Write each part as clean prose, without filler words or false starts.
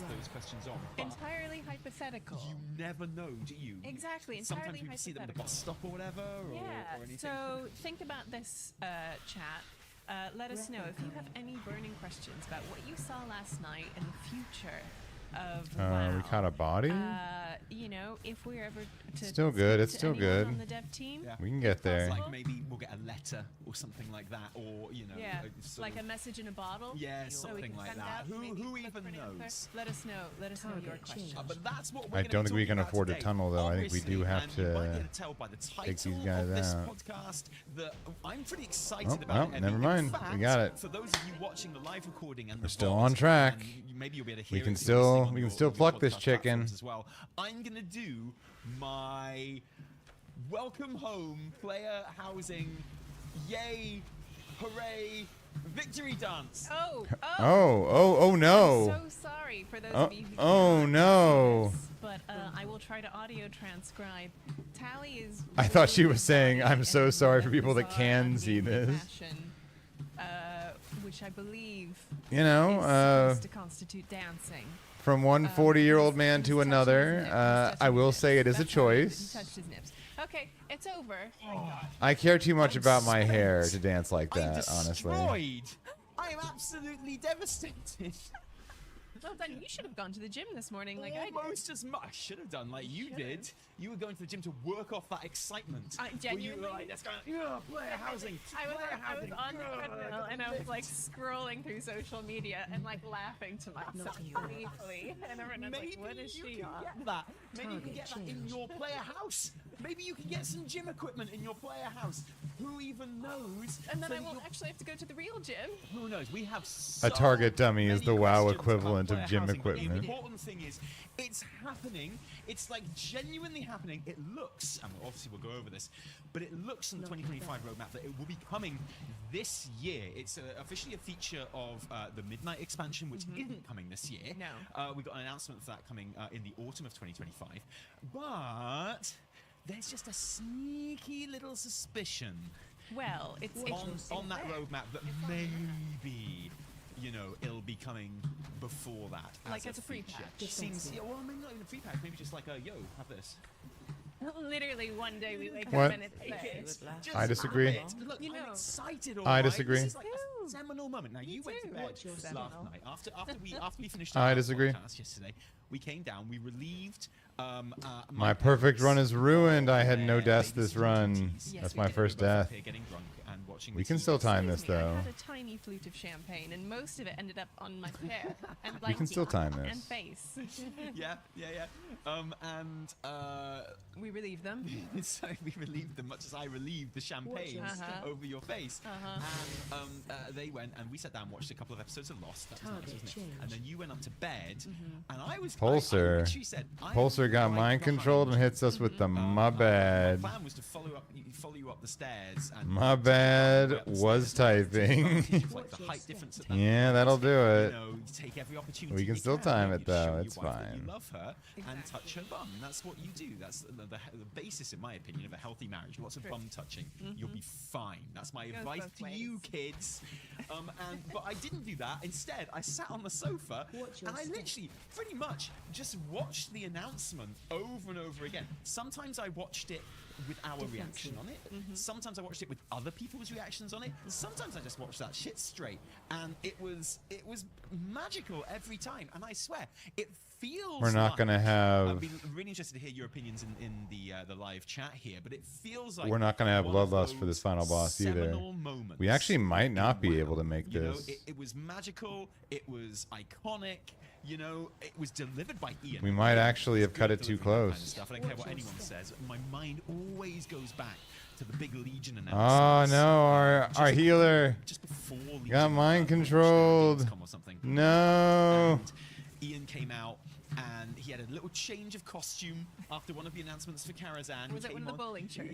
pass those questions on. But Entirely hypothetical. you never know, do you? Exactly, Sometimes entirely we see them at the hypothetical. bus stop or whatever, Yeah, or anything. so think about this, chat. Let us know if you have any burning questions about what you saw last night in the future of WoW. We caught a body? You know, if we're ever to Still good, speak it's to still anyone good. on the dev team. Yeah. We can get there. Like maybe we'll get a letter or something like that, or you know, Yeah, sort like of- a message in a bottle. Yeah, so we something can like send that. out, Who maybe look even for an answer. knows? Let us know. Let us know your Target questions. changed. But that's what we're I gonna don't be think we can talking about afford to today. tunnel, though. I think we do Obviously, have and you might be to able to tell by the title take these guys of this out. podcast that I'm pretty excited Oh, about well, it. never In mind. fact, We got it. For those of you watching the live recording and We're the still VOD, on track. and maybe you'll be able to We hear can it if you're listening still- on we can your- still your pluck this podcast chicken. platforms as well. I'm gonna do my welcome home player housing, yay, hooray, victory dance. Oh no. I'm so sorry for those of you who Oh cannot no. see this, but I will try to audio transcribe. Tally is. I thought she really was saying, funny "I'm so and sorry for people that bizarre can and see mean this." fashion, which I believe You know, is supposed to constitute dancing. from one 40-year-old man He's to touching another, his nips, he's touching I will his say it nips. is a That's how he choice. touched his nips. Okay, it's over. I care too much I'm about my spent. hair to dance like I'm that, honestly. destroyed. I am absolutely devastated. Well done. You should have gone to the gym this morning, like I did. Almost as much. I should have done like you did. You were going to the gym to work off that excitement. I Where you genuinely- were like, let's go, yeah, player housing. I was player housing. on the treadmill and I was like scrolling through social media and like laughing to myself gleefully. And everyone was Maybe like, "What is you she can on?" get that. Maybe you can Target get that in changed. your player house. Maybe you can get some gym equipment in your player house. Who even knows? And then So I that won't you'll- actually have to go to the real gym. Who knows? We have A target dummy is many the WoW questions equivalent about of player gym housing, but equipment. The important thing is, it's happening. It's like genuinely happening. It looks, and obviously we'll go over this, but it looks on the 2025 roadmap that it will be coming this year. It's officially a feature of the Midnight expansion, which isn't coming this year. No. We got an announcement for that coming in the autumn of 2025, but there's just a sneaky little suspicion Well, it's on that roadmap that maybe, you know, it'll be coming before that. Like as as a free feature. pack. Seems, yeah, well, maybe not even a free pack. Maybe just like a yo, have this. Literally one day we wake What? up and it's there. Just I disagree. have it. Look, You I'm know. excited. I alright. disagree. This is like Too. a seminal moment. Now you went to too. bed What's your last seminal? night after we finished I our disagree. podcast yesterday. We came down. We relieved. My perfect run is ruined. I had no their deaths this babies and run. duties. Yes, That's we my did. first We were both up death. here getting drunk and watching We the can TV. still time this, Excuse me, though. I had a tiny flute of champagne, and most of it ended up on my hair and like can still time and this. face. Yeah. And We relieved them. so we relieved them, much as I relieved the champagne Uh-huh. over your face. Uh-huh. And they went, and we sat down, and watched a couple of episodes of Lost. That was Target nice, wasn't it? changed. And then you went up to bed, and I was Pulsar. I literally said, I Pulsar am got right mind controlled and behind hits us with the you. my bad. My plan was to follow you up the stairs. And My take you bad up the was stairs, take typing. advantage of, like, the height difference at that Yeah, point. that'll do You it. know, take every opportunity. We can you still time don't it, you? though. Show your It's wife that fine. You love her and Exactly. touch her bum. That's what you do. That's the basis, in my opinion, of a healthy marriage. Lots of True. bum touching. You'll be fine. That's my Goes advice both to ways. you, kids. But I didn't do that. Instead, I sat on the sofa Watch your and I step. literally, pretty much, just watched the announcement over and over again. Sometimes I watched it with our reaction on it. Sometimes I watched it with other people's reactions on it. Sometimes I just watched that shit straight, and it was magical every time. And I swear, it feels. We're not like, gonna I'd have. be really interested to hear your opinions in the live chat here, but it feels like We're not gonna have one of bloodlust for this those final boss either. seminal moments We actually might not be in able WoW. to make You know, this. it was magical. It was iconic. You know, it was delivered by Ian. We might Ian actually was have cut good it too at delivering that kind of close. stuff. I don't care what anyone says. My mind always goes back to the big Legion Oh announcements. no, our Just- healer Just before Legion got mind launched, controlled. Gamescom or something. No. And Ian came out and he had a little change of costume after one of the announcements for Karazhan. Was it one of the bowling shirts?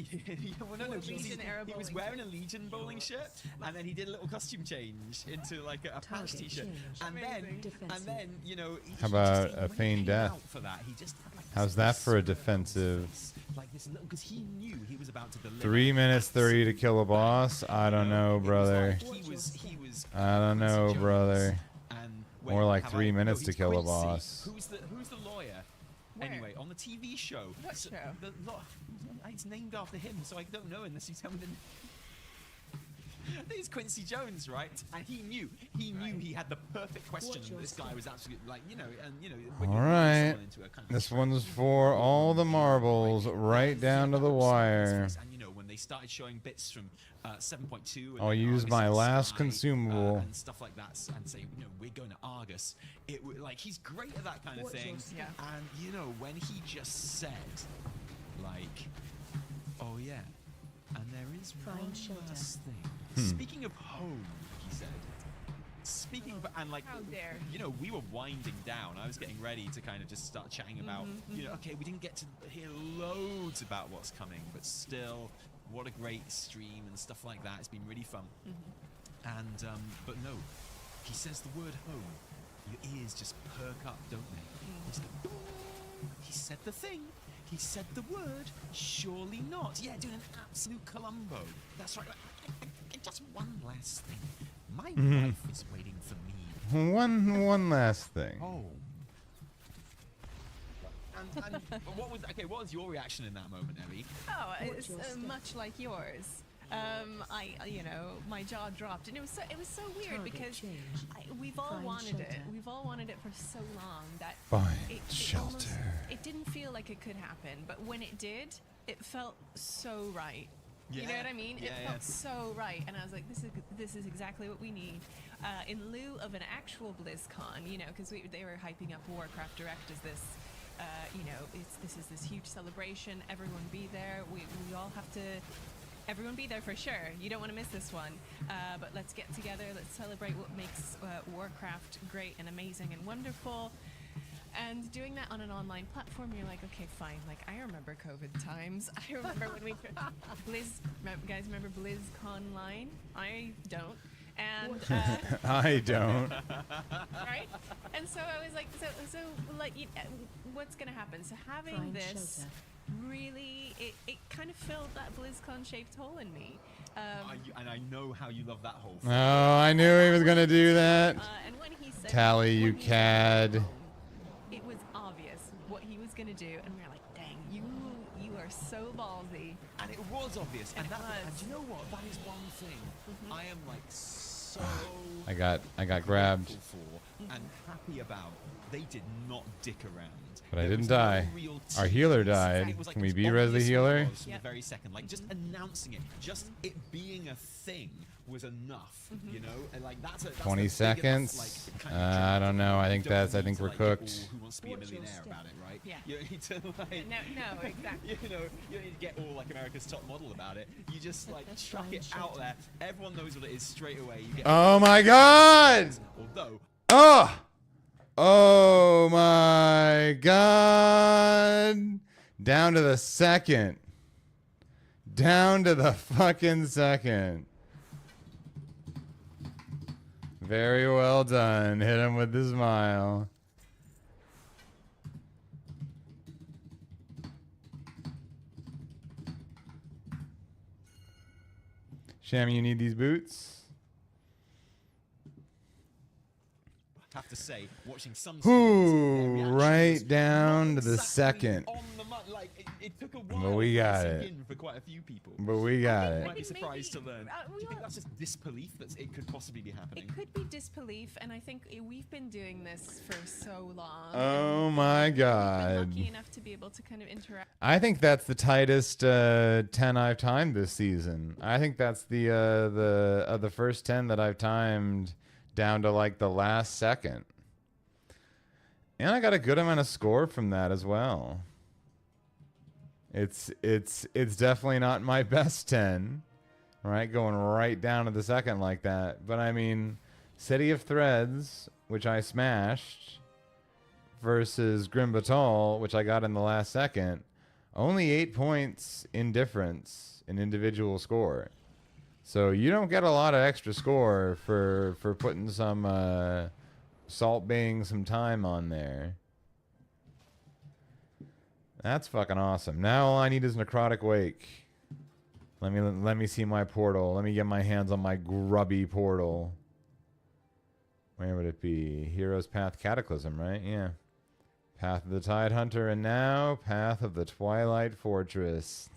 Well, no, Legion era he was bowling wearing a Legion bowling shirt, and then he did a little costume change into like a patch Target t-shirt, changed. and Amazing. then you know. How he about just, a when he feigned came death? out for that, he just had, like, How's this that for a whisper defensive? voice, like this little, because he knew he was about to deliver. 3 minutes 30 to kill a boss. I don't know, It was brother. like he was. I don't know, Quincy brother. Jones, And Wait, Or like have 3 no, minutes to he's kill a Quincy. boss. Who's the lawyer? Where? Anyway, on the TV show. What show? It's named after him, so I don't know unless you tell me the name. I think it's Quincy Jones, right? And he knew he had the perfect question. This guy was absolutely like, when All you right. someone into a kind of This trap, one's for all the marbles, right down to the wire. And when they started showing bits from 7.2, and I'll then use Argus my in the last Sky, consumable. and stuff like that, and say, we're going to Argus. Like he's great at that kind of thing. Yeah. And when he just said, like, oh yeah, and there is one last thing. Speaking of home, he said. Speaking of, and like, How dare. we were winding down. I was getting ready to kind of just start chatting about, okay, we didn't get to hear loads about what's coming, but still, what a great stream and stuff like that. It's been really fun. And, but no, he says the word home. Your ears just perk up, don't they? It's like, he said the thing. He said the word. Surely not. Yeah, doing an absolute Columbo. That's right. Just one last thing. My wife is waiting for me. One last thing. Oh. And what was your reaction in that moment, Evie? Oh, it's much like yours. My jaw dropped, and it was so weird because we've all wanted it. We've all wanted it for so long that Shelter. it didn't feel like it could happen, but when it did, it felt so right. You know what I mean? It felt so right, and I was like, this is exactly what we need. In lieu of an actual BlizzCon, because they were hyping up Warcraft Direct as this, this is this huge celebration. Everyone be there. We all have to. Everyone be there for sure. You don't want to miss this one. But let's get together. Let's celebrate what makes Warcraft great and amazing and wonderful. And doing that on an online platform, you're like, okay, fine. Like, I remember COVID times. I remember when we guys remember BlizzCon line? I don't. And I don't. right? And so I was like, so like, what's gonna happen? So having this really, it kind of filled that BlizzCon shaped hole in me. And I know how you love that whole Oh, I knew he was gonna do that. And when he said, Tally, you cad. it was obvious what he was gonna do, and we were like, dang, you are so ballsy. And it was obvious. And it that, was. and you know what? That is one thing I am like so I got grabbed. thankful for and happy about. They did not dick around. But I There didn't was no die. real Our tease. healer died. It was like Can we it was be-res the obvious what it healer? was from the very second. Like just announcing it, just it being a thing was enough. And like that's 20 seconds. Like, kind of I don't know. I think you don't I need think to, we're like, get all cooked. Who wants to be a millionaire about it, right? Yeah. You don't need to like. No, exactly. You don't need to get all like America's Top Model about it. You just like chuck it out there. Everyone knows what it is straight away. You get Oh my god! although Oh my god! Down to the second. Down to the fucking second. Very well done. Hit him with the smile. Shammy, you need these boots? have to say, watching some Ooh, streams, right down to the exactly second. on the like it took a while. But we got to sink it. in for quite a few people. But we got You it. might be surprised to Maybe- learn. Do you think that's just disbelief that it could possibly be happening? It could be disbelief, and I think we've been doing this for so long. Oh my We've been god. lucky enough to be able to kind of interact. I think that's the tightest 10 I've timed this season. I think that's the first 10 that I've timed down to like the last second. And I got a good amount of score from that as well. It's definitely not my best 10, right? Going right down to the second like that. But I mean, City of Threads, which I smashed, versus Grim Batal, which I got in the last second, only 8 points in difference in individual score. So you don't get a lot of extra score for putting some salt baying some time on there. That's fucking awesome. Now all I need is Necrotic Wake. Let me see my portal. Let me get my hands on my grubby portal. Where would it be? Hero's Path Cataclysm, right? Yeah. Path of the Tidehunter, and now Path of the Twilight Fortress.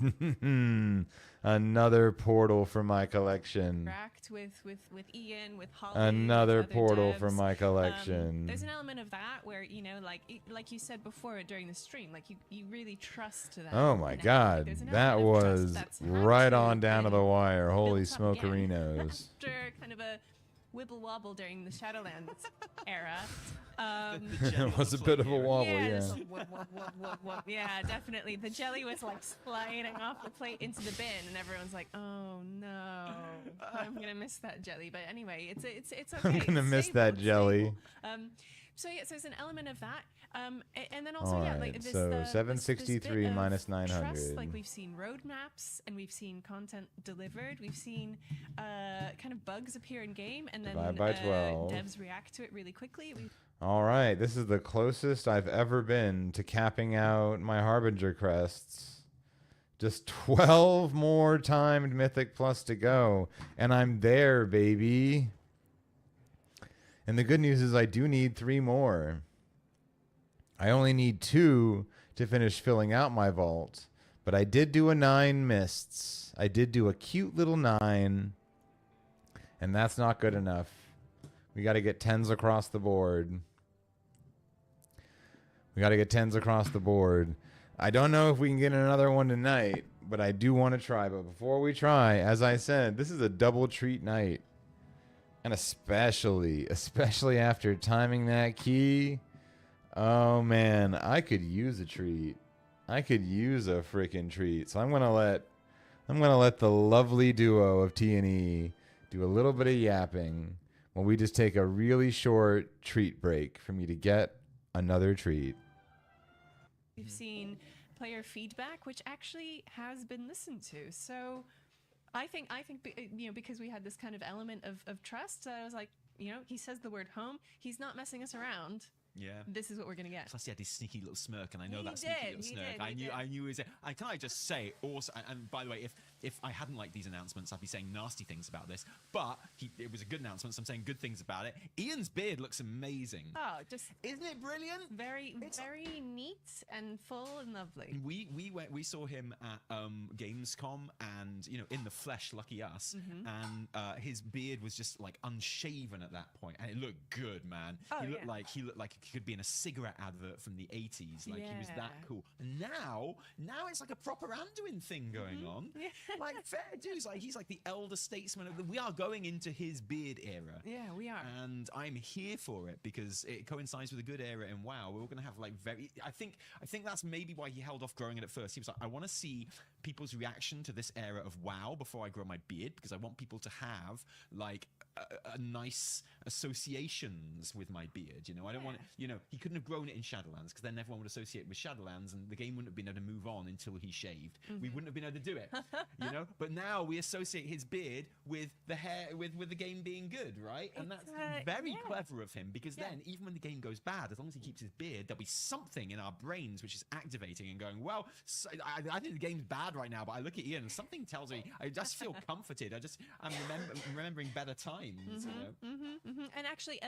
Another portal for my collection. Interact with Ian, with Holly. Another with other portal devs. for my collection. There's an element of that where, you know, like you said before during the stream, like you really trust them. Oh my and God, there's an that element of trust was that's right had on down to the wire. Holy built up again smokerinos. After kind of a wibble wobble during the Shadowlands era. It was a bit of a wobble, yeah. yeah. Just like whoop, whoop, whoop, whoop, whoop. Yeah, definitely. The jelly was like sliding off the plate into the bin, and everyone's like, "Oh no, I'm gonna miss that jelly." But anyway, it's okay. I'm gonna It's miss stable, that it's jelly. stable. So yeah, so there's an element of that, and then also All yeah, right, like this. so this 763 bit of minus 900. Trust, like we've seen roadmaps and we've seen content delivered. We've seen kind of bugs appear in game, and then Divide by 12. devs react to it really quickly. All right, this is the closest I've ever been to capping out my Harbinger crests. Just 12 more timed Mythic Plus to go, and I'm there, baby. And the good news is I do need 3 more. I only need 2 to finish filling out my vault, but I did do a 9 mists. I did do a cute little 9, and that's not good enough. We got to get 10s across the board. We got to get 10s across the board. I don't know if we can get another one tonight, but I do want to try. But before we try, as I said, this is a double treat night. And especially after timing that key, oh man, I could use a treat. I could use a freaking treat. So I'm gonna let the lovely duo of T&E do a little bit of yapping while we just take a really short treat break for me to get another treat. We've seen player feedback, which actually has been listened to. So I think you know, because we had this kind of element of trust, I was like, you know, he says the word home, he's not messing us around. Yeah. This is what we're gonna get. Plus, he had his sneaky little smirk, and I know He that sneaky did, little he smirk. did, I he knew. did. I knew. Can I just say also? And by the way, if I hadn't liked these announcements, I'd be saying nasty things about this. But it was a good announcement, so I'm saying good things about it. Ian's beard looks amazing. Oh, just Isn't it brilliant? very neat and full and lovely. We saw him at Gamescom, and you know, in the flesh, lucky us. And his beard was just like unshaven at that point, and it looked good, man. Oh, he looked yeah. like he could be in a cigarette advert from the 80s. Like he was that Yeah. cool. And now it's like a proper Anduin thing going on. Yeah. Like fair dues, like he's like the elder statesman of we are going into his beard era. Yeah, we are. And I'm here for it because it coincides with a good era in WoW. We're going to have like I think that's maybe why he held off growing it at first. He was like, I want to see people's reaction to this era of WoW before I grow my beard, because I want people to have like a nice associations with my beard. You know, I don't want it, you know, he couldn't have grown it in Shadowlands because then everyone would associate it with Shadowlands and the game wouldn't have been able to move on until he shaved. We wouldn't have been able to do it, you know. But now we associate his beard with the hair, with the game being good, right? And that's very clever of him, because then even when the game goes bad, as long as he keeps his beard, there'll be something in our brains which is activating and going, well, so, I think the game's bad right now, but I look at Ian and something tells me I just feel comforted. I'm remembering better times. You know? And actually,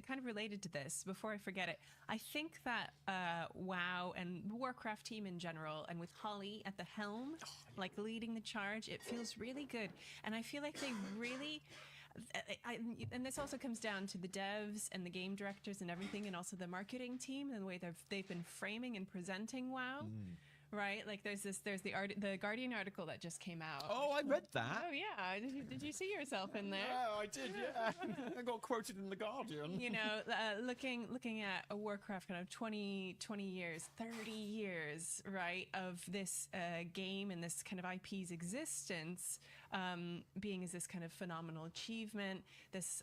kind of related to this, before I forget it, I think that WoW and the Warcraft team in general, and with Holly at the helm, like leading the charge, it feels really good. And I feel like they really... and this also comes down to the devs and the game directors and everything, and also the marketing team and the way they've been framing and presenting WoW. Right, like there's the Guardian article that just came out. Oh, I read that. Oh yeah, did you see yourself in there? Yeah, I did. Yeah, I got quoted in the Guardian. You know, looking at a Warcraft kind of 20 years, 30 years, right, of this game and this kind of IP's existence, being as this kind of phenomenal achievement. This,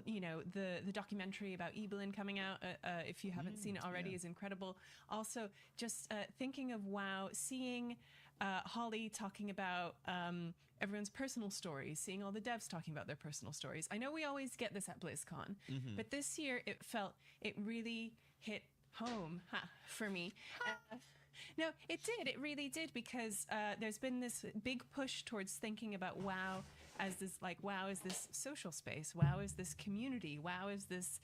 you know, the documentary about Evelyn coming out, if you haven't seen it already, is incredible. Also, just thinking of WoW, seeing Holly talking about everyone's personal stories, seeing all the devs talking about their personal stories. I know we always get this at BlizzCon, but this year it really hit home for me. No, it did. It really did, because there's been this big push towards thinking about WoW as this like, wow, is this social space? Wow, is this community? Wow, is this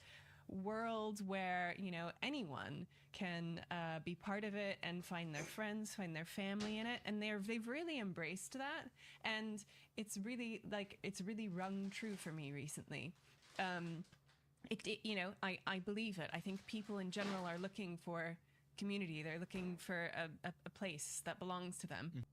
world where, you know, anyone can be part of it and find their friends, find their family in it, and they've really embraced that, and it's really rung true for me recently. You know, I believe it. I think people in general are looking for community. They're looking for a place that belongs to them.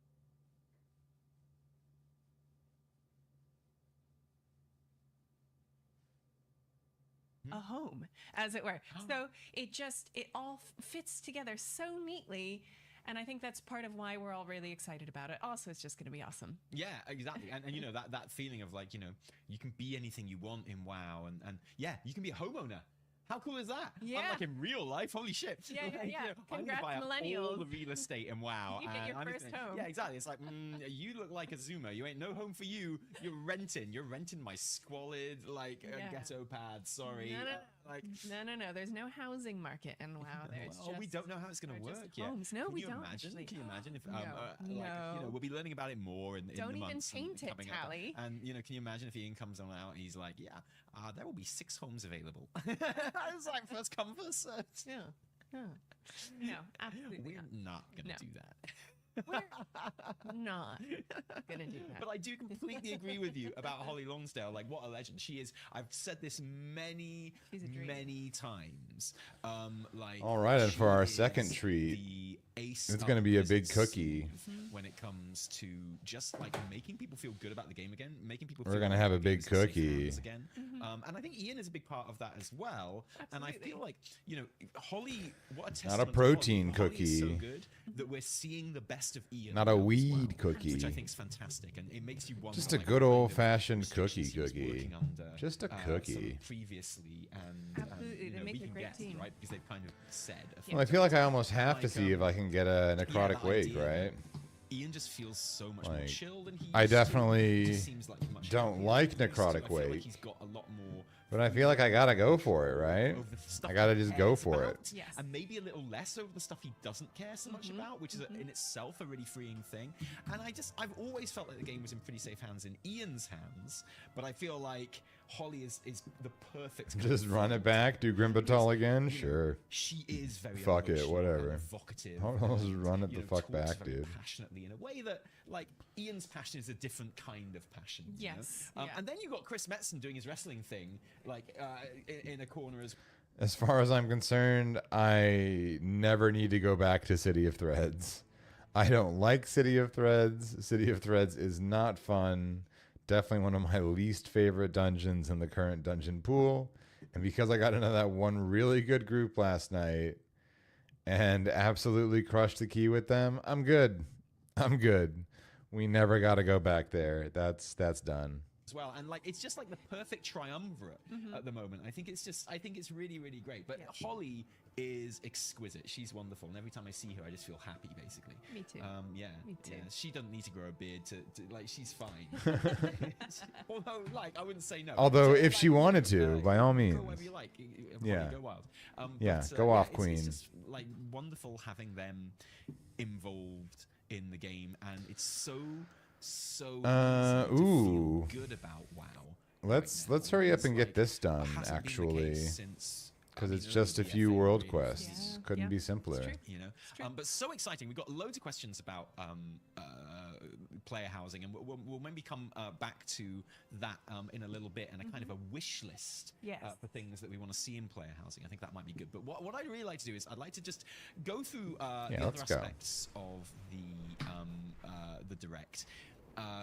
A home, as it were. So it all fits together so neatly, and I think that's part of why we're all really excited about it. Also, it's just going to be awesome. Yeah, exactly. And you know, that feeling of like, you know, you can be anything you want in WoW, and yeah, you can be a homeowner. How cool is that? Yeah. Unlike in real life, holy shit. Yeah. You know, I'm Congrats, gonna buy up millennials. all the real estate in WoW. You get your and first home. Yeah, exactly. It's like, you look like a Zoomer. You ain't no home for you. You're renting. You're renting my squalid, like, ghetto pad. Sorry. No. There's no housing market in WoW. There's well, we don't know how it's going to work yet. Homes. No, we don't. Imagine? Can you imagine if, No. like, you know, we'll be learning about it more in Don't the even months taint it, coming up. Tally. And you know, can you imagine if Ian comes on out and he's like, yeah, there will be 6 homes available. It's like first come first served. Yeah. No, absolutely We're not going to do that. We're not gonna do that. But I do completely agree with you about Holly Lonsdale. Like, what a legend she is. I've said this many times. Like, all right, and for our is second treat, the ace it's of going to be a Blizzard's big cookie. sleeve when it comes to just like making people feel good about the game again, making people. We're feel gonna like have the a big game's in safe cookie. hands again. And I think Ian is a big part of that as well. Absolutely. And I feel like, you know, Holly, what a Not a testament to protein Holly is so cookie. good that we're seeing the best of Ian. Not a now as weed well, cookie. which I think is fantastic, and it makes you wonder. Just a like, good what kind of old-fashioned restrictions he was cookie. working under, Just a some cookie. previously, and Absolutely, you they know, make we a can great get team. right because they've kind of said. Well, I feel like I almost have to Like, see if I can get a necrotic the wake, idea right? Ian just feels so much more Like, chill than he used I to. definitely He just seems like much don't happier like than he used to. necrotic I feel like wake. he's got a lot more. But I feel like I gotta go for it, right? Over the stuff I gotta he just go cares for about, it. Yes. and maybe a little less over the stuff he doesn't care so much about, which is in itself a really freeing thing. And I've always felt like the game was in pretty safe hands in Ian's hands, but I feel like Holly is the perfect. kind Just of run it front back, do because, Grimbatal again? you know, Sure. She is very Fuck it, emotional whatever. and evocative. I'll just and, run it you the know, fuck talks back, very dude. passionately in a way that, like, Ian's passion is a different kind of passion. you know? Yes, yeah. And then you got Chris Metzen doing his wrestling thing, like in a corner As far as I'm concerned, I never need to go back to City of Threads. I don't like City of Threads. City of Threads is not fun. Definitely one of my least favorite dungeons in the current dungeon pool. And because I got into that one really good group last night and absolutely crushed the key with them, I'm good. I'm good. We never got to go back there. That's done. as well, and like it's just like the perfect triumvirate at the moment. I think it's really, really great. But Holly is exquisite. She's wonderful, and every time I see her, I just feel happy. Basically, Me too. Yeah, Me too. yeah. She doesn't need to grow a beard to like. She's fine. Although, like, I wouldn't say no. Although, So, if like, she wanted to, by all go means. wherever you like. Yeah. Go wild. Yeah, but, go off, it's queen. just like wonderful having them involved in the game, and it's so easy to ooh. feel good about WoW. Let's right now. hurry up It's and get like, this done, hasn't been the actually, case since, I because mean, it's just a the few FA world really quests. Yeah. Couldn't Yeah. be It's simpler. true. You know, true. but so exciting. We've got loads of questions about player housing, and we'll maybe come back to that in a little bit, and a kind of a wish list Yes. for things that we want to see in player housing. I think that might be good. But what I'd really like to do is I'd like to just go through the other let's go. aspects of the direct.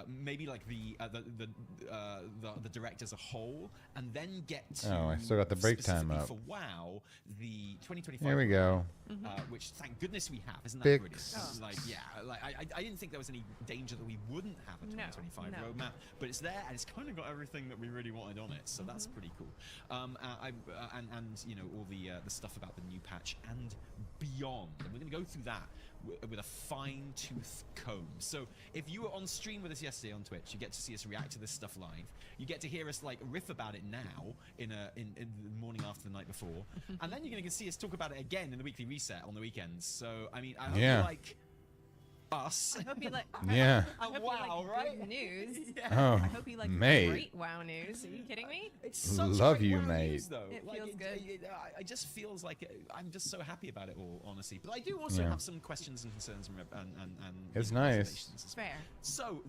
Maybe like the direct as a whole, and then get to Oh, I still got the break time specifically up. for WoW, the 2025. Here we go. Which thank goodness we have, isn't that Fix. brilliant? It's like, yeah, like I didn't think there was any danger that we wouldn't have a 2025 no. roadmap, but it's there and it's kind of got everything that we really wanted on it, so that's pretty cool. And you know, all the stuff about the new patch and beyond, and we're going to go through that with a fine-tooth comb. So if you were on stream with us yesterday on Twitch, you get to see us react to this stuff live. You get to hear us like riff about it now in the morning after the night before, and then you're going to see us talk about it again in the weekly reset on the weekends. So I mean, I feel like us. I hope you like. Yeah. I hope Wow, you like right? good news. Oh, I hope you like mate. great WoW news. Are you kidding me? It's such Love great you, WoW mate. news, though. It feels good. It just feels like I'm just so happy about it all, honestly. But I do also Yeah. have some questions and concerns and It's you know, nice. observations as well. Fair. So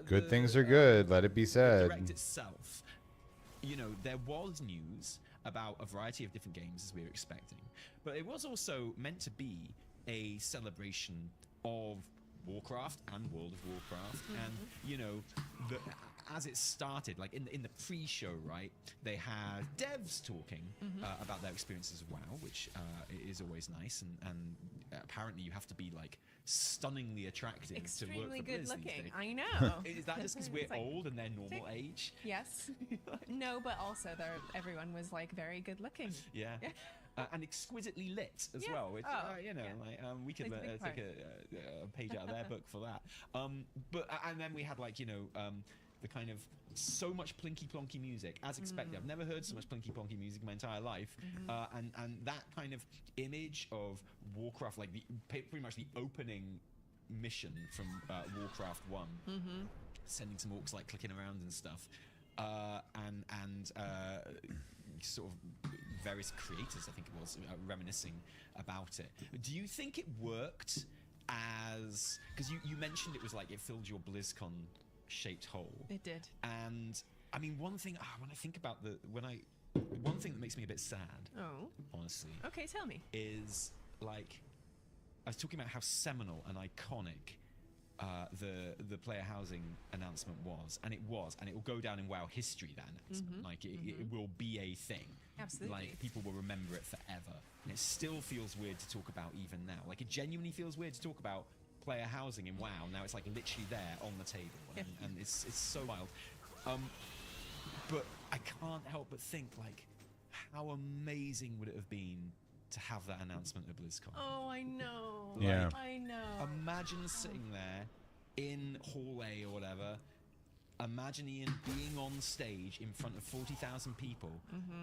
Good things are good. Let it be The said. Direct itself, you know, there was news about a variety of different games as we were expecting, but it was also meant to be a celebration of Warcraft and World of Warcraft, and you know, as it started, like in the pre-show, right, they had devs talking about their experiences of WoW, which is always nice, and apparently you have to be like stunningly attractive Extremely to work for good Blizz looking. these days. I know. Is that just because we're It's like, old and they're normal tick. age? Yes. No, but also everyone was like very good looking. Yeah. And exquisitely lit as Yeah. well, which Oh, you know, yeah. like we could Plays a big take a page out of their book for that. But and then we had like, you know, the kind of so much plinky plonky music as expected. I've never heard so much plinky plonky music in my entire life, and that kind of image of Warcraft, like pretty much the opening mission from Warcraft 1, sending some orcs like clicking around and stuff, and sort of various creators, I think it was, reminiscing about it. Do you think it worked as, because you mentioned it was like it filled your BlizzCon shaped hole? It did. And I mean, one thing when I think about one thing that makes me a bit sad, Oh. honestly, Okay, tell me. is like I was talking about how seminal and iconic the player housing announcement was, and it will go down in WoW history. That announcement, like it will be a thing. Absolutely. Like people will remember it forever, and it still feels weird to talk about even now. Like it genuinely feels weird to talk about player housing in WoW. Now it's like literally there on the table, and it's so wild. But I can't help but think like, how amazing would it have been to have that announcement at BlizzCon? Oh, I know. Yeah. I know. Imagine sitting there in Hall A or whatever. Imagine Ian being on stage in front of 40,000 people.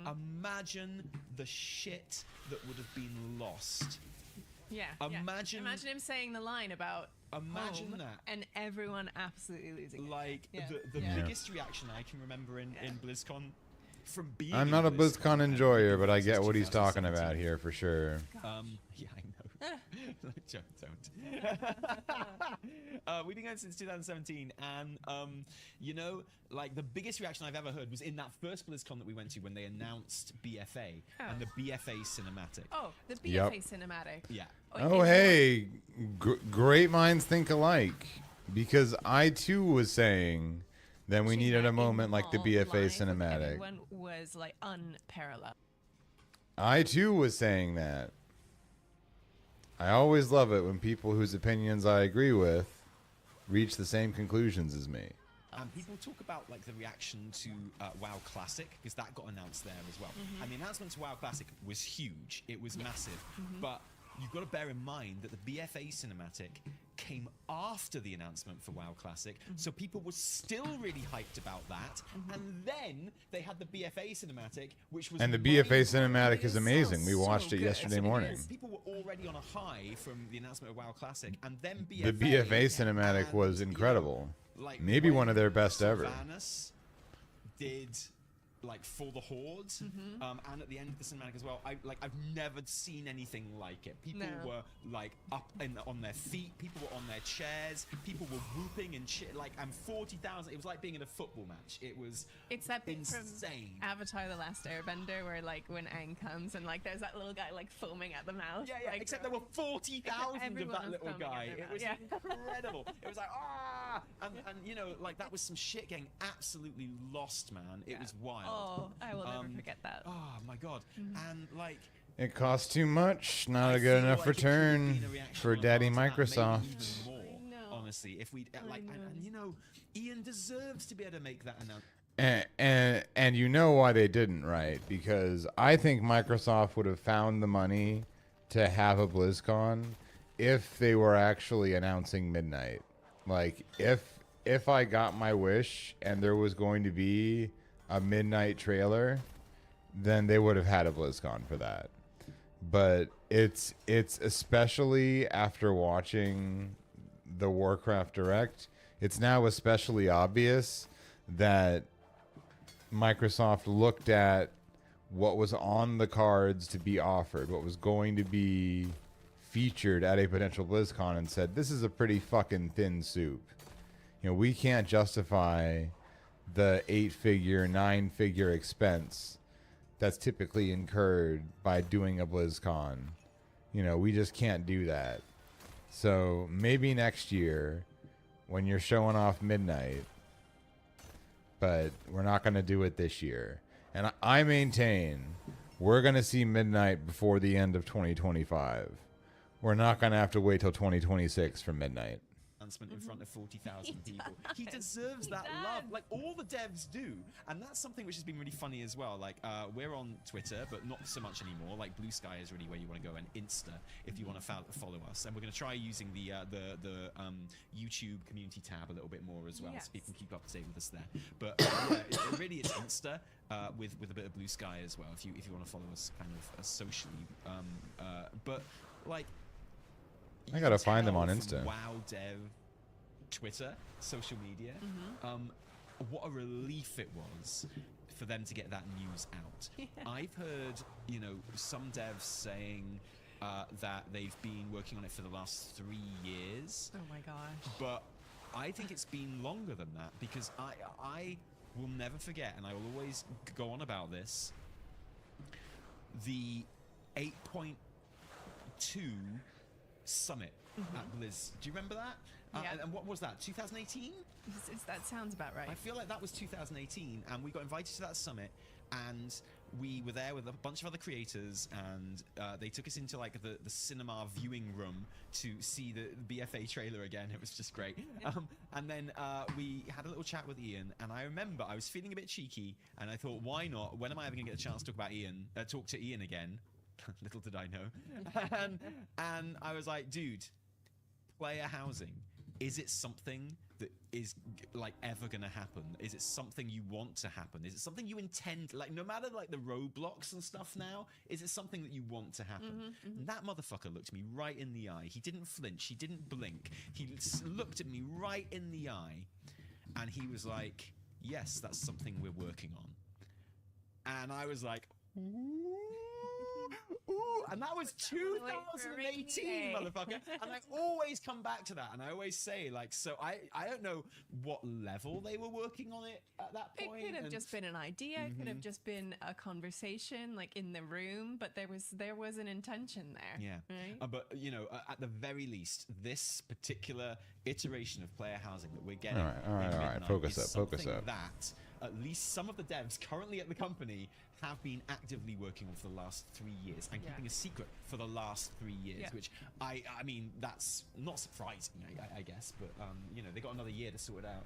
Imagine the shit that would have been lost. Yeah. Imagine- Imagine him saying the line about Imagine home that. and everyone absolutely losing it. Like Yeah. the Yeah. biggest reaction I can remember in BlizzCon from being. I'm in not a BlizzCon and enjoyer, but I since get what he's talking 2017. about here for sure. Yeah, I know. Don't. We've been going since 2017, and you know, like the biggest reaction I've ever heard was in that first BlizzCon that we went to when they announced BFA and the BFA cinematic. Oh, the Yep. BFA cinematic. Yeah. Oh, hey, great minds think alike. Because I too was saying that we needed a moment like the BFA cinematic. Everyone was like unparalleled. I too was saying that. I always love it when people whose opinions I agree with reach the same conclusions as me. And people talk about like the reaction to WoW Classic, because that got announced there as well. And the announcement to WoW Classic was huge. It was massive. But you've got to bear in mind that the BFA cinematic came after the announcement for WoW Classic, so people were still really hyped about that. And then they had the BFA cinematic, which was And the BFA mind-blowing. cinematic is amazing. We so watched it good. yesterday morning. People were already on a high from the announcement of WoW Classic, and then The BFA cinematic and, was you know, incredible. like Maybe when one of their best ever. Sylvanas did like For the Horde, and at the end of the cinematic as well. I've never seen anything like it. People No. were like up on their feet. People were on their chairs. People were whooping and shit. Like, and 40,000. It was like being in a football match. It was It's that thing insane. from Avatar: The Last Airbender, where like when Aang comes and like there's that little guy like foaming at the mouth. Yeah, like, except there were 40,000 of Everyone that was little foaming guy. at their It was mouth, incredible. It was like, and you know, like that was some shit getting absolutely lost, man. It was wild. Oh, I will never forget that. Oh my god. And like, It costs too much. Not I a good feel enough like it could have return been a reaction for on Daddy part of that, Microsoft. maybe even more, I know. honestly, if we like, and you know, Ian deserves to be able to make that announcement. And you know why they didn't, right? Because I think Microsoft would have found the money to have a BlizzCon if they were actually announcing midnight. Like if I got my wish and there was going to be a midnight trailer, then they would have had a BlizzCon for that. But it's especially after watching the Warcraft Direct, it's now especially obvious that Microsoft looked at what was on the cards to be offered, what was going to be featured at a potential BlizzCon, and said, this is a pretty fucking thin soup. You know, we can't justify the 8-figure, 9-figure expense that's typically incurred by doing a BlizzCon. You know, we just can't do that. So maybe next year when you're showing off Midnight, but we're not going to do it this year. And I maintain we're going to see Midnight before the end of 2025. We're not going to have to wait till 2026 for Midnight. In front of 40,000 people. He deserves that love, like all the devs do, and that's something which has been really funny as well. Like we're on Twitter, but not so much anymore. Like Blue Sky is really where you want to go, and Insta if you want to follow us. And we're going to try using the YouTube community tab a little bit more as well, so people can keep up to date with us there. But it really is Insta with a bit of Blue Sky as well, if you want to follow us kind of socially. But like. I gotta find them on Insta. WoW Dev, Twitter, social media. What a relief it was for them to get that news out. Yeah. I've heard, you know, some devs saying that they've been working on it for the last 3 years. Oh my gosh. But I think it's been longer than that, because I will never forget, and I will always go on about this, the 8.2 Summit at Blizz. Do you remember that? Yeah. And what was that? 2018? That sounds about right. I feel like that was 2018, and we got invited to that summit, and we were there with a bunch of other creators, and they took us into like the cinema viewing room to see the BFA trailer again. It was just great. And then we had a little chat with Ian, and I remember I was feeling a bit cheeky, and I thought, why not? When am I ever going to get a chance to talk to Ian again? Little did I know. And I was like, dude, player housing, is it something that is like ever gonna happen? Is it something you want to happen? Is it something you intend, like no matter like the roadblocks and stuff now, is it something that you want to happen? And that motherfucker looked me right in the eye. He didn't flinch, he didn't blink, he looked at me right in the eye, and he was like, yes, that's something we're working on. And I was like, ooh. Ooh, and that was 2018, motherfucker. And I always come back to that, and I always say, like, so I don't know what level they were working on it at that point. It could have just been an idea, it could have just been a conversation, like in the room, but there was an intention there. Yeah, right? But you know, at the very least, this particular iteration of player housing that we're getting, all right, focus up. That at least some of the devs currently at the company have been actively working on for the last 3 years and keeping a secret for the last 3 years, which I mean, that's not surprising, I guess, but you know, they got another year to sort it out.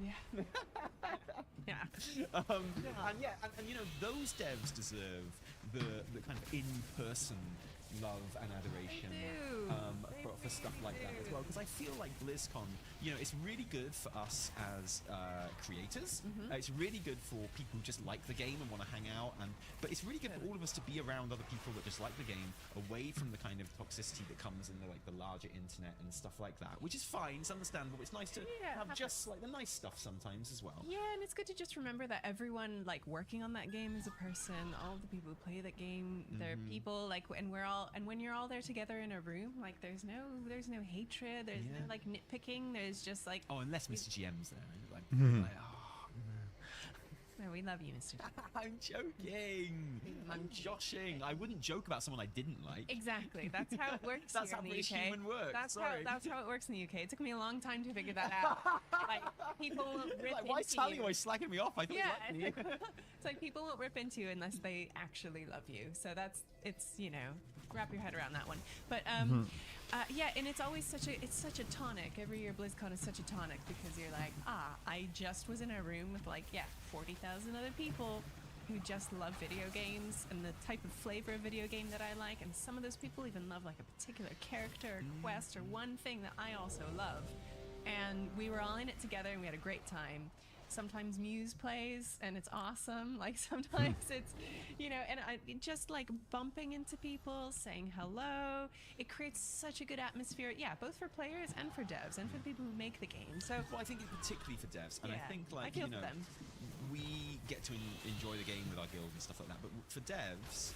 And you know, those devs deserve the kind of in-person love and adoration for stuff like that as well, because I feel like BlizzCon, you know, it's really good for us as creators. It's really good for people who just like the game and want to hang out, but it's really good for all of us to be around other people that just like the game, away from the kind of toxicity that comes in the larger internet and stuff like that, which is fine, it's understandable. It's nice to have just like the nice stuff sometimes as well. Yeah, and it's good to just remember that everyone like working on that game is a person. All the people who play that game, they're people. Like, and when you're all there together in a room, like there's no hatred, there's no like nitpicking, there's just like, oh, unless Mr. GM's there, like, no, we love you, Mr. I'm joking. I'm joshing. I wouldn't joke about someone I didn't like. Exactly. That's how it works. That's here how in the British UK. human works. That's how it works in the UK. It took me a long time to figure that out. Like people won't rip like, why is Tally always slacking me off? I thought you liked me. It's like people won't rip into you unless they actually love you. So it's you know, wrap your head around that one. But yeah, and it's always such a tonic. Every year BlizzCon is such a tonic because you're like, I just was in a room with like 40,000 other people who just love video games and the type of flavor of video game that I like, and some of those people even love like a particular character or quest or one thing that I also love. And we were all in it together and we had a great time. sometimes Muse plays and it's awesome. Like sometimes it's, you know, and just like bumping into people, saying hello. It creates such a good atmosphere. Yeah, both for players and for devs and for the people who make the game. So well, I think particularly for devs, and yeah, I think like I you feel know, for them. we get to enjoy the game with our guild and stuff like that. But for devs,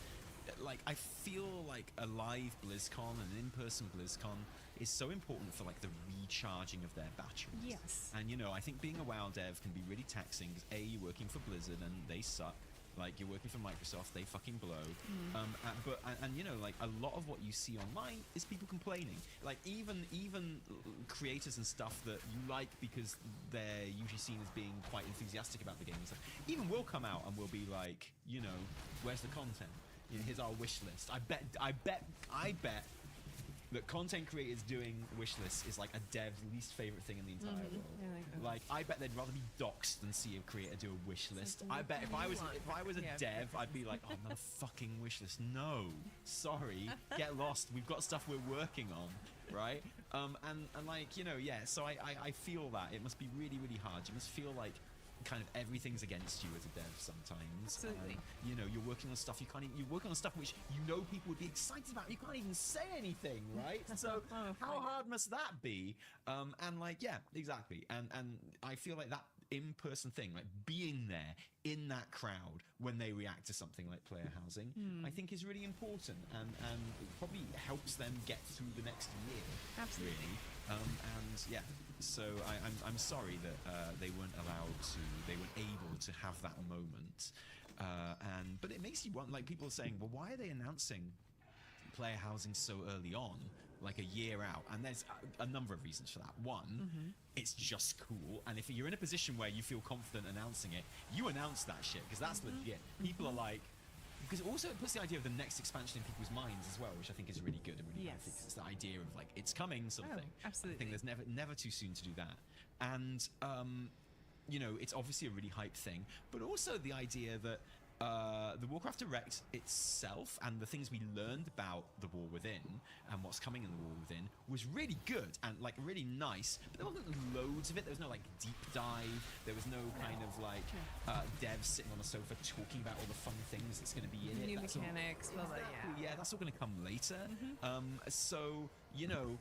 like I feel like a live BlizzCon and an in-person BlizzCon is so important for like the recharging of their batteries. Yes. And you know, I think being a WoW dev can be really taxing because you're working for Blizzard and they suck. Like you're working for Microsoft, they fucking blow. And you know, like a lot of what you see online is people complaining. Like even creators and stuff that you like because they're usually seen as being quite enthusiastic about the game and stuff. Even will come out and will be like, you know, where's the content? You know, here's our wish list. I bet that content creators doing wish lists is like a dev's least favorite thing in the entire world. Yeah, Like I bet they'd rather be doxxed than see a creator do a wish list. I bet if I was a dev, I'd be like, oh, another fucking wish list. No, sorry, get lost. We've got stuff we're working on, right? And like, you know, yeah. So I feel that it must be really, really hard. You must feel like kind of everything's against you as a dev sometimes. Absolutely. You know, you're working on stuff you're working on stuff which you know people would be excited about. You can't even say anything, right? So how hard must that be? And like, yeah, exactly. And I feel like that in-person thing, like being there in that crowd when they react to something like player housing, I think is really important and it probably helps them get through the next year. Absolutely. Really. And yeah, so I'm sorry that they weren't able to have that moment. But it makes you want, like people are saying, well, why are they announcing player housing so early on, like a year out? And there's a number of reasons for that. One, it's just cool, and if you're in a position where you feel confident announcing it, you announce that shit because that's legit. People are like, because also it puts the idea of the next expansion in people's minds as well, which I think is really good and really healthy. It's the idea of like it's coming something. Oh, absolutely. I think there's never too soon to do that. And you know, it's obviously a really hype thing, but also the idea that the Warcraft Direct itself and the things we learned about the War Within and what's coming in the War Within was really good and like really nice, but there wasn't loads of it. There was no like deep dive. There was no kind of like devs sitting on a sofa talking about all the fun things that's going to be in it. New That's mechanics, all, blah, blah, yeah, that's all going to come later. So, you know,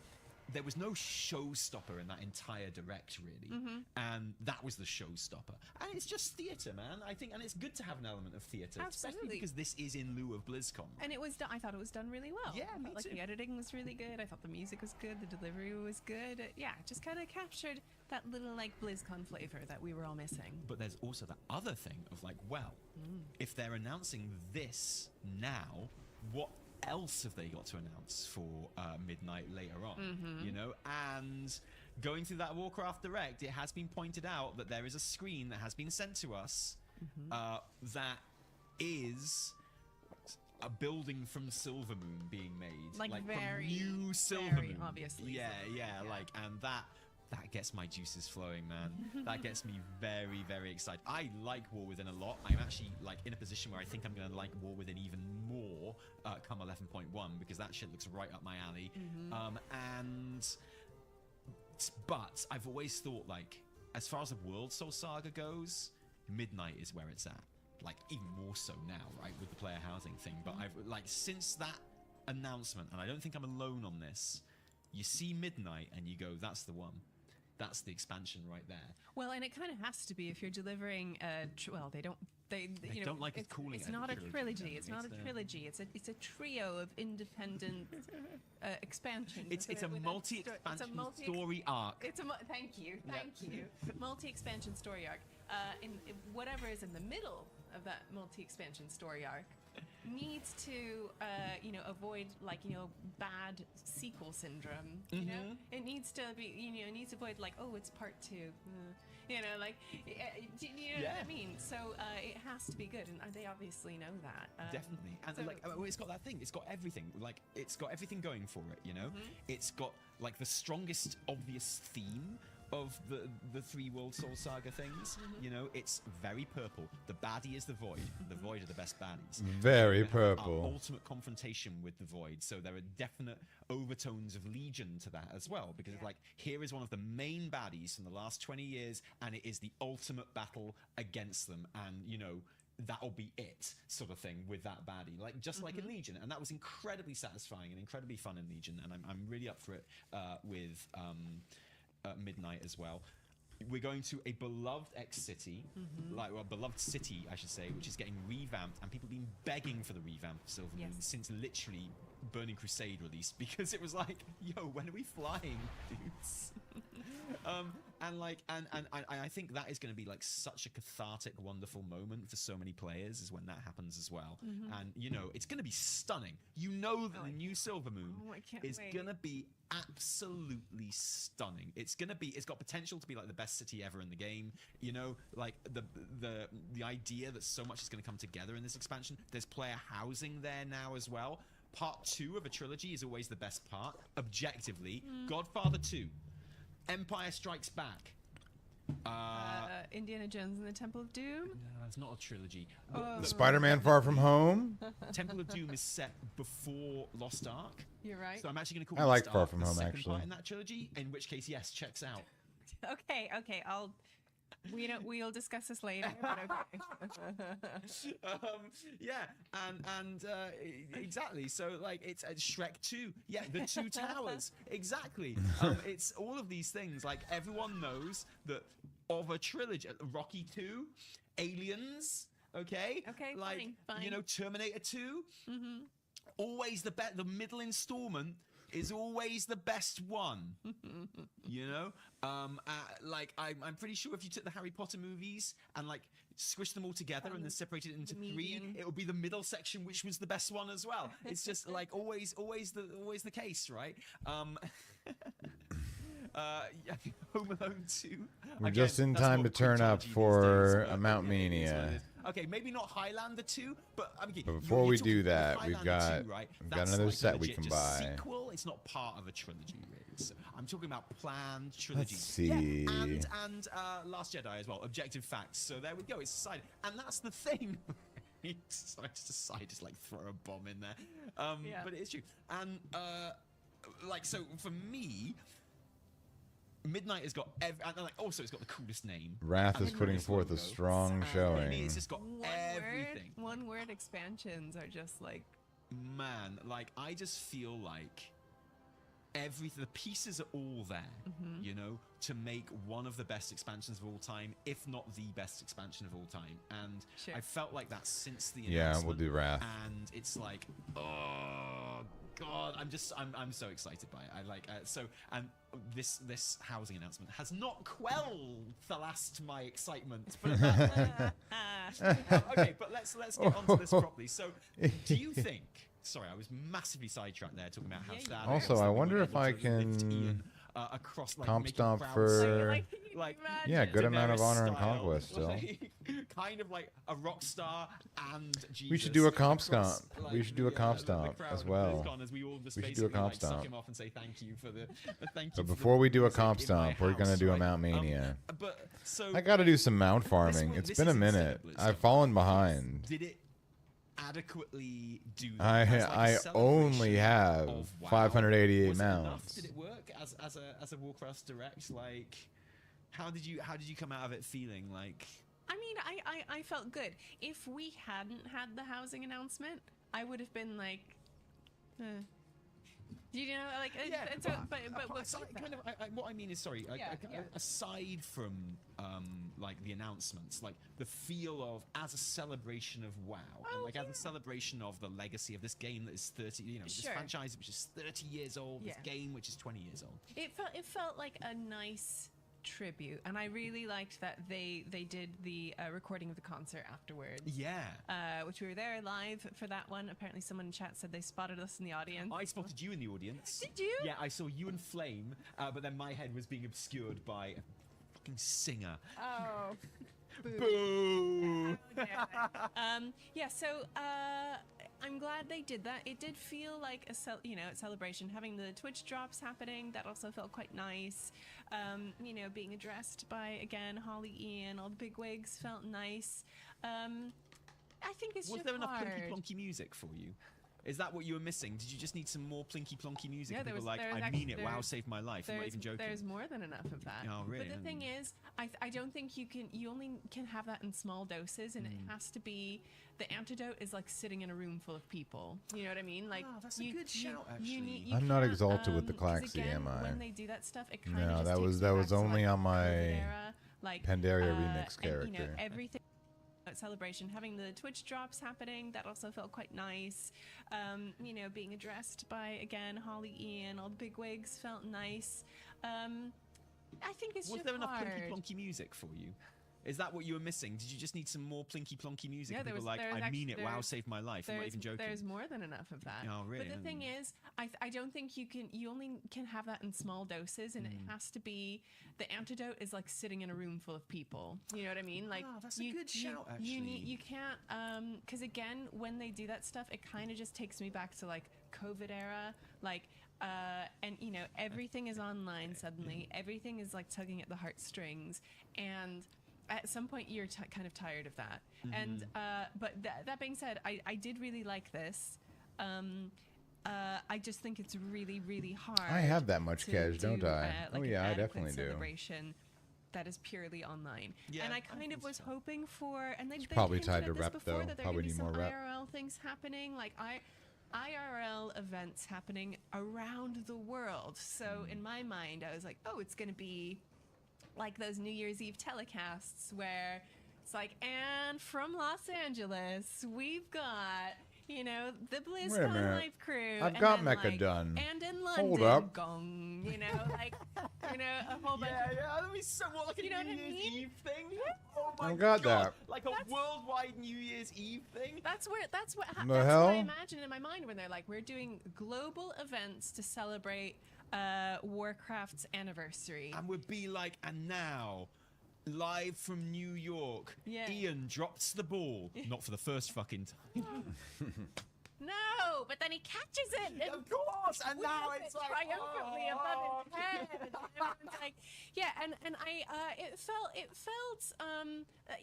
there was no showstopper in that entire direct, really, and that was the showstopper. And it's just theatre, man. I think, and it's good to have an element of theatre, especially because this is in lieu of BlizzCon. And it was done, I thought it was done really well. Yeah, me like too. the editing was really good. I thought the music was good. The delivery was good. Yeah, it just kind of captured that little like BlizzCon flavor that we were all missing. But there's also that other thing of like, well, if they're announcing this now, what else have they got to announce for midnight later on? You know, and going through that Warcraft Direct, it has been pointed out that there is a screen that has been sent to us that is a building from Silvermoon being made, Like very, from new Silvermoon, very obviously. Yeah, like, and that gets my juices flowing, man. That gets me very, very excited. I like War Within a lot. I'm actually like in a position where I think I'm going to like War Within even more come 11.1 because that shit looks right up my alley. But I've always thought, like, as far as the World Soul Saga goes, Midnight is where it's at. Like, even more so now, right, with the player housing thing. But I've, like, since that announcement, and I don't think I'm alone on this, you see Midnight and you go, that's the one. That's the expansion right there. Well, and it kind of has to be if you're delivering well, they don't you know, don't like it calling it's it a not a trilogy, trilogy. It's not a trilogy. It's a trio of independent expansions. It's a multi-expansion story arc. Thank you. Multi-expansion story arc. In whatever is in the middle of that multi-expansion story arc needs to you know, avoid, like, you know, bad sequel syndrome. You know, it needs to be, you know, it needs to avoid like, oh, it's part 2. You know, like, you know what I mean? So it has to be good, and they obviously know that. Definitely. And so, like, it's got that thing. It's got everything. Like, it's got everything going for it, you know? It's got, like, the strongest obvious theme the three World Soul Saga things. You know, it's very purple. The baddie is the Void. The Void are the best baddies. Very We have purple. our ultimate confrontation with the Void. So there are definite overtones of Legion to that as well, because like here is one of the main baddies from the last 20 years, and it is the ultimate battle against them, and you know, that'll be it, sort of thing, with that baddie, like just like in Legion. And that was incredibly satisfying and incredibly fun in Legion, and I'm really up for it with Midnight as well. We're going to a beloved X-City, like, well, beloved city, I should say, which is getting revamped, and people have been begging for the revamp of Silver Moon since literally Burning Crusade released, because it was like, yo, when are we flying, dudes? And I think that is going to be like such a cathartic, wonderful moment for so many players, is when that happens as well. And you know, it's going to be stunning. You know that the new Silver Moon is going to be absolutely stunning. It's got potential to be like the best city ever in the game. You know, like the idea that so much is going to come together in this expansion. There's player housing there now as well. Part 2 of a trilogy is always the best part, objectively. Godfather 2, Empire Strikes Back, Indiana Jones and the Temple of Doom. No, it's not a trilogy. Spider-Man Far From Home. Temple of Doom is set before Lost Ark. You're right. So I'm actually going to I call like Lost Far Ark From the Home, second actually. part in that trilogy, in which case, yes, checks out. Okay, we'll discuss this later. But okay. Exactly. So like it's Shrek 2. Yeah, the Two Towers. Exactly. It's all of these things. Like everyone knows that of a trilogy. Rocky 2, Aliens. Okay. Okay. Like fine. you know, Terminator 2. Always the middle installment is always the best one. You know, like I'm pretty sure if you took the Harry Potter movies and like squished them all together and then separated it into three, it would be the middle section, which was the best one as well. It's just like always the case, right? Home Alone 2. We're Again, just in that's time more to turn up quintology these for days, but Mount it is what it Mania. is. Okay, maybe not Highlander 2, but I mean, But before we do that, we've got That's another like set legit we can just buy. Sequel. It's not part of a trilogy, really. So I'm talking about planned trilogy. Let's see. Yeah, and Last Jedi as well. Objective facts. So there we go. It's decided, and that's the thing. So I just decided to like throw a bomb in there. But it is true. And like so for me. Midnight has got and like also it's got the coolest name. Wrath and is the putting coolest forth a logo. strong And showing. it's just got everything. One word expansions are just like, Man, like I just feel like the pieces are all there, you know, to make one of the best expansions of all time, if not the best expansion of all time. And I felt like that since the announcement. Yeah, we'll do Wrath. And it's like, oh God, I'm so excited by it. I like and this housing announcement has not quelled the last my excitement. Put it that way. Okay, but let's get onto this properly. So, do you think? Sorry, I was massively sidetracked there talking about how sad. Also, I wonder if I can across like comp making stomp crowds for like yeah, good amount of Daenerys honor and style, conquest still. like, kind of like a rock star and Jesus. We should do a comp across, stomp. like, We should do a comp the stomp crowd as of well. BlizzCon as we all just We should do a basically, comp like, suck stomp. him off and say thank you for the thank you. But for before the we do a music comp in my stomp, we're gonna house, do a right? Mount Mania. But so I gotta do some mount farming. one- It's this been a is instead minute. of BlizzCon. I've fallen behind. Did it adequately do that? As, like, a I only celebration have of WoW? 588 Was it enough? mounts. Did it work as a Warcraft Direct? Like, how did you come out of it feeling like? I mean, I felt good. If we hadn't had the housing announcement, I would have been like, you know, like, so, but aside, kind of, what I mean is, sorry, aside from like the announcements, like the feel of as a celebration of WoW, and like as a celebration of the legacy of this game that is 30, you know, this franchise which is 30 years old, this game which is 20 years old. It felt like a nice tribute, and I really liked that they did the recording of the concert afterwards. Which we were there live for that one. Apparently someone in chat said they spotted us in the audience. I spotted you in the audience. Did you? Yeah, I saw you and Flame, but then my head was being obscured by a fucking singer. Oh. Boo. Yeah, so I'm glad they did that. It did feel like a celebration. Having the Twitch drops happening, that also felt quite nice. Being addressed by, again, Holly Ian, all the bigwigs felt nice. I think it's Was just there enough hard. plinky plonky music for you? Is that what you were missing? Did you just need some more plinky plonky music? Yeah, And there people was- like, there was I mean actually- it, wow, saved my life. I'm not even joking. There's more than enough of that. Oh, really? But the thing is, I don't think you only can have that in small doses, and it has to be, the antidote is like sitting in a room full of people. You know what I mean? Like, that's a good shout, actually. you I'm not can't, exalted with the 'cause Klaxi, again, am I? When they do that stuff, it kind No, of that was only on my Pandaria remix character. Everything. Celebration, having the Twitch drops happening, that also felt quite nice. Being addressed by, again, Holly Ian, all the bigwigs felt nice. I think it's Was just there enough hard. plinky plonky music for you? Is that what you were missing? Did you just need some more plinky plonky music? Yeah, And there people was- like, there was I mean it, actually- wow, saved my life. I'm not even joking. There's more than enough of that. Oh, really? But the thing is, I don't think you only can have that in small doses, and it has to be, the antidote is like sitting in a room full of people. You know what I mean? Like, that's a good shout, actually. You can't, because again, when they do that stuff, it kind of just takes me back to like COVID era, like, and everything is online suddenly. Everything is like tugging at the heartstrings, and at some point you're kind of tired of that. And but that being said, I did really like this. I just think it's really, really hard. I have that much to cash, don't do, I? like Oh an yeah, I adequate definitely do. celebration that is purely online. Yeah, and I I kind think of was so. hoping for, and they probably hinted tied at to this rep, before, though. that there Probably could be need some more rep. IRL things happening, like IRL events happening around the world. So in my mind, I was like, oh, it's going to be like those New Year's Eve telecasts where it's like, and from Los Angeles, we've got, the BlizzCon minute. live crew. I've and got then, Mecca like, done. And in London, Hold up. gong, like, a whole bunch of. That'd be so what, like a You know New what I Year's mean? Eve thing. Oh my I've got God. that. Like a worldwide New Year's Eve thing. That's what that's what I hell? imagine in my mind when they're like, we're doing global events to celebrate Warcraft's anniversary. And would be like, and now, live from New York, Yeah. Ian drops the ball. Not for the first fucking time. No, but then he catches it. And Of course, and now wheels it's it like, triumphantly oh, above his head. And everyone's like, yeah, and I it felt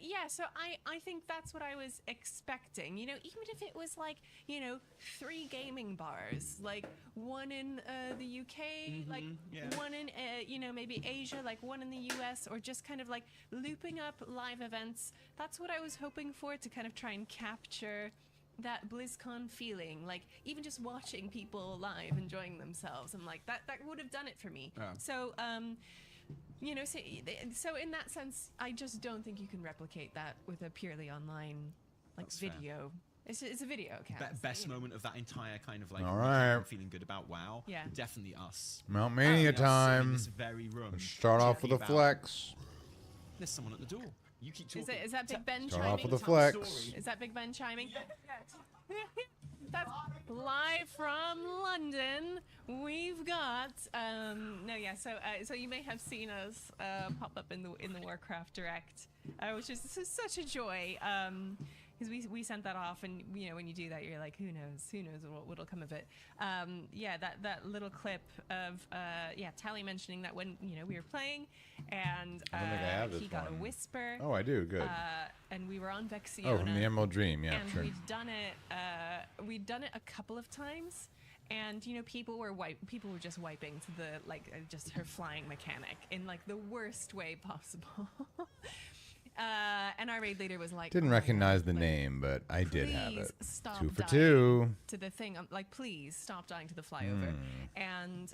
yeah. So I think that's what I was expecting. Even if it was like 3 gaming bars, like one in the UK, like one in maybe Asia, like one in the US, or just kind of like looping up live events. That's what I was hoping for, to kind of try and capture that BlizzCon feeling, like even just watching people live enjoying themselves. I'm like, that would have done it for me. Yeah. So so in that sense, I just don't think you can replicate that with a purely online That's fair. video. It's a video cast. Best moment of that entire kind of like All right. I'm feeling good about WoW. Yeah. Definitely us. Mount Mania Us in time. this very room. Start off with talking a about- flex. There's someone at the door. You keep talking. Is that Big Ben Start chiming? off with a Tell the flex. story. Is that Big Ben chiming? That's live from London. We've got So you may have seen us pop up in the Warcraft Direct, which is such a joy. Because we sent that off, and when you do that, you're like, who knows what'll come of it. That little clip of Tally mentioning that when we were playing, and I don't think I have this he got a one. whisper. Oh, I do. Good. And we were on Vexiona. Oh, from the Emerald Dream. Yeah, And sure. we'd done it a couple of times, and people were just wiping to the just her flying mechanic in like the worst way possible. And our raid leader was like, Didn't "Oh my recognize God, the like, name, but I did have please it. stop 2 for dying 2. to the thing. I'm like, please stop dying to the flyover." And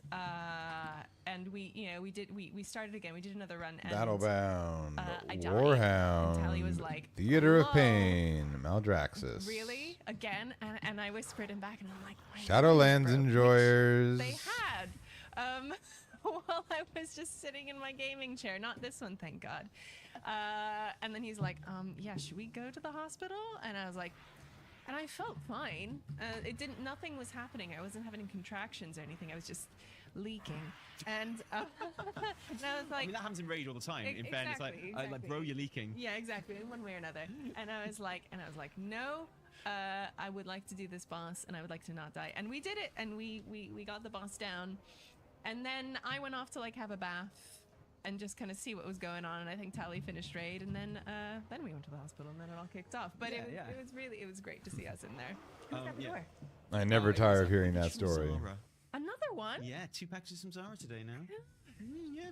we started again. We did another run. And Battlebound. I died. Warhound. And Tally was like, Theater of "Hello?" Pain. Maldraxxus. Really? Again? And I whispered him back, and I'm like, "My Shadowlands broke," which Enjoyers. They had. While I was just sitting in my gaming chair. Not this one, thank God. And then he's like, should we go to the hospital? And I was like, And I felt fine. Nothing was happening. I wasn't having contractions or anything. I was just leaking. And, and I was like... I mean, that happens in Raid all the time. In fairness, exactly. like, bro, you're leaking. Yeah, exactly. In one way or another. And I was like, no, I would like to do this boss, and I would like to not die. And we did it, and we got the boss down. And then I went off to, like, have a bath and just kind of see what was going on. And I think Tally finished Raid, and then we went to the hospital, and then it all kicked off. But it was great to see us in there. Who's at the door? I never tire of hearing that story. Another one? Yeah, 2 packages from Zara today now. Yeah,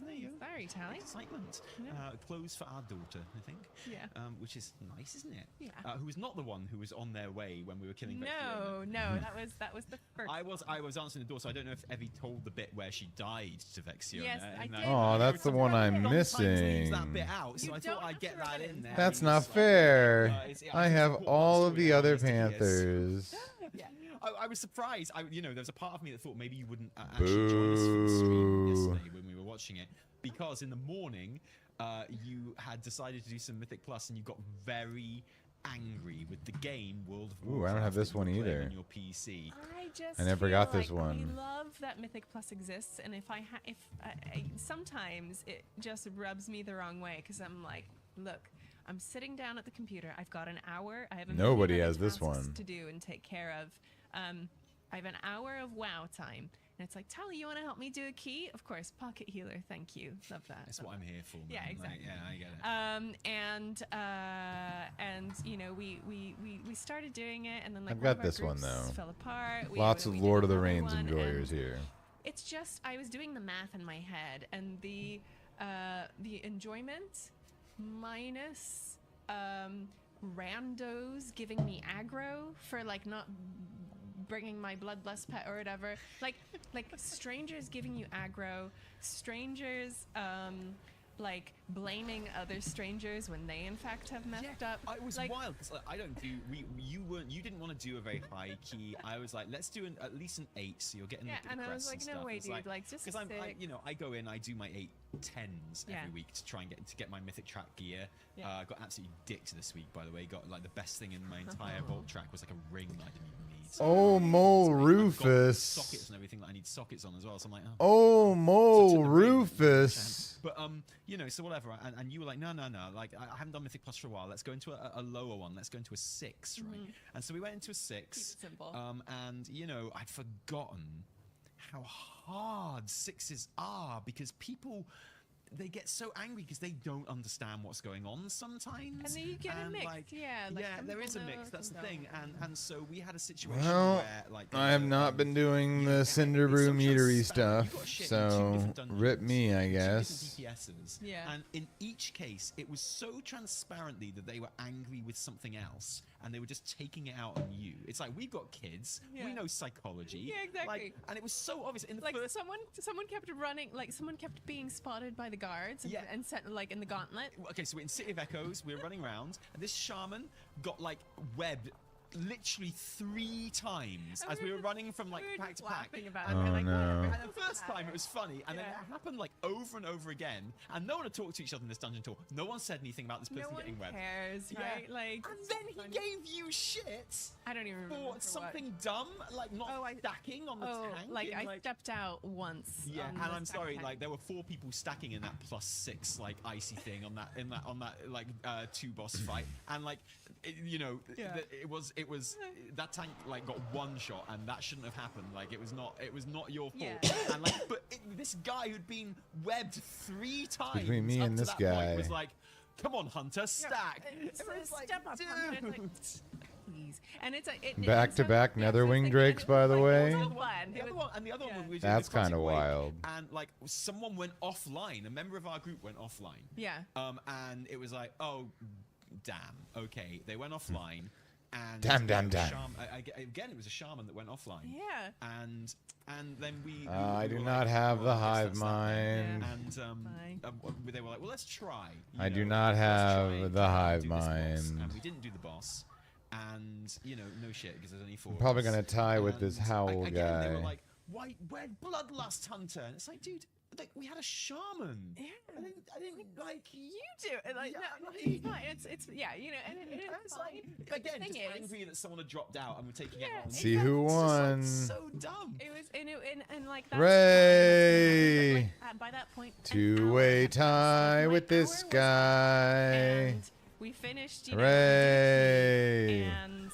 there you go. Sorry, Tally. Excitement. Yeah. Clothes for our daughter, I think. Yeah. Which is nice, isn't it? Yeah. Who was not the one who was on their way when we were killing Vexio. No, that was the first. I was answering the door, so I don't know if Evie told the bit where she died to Vexio. Yes, I did. Oh, that's the one I'm missing. That bit out, so I thought I'd get that in there. That's not fair. I have all of the other Panthers. Yeah. I was surprised. There was a part of me that thought maybe you wouldn't actually join us for the stream yesterday when we were watching it, because in the morning you had decided to do some Mythic Plus and you got very angry with the game World of Warcraft. Ooh, I don't have this one either. On your PC. I never got this one. I love that Mythic Plus exists, and if sometimes it just rubs me the wrong way, because I'm like, look, I'm sitting down at the computer. I've got an hour. I have Nobody has this one to do and take care of. I have an hour of WoW time, and it's like, Tally, you want to help me do a key? Of course, pocket healer. Thank you. Love that. That's what I'm here for. Man. Yeah, exactly. Like, yeah, I get it. And we started doing it, and then like I've got this one though. Fell apart. Lots of we Lord did of the another Rings one, enjoyers here. It's just I was doing the math in my head, and the enjoyment minus randos giving me aggro for like not bringing my bloodlust pet or whatever, like strangers giving you aggro, strangers like blaming other strangers when they in fact have messed up. It was like, wild because I don't do. You didn't want to do a very high key. I was like, let's do at least an 8, so you're getting and I was like, no way, dude, like just because I go in, I do my 8 10s every week to try and get my mythic track gear. Got absolutely dicked this week, by the way. Got like the best thing in my entire vault track was like a ring that I didn't even need. So oh, Mo Rufus. Sockets and everything that I need sockets on as well. So I'm like, oh, Mo Rufus. But so whatever. And you were like, no. Like I haven't done Mythic Plus for a while. Let's go into a lower one. Let's go into a 6, right? And so we went into a 6. Keep it simple. And I'd forgotten how hard 6s are, because people, they get so angry because they don't understand what's going on sometimes. And then you get a mix. Like, there is a mix. That's the thing. And so we had a situation where, like, I have not been doing the Cinder Brew meadery stuff, so rip me, I guess. Yeah. And in each case, it was so transparently that they were angry with something else, and they were just taking it out on you. It's like, we've got kids. We know psychology. Yeah, exactly. And it was so obvious. In the like first... someone kept running, like someone kept being spotted by the guards and set like in the gauntlet. Okay, so we're in City of Echoes, we were running around, and this shaman got like webbed literally 3 times as we were running from like pack to pack. Oh, no. And the first time it was funny, and then it happened like over and over again, and no one had talked to each other in this dungeon at all. No one said anything about this person getting webbed. No one cares, right? Like, and then he gave you shit. I don't even remember for something dumb, like not stacking on the tank. Like I stepped out once. Yeah, and I'm sorry, tank. Like there were 4 people stacking in that +6 like icy thing on that like 2 boss fight, and like it was that tank like got 1 shot, and that shouldn't have happened. Like it was not your fault. Yeah. And like, but this guy who'd been webbed 3 times between me and this guy was like, "Come on, Hunter, stack." Step up, Hunter. Like, please. And it's back to back Netherwing Drakes, by the way. The other one was that's kind of wild. And like someone went offline. A member of our group went offline. Yeah. And it was like, oh, damn. Okay, they went offline. And damn. Again, it was a shaman that went offline. Yeah. And then we I do were not like, have the I guess hive that's that mind. then. And they were like, well, let's try. I do not have the hive mind. And we didn't do the boss. And no shit, because there's only 4. I'm probably gonna tie with this howl again, guy. They were like, why bloodlust, Hunter? And it's like, dude, we had a shaman. Yeah. I didn't like. You do it. Like, Yeah, no, like- it's fine. It's yeah, you know, and it's like, fine. again, The just thing is, angry that someone had dropped out and we're taking it Yeah, on. See who It's just, like, won. so dumb. it was and like that's Ray. fine, but, like, by that point, an Two-way hour had passed. tie My with this hour was up, guy. and we finished, you know, Hooray. and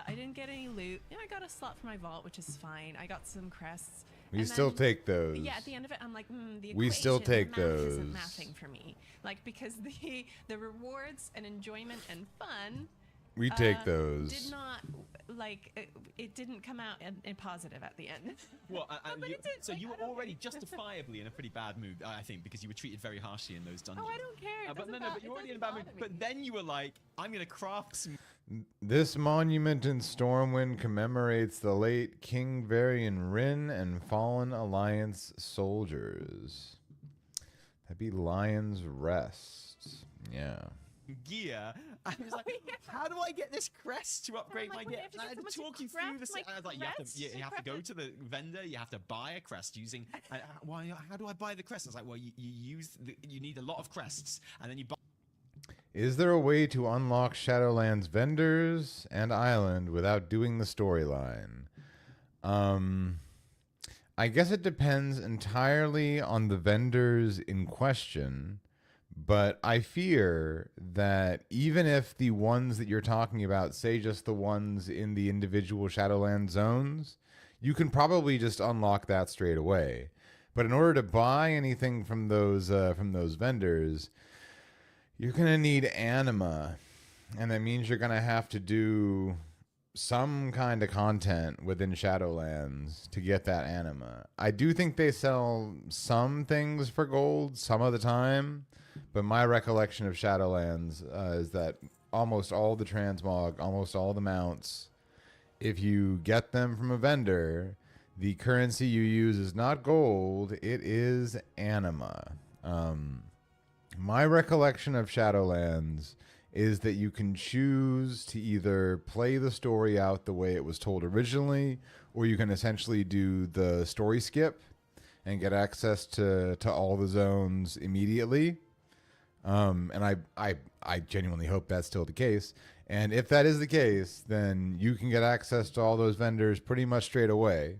I didn't get any loot. You know, I got a slot for my vault, which is fine. I got some crests. We and still then- take those. Yeah, at the end of it, I'm like, the We still equation, take the math isn't those. mathing for me. Like, because the rewards and enjoyment and fun We take did those. not, like, it didn't come out in positive at the end. Well, but it did, so like, you I were don't already care. justifiably in a pretty bad mood, I think, because you were treated very harshly in those dungeons. Oh, I don't care. It But doesn't but you were already in a bad mood. bother But me. then you were like, I'm gonna craft some. This monument in Stormwind commemorates the late King Varian Rin and fallen Alliance soldiers. That'd be Lion's Rest. Yeah. gear. I was like, how do I get this crest to upgrade like, my wait, gear? I have to And I get had to someone talk to you through craft this. my And I was like, you crest? have to Craft go it. to the vendor, you have to buy a crest using. Why? How do I buy the crest? I was like, well, you need a lot of crests, and then you buy. Is there a way to unlock Shadowlands vendors and island without doing the storyline? I guess it depends entirely on the vendors in question, but I fear that even if the ones that you're talking about, say just the ones in the individual Shadowlands zones, you can probably just unlock that straight away. But in order to buy anything from those vendors, you're going to need anima, and that means you're going to have to do some kind of content within Shadowlands to get that anima. I do think they sell some things for gold some of the time, but my recollection of Shadowlands is that almost all the transmog, almost all the mounts, if you get them from a vendor, the currency you use is not gold, it is anima. My recollection of Shadowlands is that you can choose to either play the story out the way it was told originally, or you can essentially do the story skip and get access to all the zones immediately. And I genuinely hope that's still the case. And if that is the case, then you can get access to all those vendors pretty much straight away.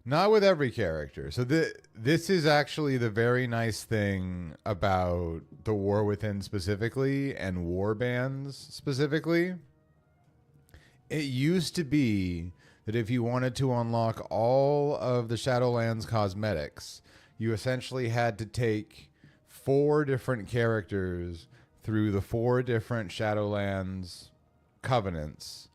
Not with every character. So this is actually the very nice thing about the War Within specifically and war bands specifically. It used to be that if you wanted to unlock all of the Shadowlands cosmetics, you essentially had to take 4 different characters through the 4 different Shadowlands covenants.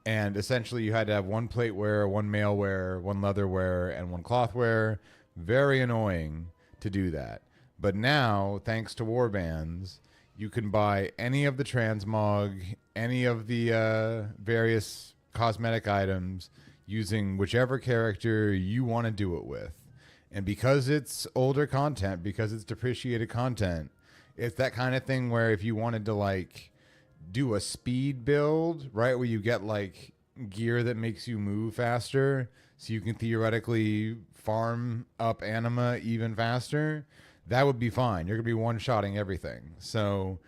And essentially, you had to have 1 plate wearer, 1 mail wearer, 1 leather wearer, and 1 cloth wearer. Very annoying to do that. But now, thanks to warbands, you can buy any of the transmog, any of the various cosmetic items using whichever character you want to do it with. And because it's older content, because it's depreciated content, it's that kind of thing where if you wanted to, like, do a speed build, right, where you get like gear that makes you move faster so you can theoretically farm up anima even faster, that would be fine. You're gonna be one-shotting everything. So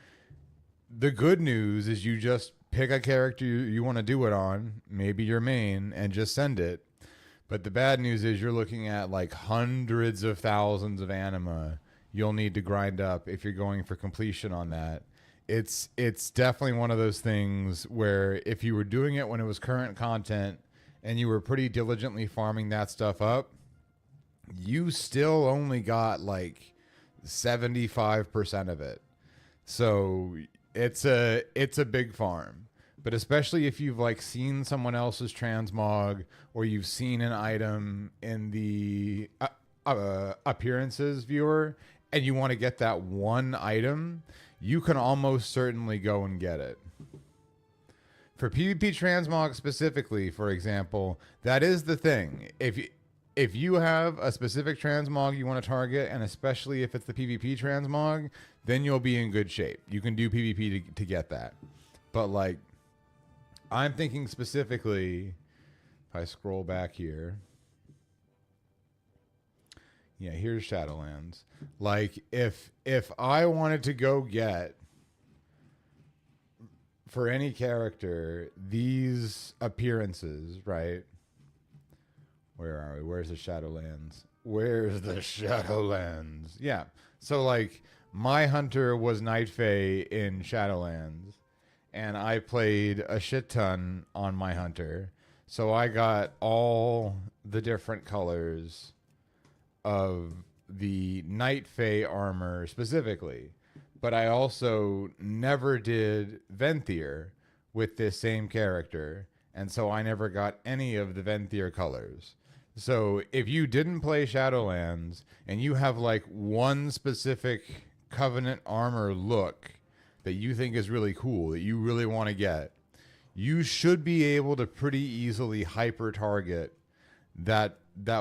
the good news is you just pick a character you want to do it on, maybe your main, and just send it. But the bad news is you're looking at like hundreds of thousands of anima you'll need to grind up if you're going for completion on that. It's definitely one of those things where if you were doing it when it was current content and you were pretty diligently farming that stuff up, you still only got like 75% of it. So it's a big farm. But especially if you've like seen someone else's transmog or you've seen an item in the appearances viewer and you want to get that one item, you can almost certainly go and get it. For PvP transmog specifically, for example, that is the thing. If you have a specific transmog you want to target, and especially if it's the PvP transmog, then you'll be in good shape. You can do PvP to get that. But like, I'm thinking specifically, if I scroll back here, Yeah, here's Shadowlands. Like, if I wanted to go get, for any character, these appearances, right? Where are we? Where's the Shadowlands? Where's the Shadowlands? Yeah. So, like, my hunter was Night Fae in Shadowlands, and I played a shit ton on my hunter. So I got all the different colors of the Night Fae armor specifically. But I also never did Venthyr with this same character, and so I never got any of the Venthyr colors. So if you didn't play Shadowlands and you have like one specific Covenant armor look that you think is really cool, that you really want to get, you should be able to pretty easily hyper target that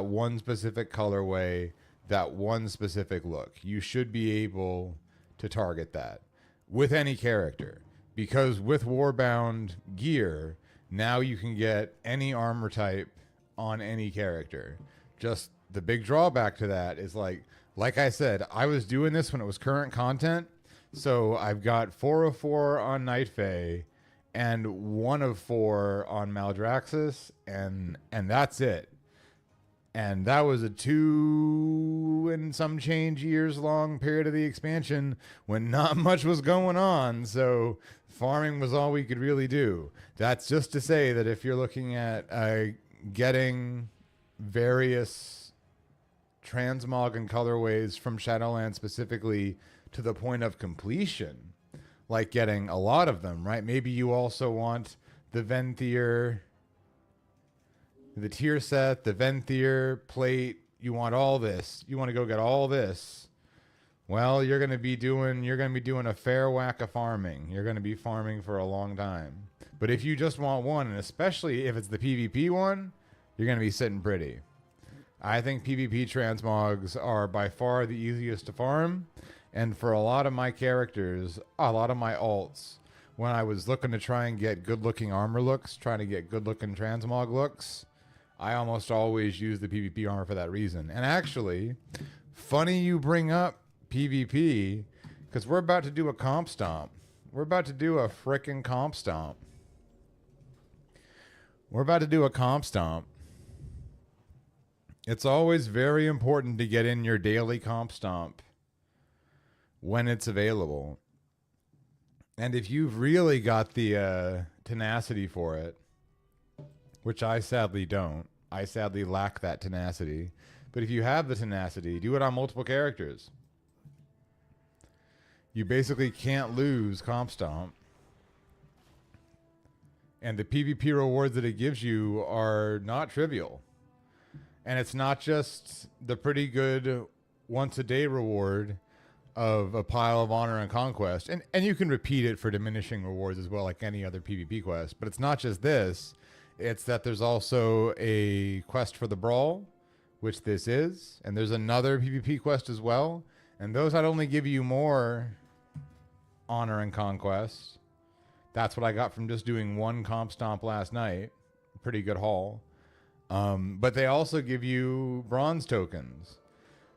one specific colorway, that one specific look. You should be able to target that with any character, because with Warbound gear, now you can get any armor type on any character. Just the big drawback to that is like I said, I was doing this when it was current content, so I've got 4 of 4 on Night Fae and 1 of 4 on Maldraxxus, and that's it. And that was a 2 and some change years long period of the expansion when not much was going on. So farming was all we could really do. That's just to say that if you're looking at getting various transmog and colorways from Shadowlands specifically to the point of completion, like getting a lot of them, right? Maybe you also want the Venthyr, the tier set, the Venthyr plate. You want all this. You want to go get all this. Well, you're going to be doing a fair whack of farming. You're going to be farming for a long time. But if you just want one, and especially if it's the PvP one, you're going to be sitting pretty. I think PvP transmogs are by far the easiest to farm. And for a lot of my characters, a lot of my alts, when I was looking to try and get good-looking armor looks, trying to get good-looking transmog looks, I almost always use the PvP armor for that reason. And actually, funny you bring up PvP, because we're about to do a comp stomp. We're about to do a frickin' comp stomp. We're about to do a comp stomp. It's always very important to get in your daily comp stomp when it's available. And if you've really got the tenacity for it, which I sadly don't. I sadly lack that tenacity. But if you have the tenacity, do it on multiple characters. You basically can't lose Comp Stomp. And the PvP rewards that it gives you are not trivial. And it's not just the pretty good once-a-day reward of a pile of honor and conquest. And you can repeat it for diminishing rewards as well, like any other PvP quest. But it's not just this. It's that there's also a quest for the Brawl, which this is. And there's another PvP quest as well. And those not only give you more honor and conquest. That's what I got from just doing one comp stomp last night. Pretty good haul. But they also give you bronze tokens.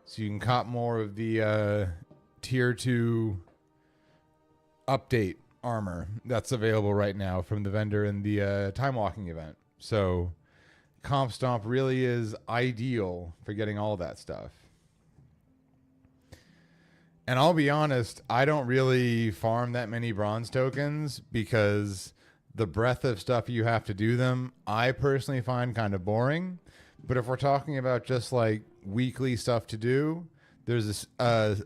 So you can cop more of the tier 2 update armor that's available right now from the vendor in the time walking event. So Comp Stomp really is ideal for getting all that stuff. And I'll be honest, I don't really farm that many bronze tokens because the breadth of stuff you have to do them, I personally find kind of boring. But if we're talking about just like weekly stuff to do, there's a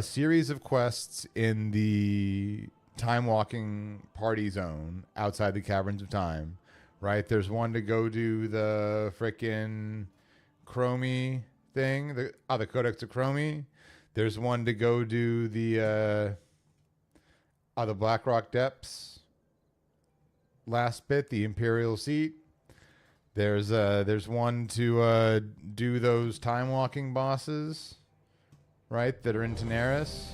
series of quests in the time walking party zone outside the Caverns of Time, right? There's one to go do the frickin' Chromie thing, the Codex of Chromie. There's one to go do the Blackrock Depths last bit, the Imperial Seat. There's one to do those time walking bosses, right, that are in Daenerys.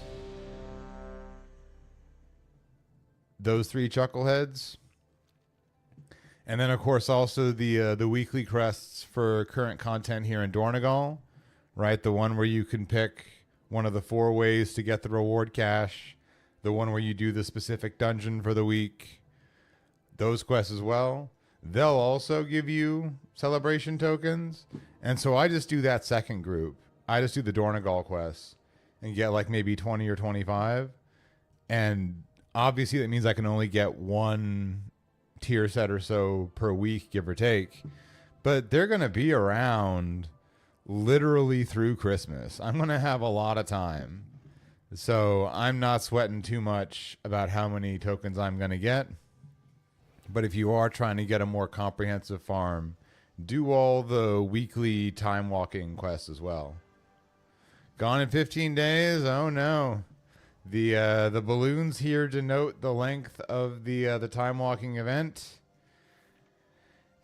Those 3 chuckleheads. And then, of course, also the weekly crests for current content here in Dornegal, right? The one where you can pick one of the 4 ways to get the reward cache, the one where you do the specific dungeon for the week, those quests as well. They'll also give you celebration tokens. And so I just do that second group. I just do the Dornagal quests and get like maybe 20 or 25. And obviously that means I can only get 1 tier set or so per week, give or take. But they're going to be around literally through Christmas. I'm going to have a lot of time. So I'm not sweating too much about how many tokens I'm going to get. But if you are trying to get a more comprehensive farm, do all the weekly time walking quests as well. Gone in 15 days? Oh no. The balloons here denote the length of the time walking event.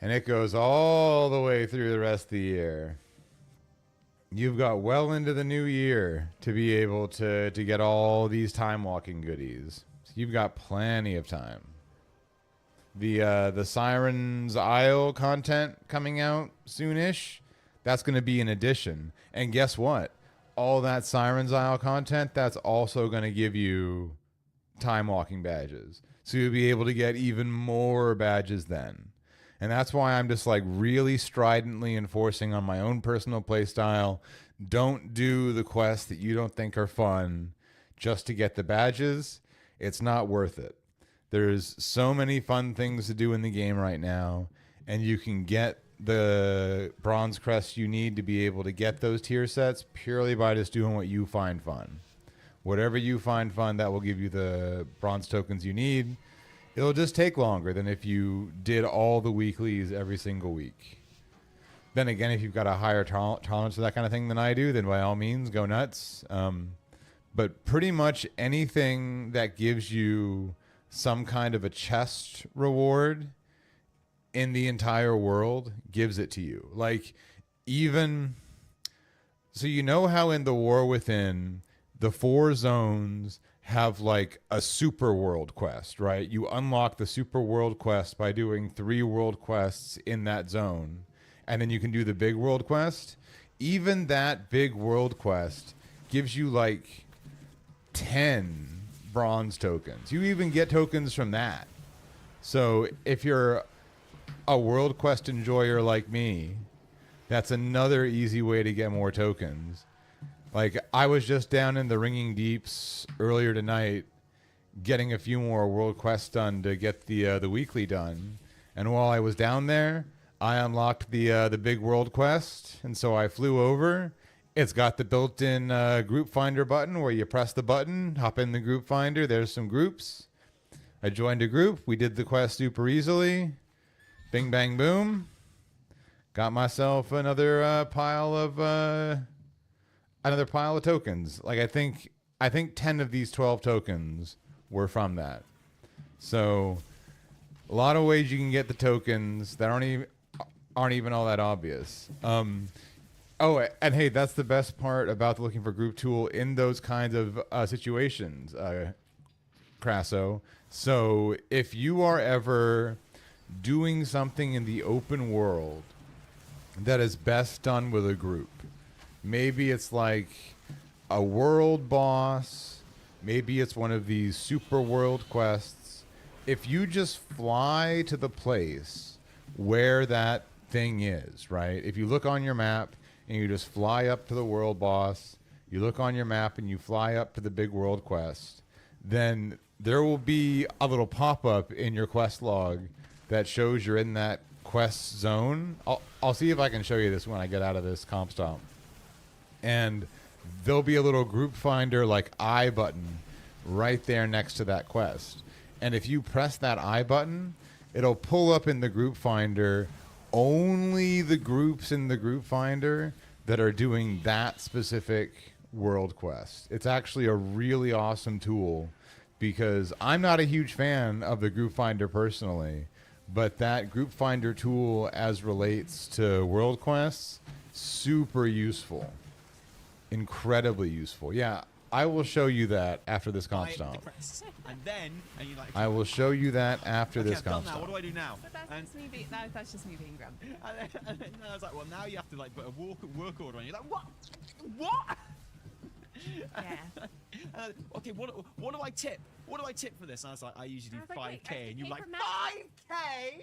And it goes all the way through the rest of the year. You've got well into the new year to be able to get all these time walking goodies. So you've got plenty of time. The Siren's Isle content coming out soonish, that's going to be an addition. And guess what? All that Siren's Isle content, that's also going to give you time walking badges. So you'll be able to get even more badges then. And that's why I'm just like really stridently enforcing on my own personal playstyle. Don't do the quests that you don't think are fun just to get the badges. It's not worth it. There's so many fun things to do in the game right now, and you can get the bronze crests you need to be able to get those tier sets purely by just doing what you find fun. Whatever you find fun, that will give you the bronze tokens you need. It'll just take longer than if you did all the weeklies every single week. Then again, if you've got a higher tolerance for that kind of thing than I do, then by all means, go nuts. But pretty much anything that gives you some kind of a chest reward in the entire world gives it to you. Like, even so, you know how in the War Within, the 4 zones have like a super world quest, right? You unlock the super world quest by doing 3 world quests in that zone, and then you can do the big world quest. Even that big world quest gives you like 10 bronze tokens. You even get tokens from that. So if you're a world quest enjoyer like me, that's another easy way to get more tokens. Like, I was just down in the Ringing Deeps earlier tonight getting a few more world quests done to get the weekly done. And while I was down there, I unlocked the big world quest, and so I flew over. It's got the built-in group finder button where you press the button, hop in the group finder. There's some groups. I joined a group. We did the quest super easily. Bing, bang, boom. Got myself another pile of tokens. Like, I think 10 of these 12 tokens were from that. So a lot of ways you can get the tokens that aren't even all that obvious. Oh, and hey, that's the best part about the looking for group tool in those kinds of situations, Crasso. So if you are ever doing something in the open world that is best done with a group, maybe it's like a world boss, maybe it's one of these super world quests. If you just fly to the place where that thing is, right? If you look on your map, and you just fly up to the world boss, you look on your map and you fly up to the big world quest, then there will be a little pop-up in your quest log that shows you're in that quest zone. I'll see if I can show you this when I get out of this comp stop. And there'll be a little group finder like I button right there next to that quest. And if you press that I button, it'll pull up in the group finder only the groups in the group finder that are doing that specific world quest. It's actually a really awesome tool because I'm not a huge fan of the group finder personally, but that group finder tool as relates to world quests, super useful. Incredibly useful. Yeah, I will show you that after this comp buy the stomp. crests. And then, and you like. I will show you that after Okay, this I've done comp now. stomp. What do I do now? But that's just me being grumpy. And then I was like, well, now you have to like put a work order on. You're like, what? What? Yeah. Okay, what do I tip? What do I tip for this? And I was like, I usually do I was like, wait, 5k, I have to and you're pay like, for mats. 5k?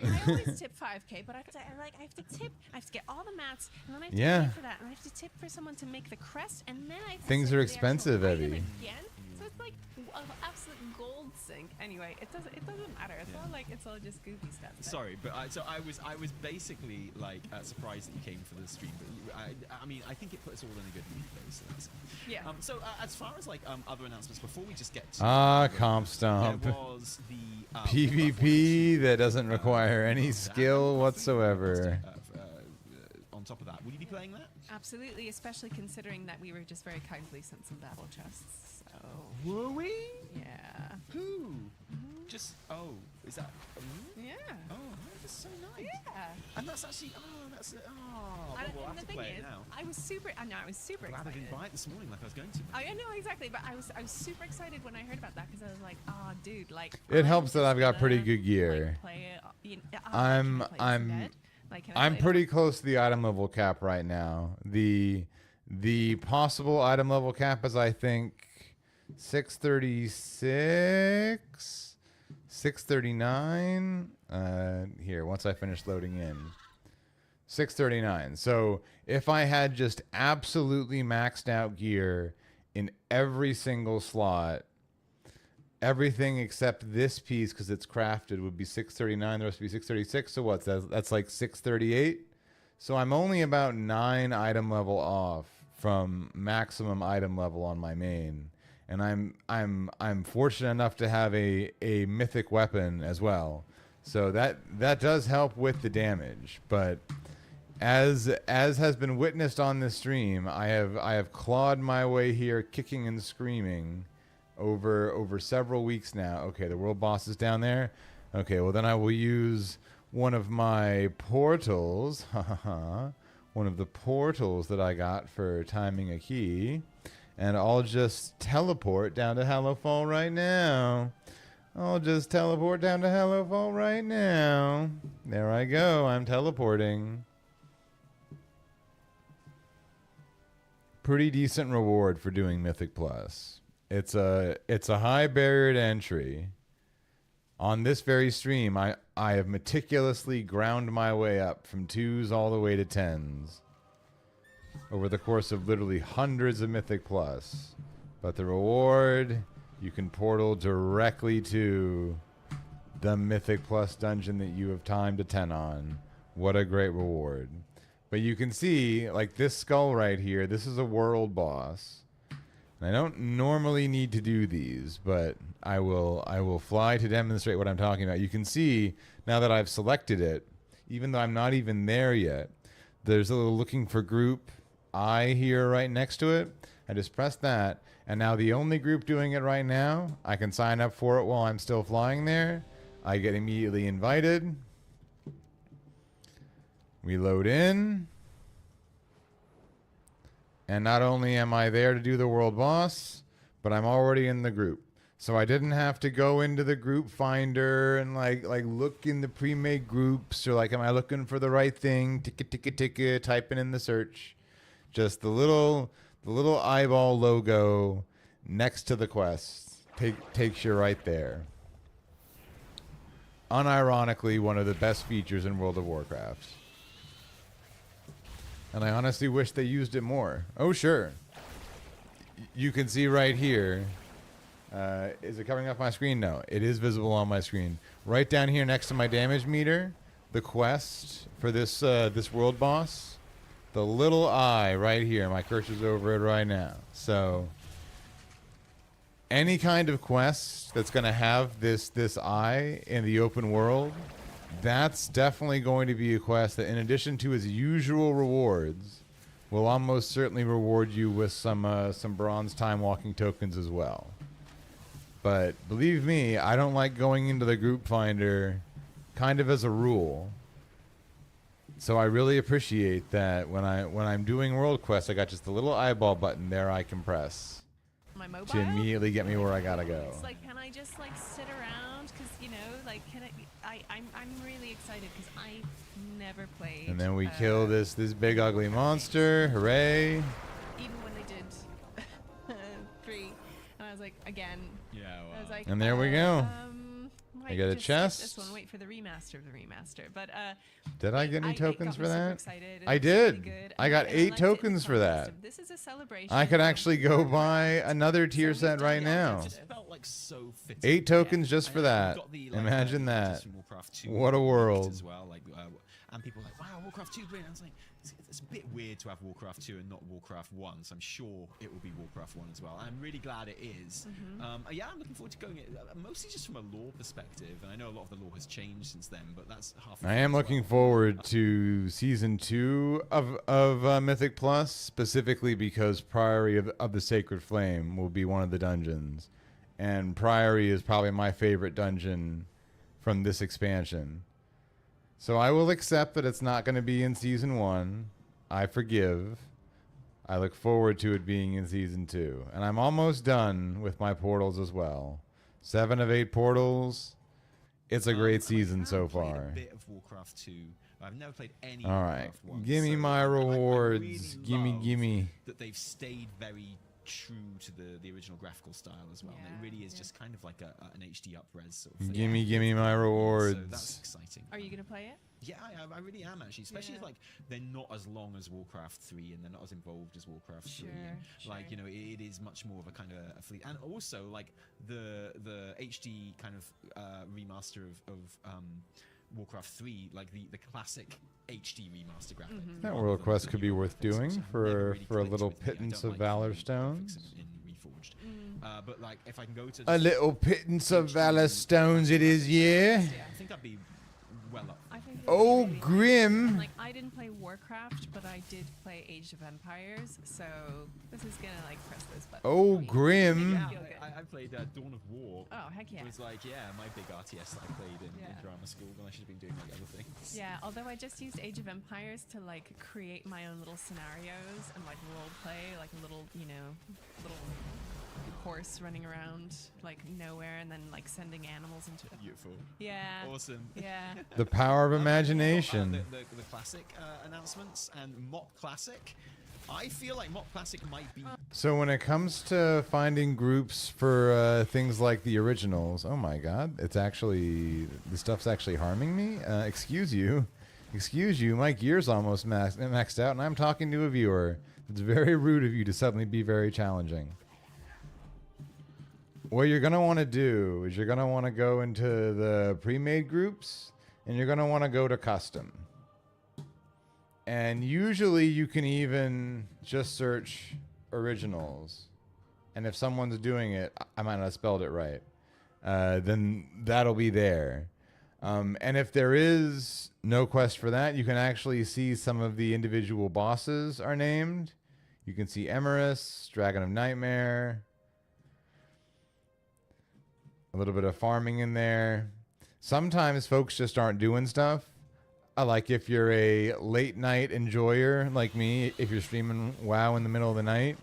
I always tip 5k, but I have to tip. I have to get all the mats, and then I have to Yeah. pay for that, and I have to tip for someone to make the crest, and then I have to Things tip are for the actual expensive, item Evie. Again, so it's like an absolute gold sink. Anyway, it doesn't matter. It's all just goofy stuff. But Sorry, but I was basically like surprised that you came for the stream. But I mean, I think it put us all in a good mood, though. So that's, yeah. So as far as like other announcements, before we just get to Comp stomp. there was the PvP that doesn't require any skill whatsoever. On top of that, will you be playing that? Absolutely, especially considering that we were just very kindly sent some battle chests. So Were we? yeah, Who? Just is that? yeah. Oh, that's so nice. Yeah. And that's actually And, we'll and have the to thing play is, it now. I was super Glad I excited. didn't buy it this morning like I was going to. I know exactly, but I was super excited when I heard about that because I was like, oh, dude, like. It I'm helps that just I've got pretty gonna, good gear. Like, play it, I'm- can I play it I'm- for bed? Like, can I I'm play it pretty close to the item level cap right now. The possible item level cap is, I think, 636, 639. Here, once I finish loading in, 639. So if I had just absolutely maxed out gear in every single slot, everything except this piece, because it's crafted, would be 639. The rest would be 636. So what's that? That's like 638. So I'm only about 9 item level off from maximum item level on my main, and I'm fortunate enough to have a mythic weapon as well. So that does help with the damage. But as has been witnessed on this stream, I have clawed my way here, kicking and screaming, over several weeks now. Okay, the world boss is down there. Okay, well then I will use one of my portals, one of the portals that I got for timing a key, and I'll just teleport down to Hallowfall right now. I'll just teleport down to Hallowfall right now. There I go, I'm teleporting. Pretty decent reward for doing Mythic Plus. It's a high barrier to entry. On this very stream, I have meticulously ground my way up from 2s all the way to 10s over the course of literally hundreds of Mythic Plus. But the reward, you can portal directly to the Mythic Plus dungeon that you have timed a 10 on. What a great reward. But you can see, like this skull right here, this is a world boss. And I don't normally need to do these, but I will fly to demonstrate what I'm talking about. You can see, now that I've selected it, even though I'm not even there yet, there's a little looking for group eye here right next to it. I just press that, and now the only group doing it right now, I can sign up for it while I'm still flying there. I get immediately invited. We load in. And not only am I there to do the world boss, but I'm already in the group. So I didn't have to go into the group finder and like look in the pre-made groups, or like, am I looking for the right thing? Ticka, typing in the search. Just the little eyeball logo next to the quest takes you right there. Unironically, one of the best features in World of Warcraft. And I honestly wish they used it more. Oh, sure. You can see right here. Is it covering up my screen? No, it is visible on my screen. Right down here next to my damage meter, the quest for this this world boss. The little eye right here. My cursor's over it right now. So any kind of quest that's going to have this eye in the open world, that's definitely going to be a quest that, in addition to its usual rewards, will almost certainly reward you with some bronze time walking tokens as well. But believe me, I don't like going into the group finder kind of as a rule. So I really appreciate that when I'm doing world quests, I got just a little eyeball button there I can press. my mobile. to immediately get me where I gotta go. It's like, can I just like sit around? Because like, can I'm really excited because I never played. And then we kill this big ugly monster. Hooray! Even when they did 3, and I was like, again. Yeah. Wow. I was like, And there we go. I get a just skip chest. This one, wait for the remaster of the remaster. But did I get any tokens for that? Excited. I did. I got 8 tokens for that. This is a celebration. I could actually go buy another tier set right now. It just felt like so fitting. 8 tokens just for I that. got the, Imagine that. from Warcraft 2 What a world. as well. And people were like, wow, Warcraft 2 brilliant. I was like, it's a bit weird to have Warcraft 2 and not Warcraft 1, so I'm sure it will be Warcraft 1 as well. I'm really glad it is. Yeah, I'm looking forward to going it, mostly just from a lore perspective, and I know a lot of the lore has changed since then, but that's half. I am looking forward to season 2 of Mythic Plus, specifically because Priory of the Sacred Flame will be one of the dungeons, and Priory is probably my favorite dungeon from this expansion. So I will accept that it's not going to be in season 1. I forgive. I look forward to it being in season 2. And I'm almost done with my portals as well. 7 of 8 portals. It's a great season so far. A bit of Warcraft 2. I've never played any. All right. Warcraft 1, Give me my rewards. I really Gimme. love that they've stayed very true to the original graphical style as well. And it really is just kind of like an HD up-res sort of thing. Gimme my rewards. So that's exciting. Are you going to play it? Yeah, I really am actually. Especially if, like, they're not as long as Warcraft 3 and they're not as involved as Warcraft 3. Sure. Like, it is much more of a kind of a fleet. And also, like, the HD kind of remaster of Warcraft 3, like the classic HD remaster graphic. That world quest could be worth doing for a little pittance of Valor Stones. In Reforged. But like, if I can go to A little pittance of Valor Stones it is, yeah. I think I'd be well up. I think Oh, really grim. And, like, I didn't play Warcraft, but I did play Age of Empires, so this is gonna like press those buttons. Oh, for me. grim. Yeah, Feel good. I played Dawn of War. Oh, heck yeah. It was like, my big RTS that I played in drama school when I should have been doing like other things. Yeah, although I just used Age of Empires to like create my own little scenarios and like role play, like a little, little horse running around like nowhere and then like sending animals into it. Beautiful. Yeah. Awesome. Yeah. The power of imagination. The classic announcements and Mop Classic. I feel like Mop Classic might be. So when it comes to finding groups for things like the originals, oh my god, the stuff's actually harming me. Excuse you, my gear's almost maxed out, and I'm talking to a viewer. It's very rude of you to suddenly be very challenging. What you're gonna want to do is you're gonna want to go into the pre-made groups, and you're gonna want to go to custom. And usually you can even just search originals. And if someone's doing it, I might not have spelled it right, then that'll be there. And if there is no quest for that, you can actually see some of the individual bosses are named. You can see Emerus, Dragon of Nightmare, a little bit of farming in there. Sometimes folks just aren't doing stuff. Like if you're a late night enjoyer like me, if you're streaming WoW in the middle of the night,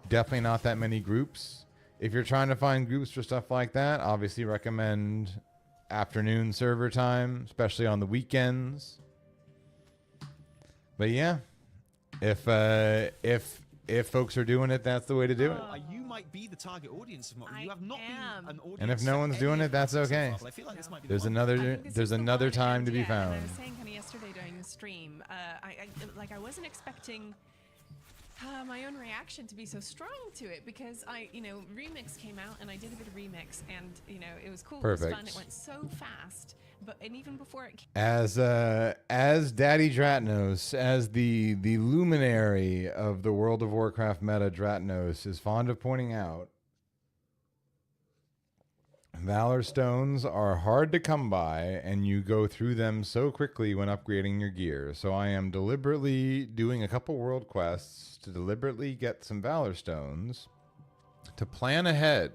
definitely not that many groups. If you're trying to find groups for stuff like that, obviously recommend afternoon server time, especially on the weekends. But yeah, if folks are doing it, that's the way to do it. You might be the target audience of Mop. You have not been an audience. And if no one's doing it, that's okay. I feel like this might be There's another time to be And I found. was saying kind of yesterday during the stream, I wasn't expecting my own reaction to be so strong to it because Remix came out and I did a bit of Remix and it was cool. Perfect. It was fun. It went so fast. And even before it came As Daddy Dratnos, as the luminary of the World of Warcraft meta, Dratnos is fond of pointing out, Valor Stones are hard to come by, and you go through them so quickly when upgrading your gear. So I am deliberately doing a couple world quests to deliberately get some Valor Stones to plan ahead.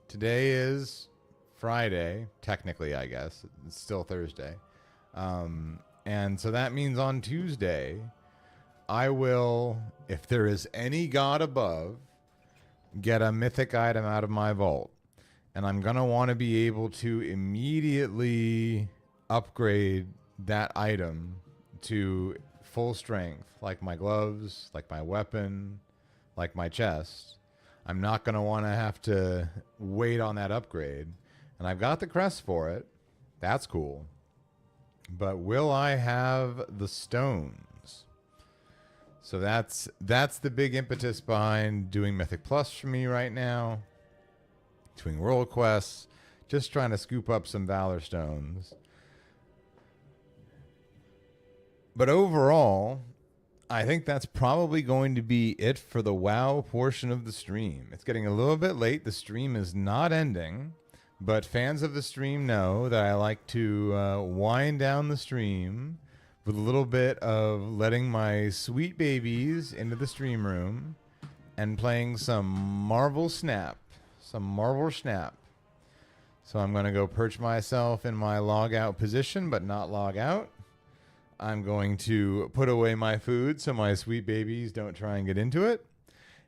Today is Friday, technically, I guess. It's still Thursday. And so that means on Tuesday, I will, if there is any god above, get a mythic item out of my vault. And I'm going to want to be able to immediately upgrade that item to full strength, like my gloves, like my weapon, like my chest. I'm not going to want to have to wait on that upgrade. And I've got the crest for it. That's cool. But will I have the stones? So that's the big impetus behind doing Mythic Plus for me right now. Doing world quests, just trying to scoop up some Valor stones. But overall, I think that's probably going to be it for the WoW portion of the stream. It's getting a little bit late. The stream is not ending, but fans of the stream know that I like to wind down the stream with a little bit of letting my sweet babies into the stream room and playing some Marvel Snap. Some Marvel Snap. So I'm going to go perch myself in my log out position, but not log out. I'm going to put away my food so my sweet babies don't try and get into it.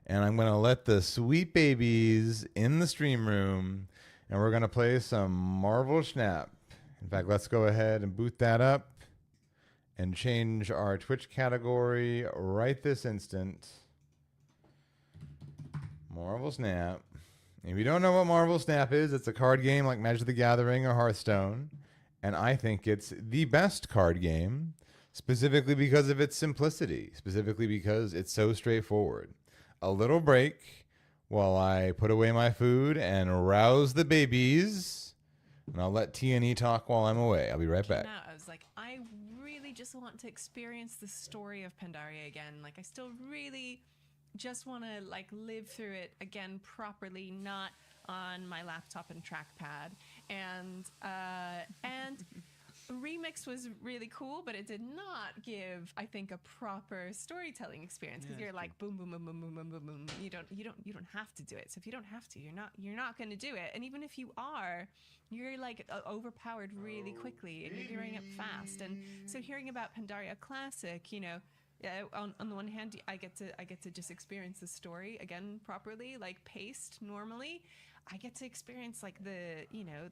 And I'm going to let the sweet babies in the stream room, and we're going to play some Marvel Snap. In fact, let's go ahead and boot that up and change our Twitch category right this instant. Marvel Snap. If you don't know what Marvel Snap is, it's a card game like Magic the Gathering or Hearthstone. And I think it's the best card game, specifically because of its simplicity, specifically because it's so straightforward. A little break while I put away my food and rouse the babies. And I'll let T&E talk while I'm away. I'll be right back. Now, I was like, I really just want to experience the story of Pandaria again. Like, I still really just want to like live through it again properly, not on my laptop and trackpad. And Remix was really cool, but it did not give, I think, a proper storytelling experience, because you're like boom, boom, boom, boom, boom, boom, boom, boom. You don't have to do it. So if you don't have to, you're not going to do it. And even if you are, you're like overpowered really quickly, and you're doing it fast. And so hearing about Pandaria Classic, you know, yeah, on the one hand, I get to just experience the story again properly, like paced normally. I get to experience like the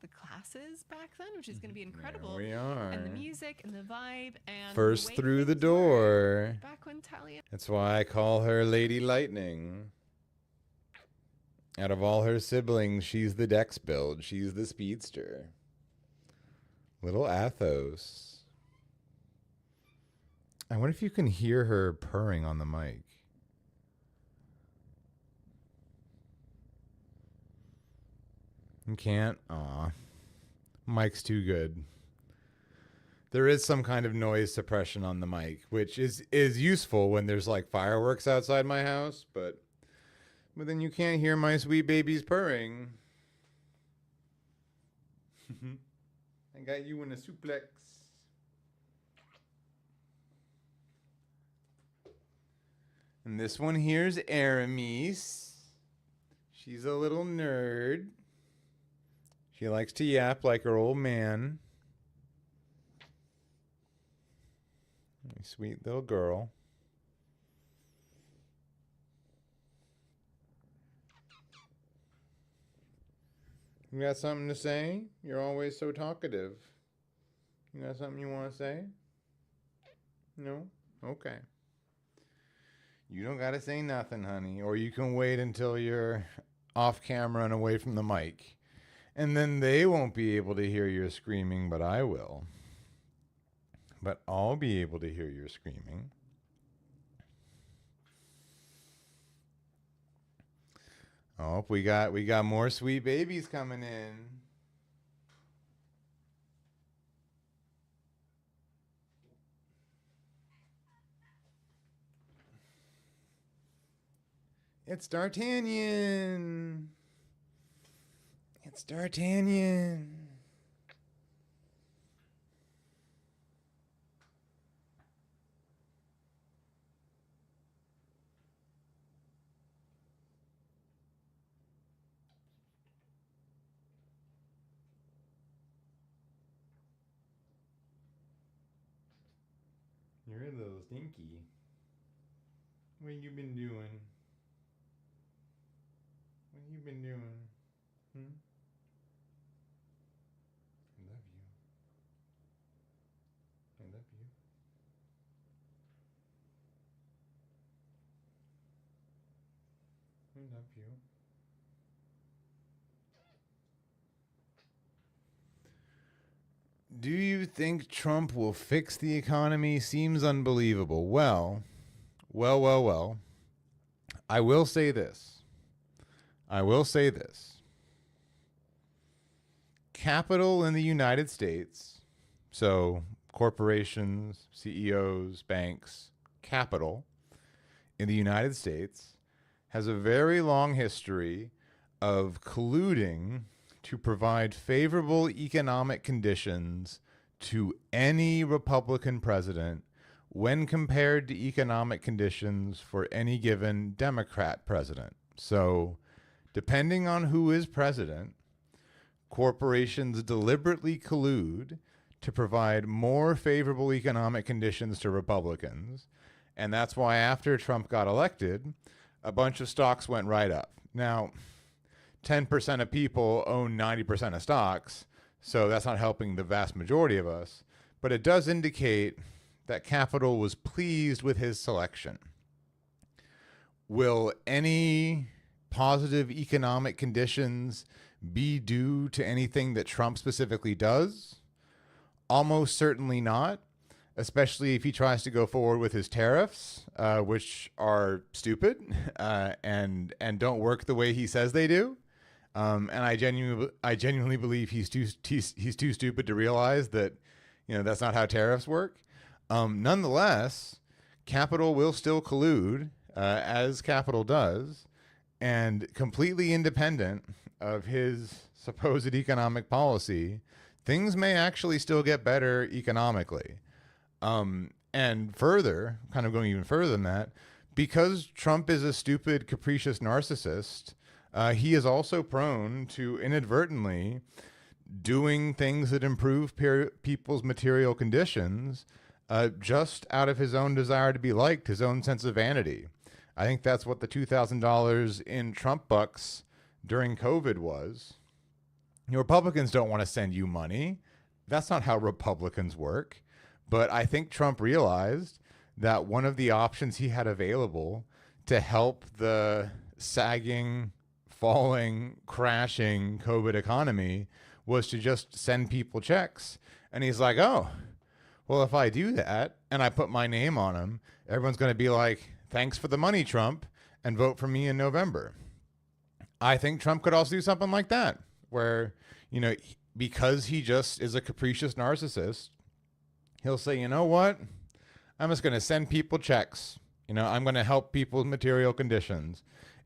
classes back then, which is going to be incredible. There we are. And the music and the vibe and first the way through the things door. were back when Talia. That's why I call her Lady Lightning. Out of all her siblings, she's the Dex build. She's the speedster. Little Athos. I wonder if you can hear her purring on the mic. You can't? Aw. Mic's too good. There is some kind of noise suppression on the mic, which is useful when there's like fireworks outside my house, but then you can't hear my sweet babies purring. I got you in a suplex. And this one here's Aramis. She's a little nerd. She likes to yap like her old man. Sweet little girl. You got something to say? You're always so talkative. You got something you want to say? No? Okay. You don't got to say nothing, honey. Or you can wait until you're off camera and away from the mic. And then they won't be able to hear your screaming, but I will. But I'll be able to hear your screaming. Oh, we got more sweet babies coming in. It's D'Artagnan. It's D'Artagnan. You're a little stinky. What you been doing? you been doing? Hmm? I love you. I love you. I love you. Do you think Trump will fix the economy? Seems unbelievable. Well. I will say this. Capital in the United States, so corporations, CEOs, banks, capital in the United States has a very long history of colluding to provide favorable economic conditions to any Republican president when compared to economic conditions for any given Democrat president. So, depending on who is president, corporations deliberately collude to provide more favorable economic conditions to Republicans. And that's why after Trump got elected, a bunch of stocks went right up. Now, 10% of people own 90% of stocks, so that's not helping the vast majority of us. But it does indicate that capital was pleased with his selection. Will any positive economic conditions be due to anything that Trump specifically does? Almost certainly not, especially if he tries to go forward with his tariffs, which are stupid and don't work the way he says they do. And I genuinely believe he's too stupid to realize that, that's not how tariffs work. Nonetheless, capital will still collude, as capital does, and completely independent of his supposed economic policy, things may actually still get better economically. And further, kind of going even further than that, because Trump is a stupid, capricious narcissist, he is also prone to inadvertently doing things that improve people's material conditions just out of his own desire to be liked, his own sense of vanity. I think that's what the $2,000 in Trump bucks during COVID was. Republicans don't want to send you money. That's not how Republicans work. But I think Trump realized that one of the options he had available to help the sagging, falling, crashing COVID economy was to just send people checks. And he's like, oh, well, if I do that and I put my name on him, everyone's going to be like, thanks for the money, Trump, and vote for me in November. I think Trump could also do something like that, where, because he just is a capricious narcissist, he'll say, you know what? I'm just going to send people checks. I'm going to help people with material conditions.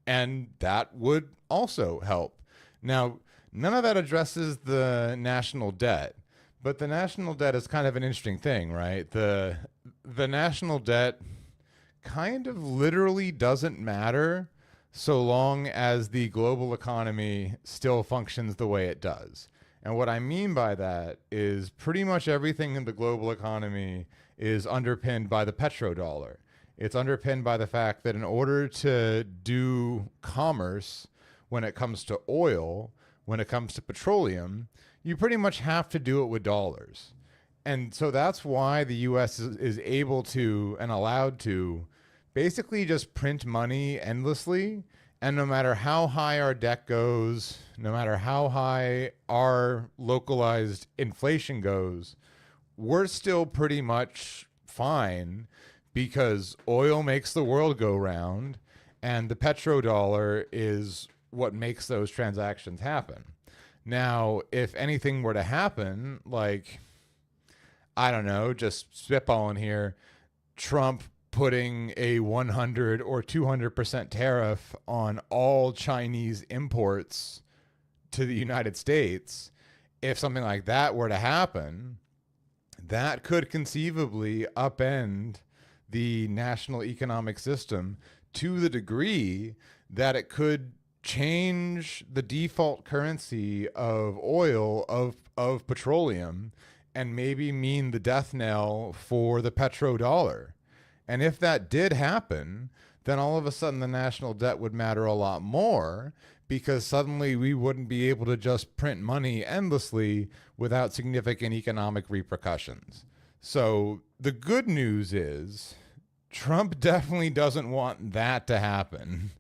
And that would also help. Now, none of that addresses the national debt, but the national debt is kind of an interesting thing, right? The national debt kind of literally doesn't matter so long as the global economy still functions the way it does. And what I mean by that is pretty much everything in the global economy is underpinned by the petrodollar. It's underpinned by the fact that in order to do commerce when it comes to oil, when it comes to petroleum, you pretty much have to do it with dollars. And so that's why the U.S. is able to and allowed to basically just print money endlessly. And no matter how high our debt goes, no matter how high our localized inflation goes, we're still pretty much fine because oil makes the world go round and the petrodollar is what makes those transactions happen. Now, if anything were to happen, like, I don't know, just spitballing here, Trump putting a 100 or 200% tariff on all Chinese imports to the United States, if something like that were to happen, that could conceivably upend the national economic system to the degree that it could change the default currency of oil, of petroleum, and maybe mean the death knell for the petrodollar. And if that did happen, then all of a sudden the national debt would matter a lot more because suddenly we wouldn't be able to just print money endlessly without significant economic repercussions. So the good news is Trump definitely doesn't want that to happen.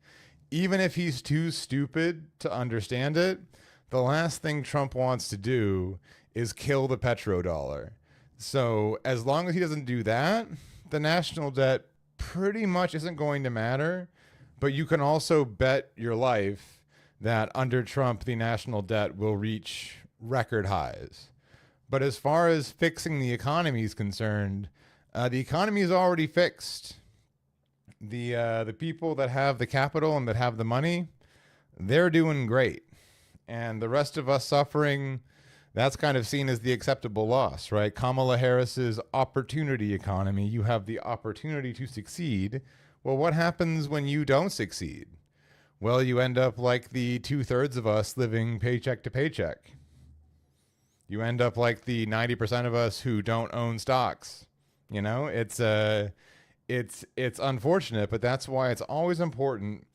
Even if he's too stupid to understand it, the last thing Trump wants to do is kill the petrodollar. So as long as he doesn't do that, the national debt pretty much isn't going to matter. But you can also bet your life that under Trump, the national debt will reach record highs. But as far as fixing the economy is concerned, the economy is already fixed. The people that have the capital and that have the money, they're doing great. And the rest of us suffering, that's kind of seen as the acceptable loss, right? Kamala Harris's opportunity economy. You have the opportunity to succeed. Well, what happens when you don't succeed? Well, you end up like the 2/3 of us living paycheck to paycheck. You end up like the 90% of us who don't own stocks. You know, it's unfortunate, but that's why it's always important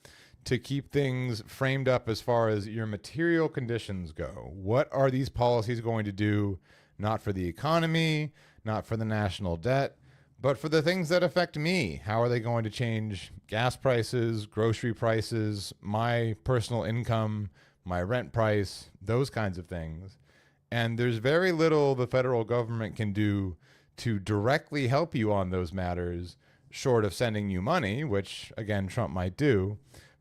to keep things framed up as far as your material conditions go. What are these policies going to do, not for the economy, not for the national debt, but for the things that affect me? How are they going to change gas prices, grocery prices, my personal income, my rent price, those kinds of things? And there's very little the federal government can do to directly help you on those matters, short of sending you money, which, again, Trump might do.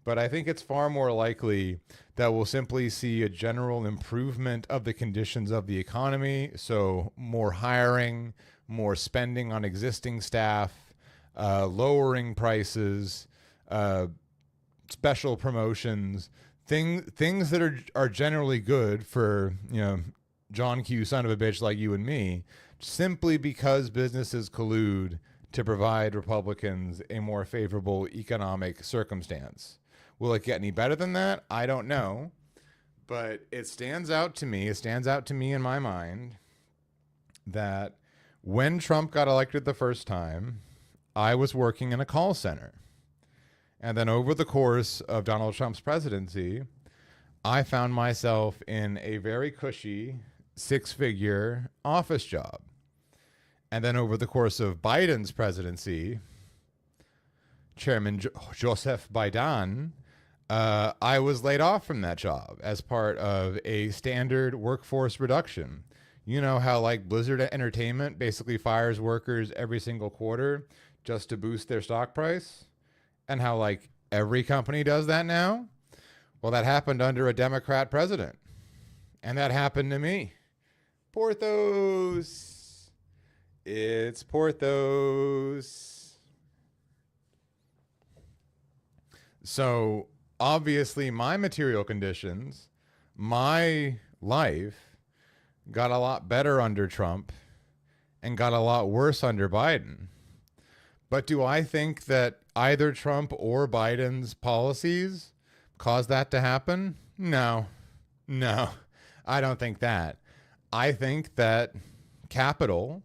But I think it's far more likely that we'll simply see a general improvement of the conditions of the economy. So more hiring, more spending on existing staff, lowering prices, special promotions, things that are generally good for, John Q. son of a bitch like you and me, simply because businesses collude to provide Republicans a more favorable economic circumstance. Will it get any better than that? I don't know. But it stands out to me in my mind that when Trump got elected the first time, I was working in a call center. And then over the course of Donald Trump's presidency, I found myself in a very cushy 6-figure office job. And then over the course of Biden's presidency, Chairman Joseph Biden, I was laid off from that job as part of a standard workforce reduction. You know how like Blizzard Entertainment basically fires workers every single quarter just to boost their stock price? And how like every company does that now? Well, that happened under a Democrat president. And that happened to me. Porthos. It's Porthos. So obviously my material conditions, my life got a lot better under Trump and got a lot worse under Biden. But do I think that either Trump or Biden's policies caused that to happen? No, I don't think that. I think that capital,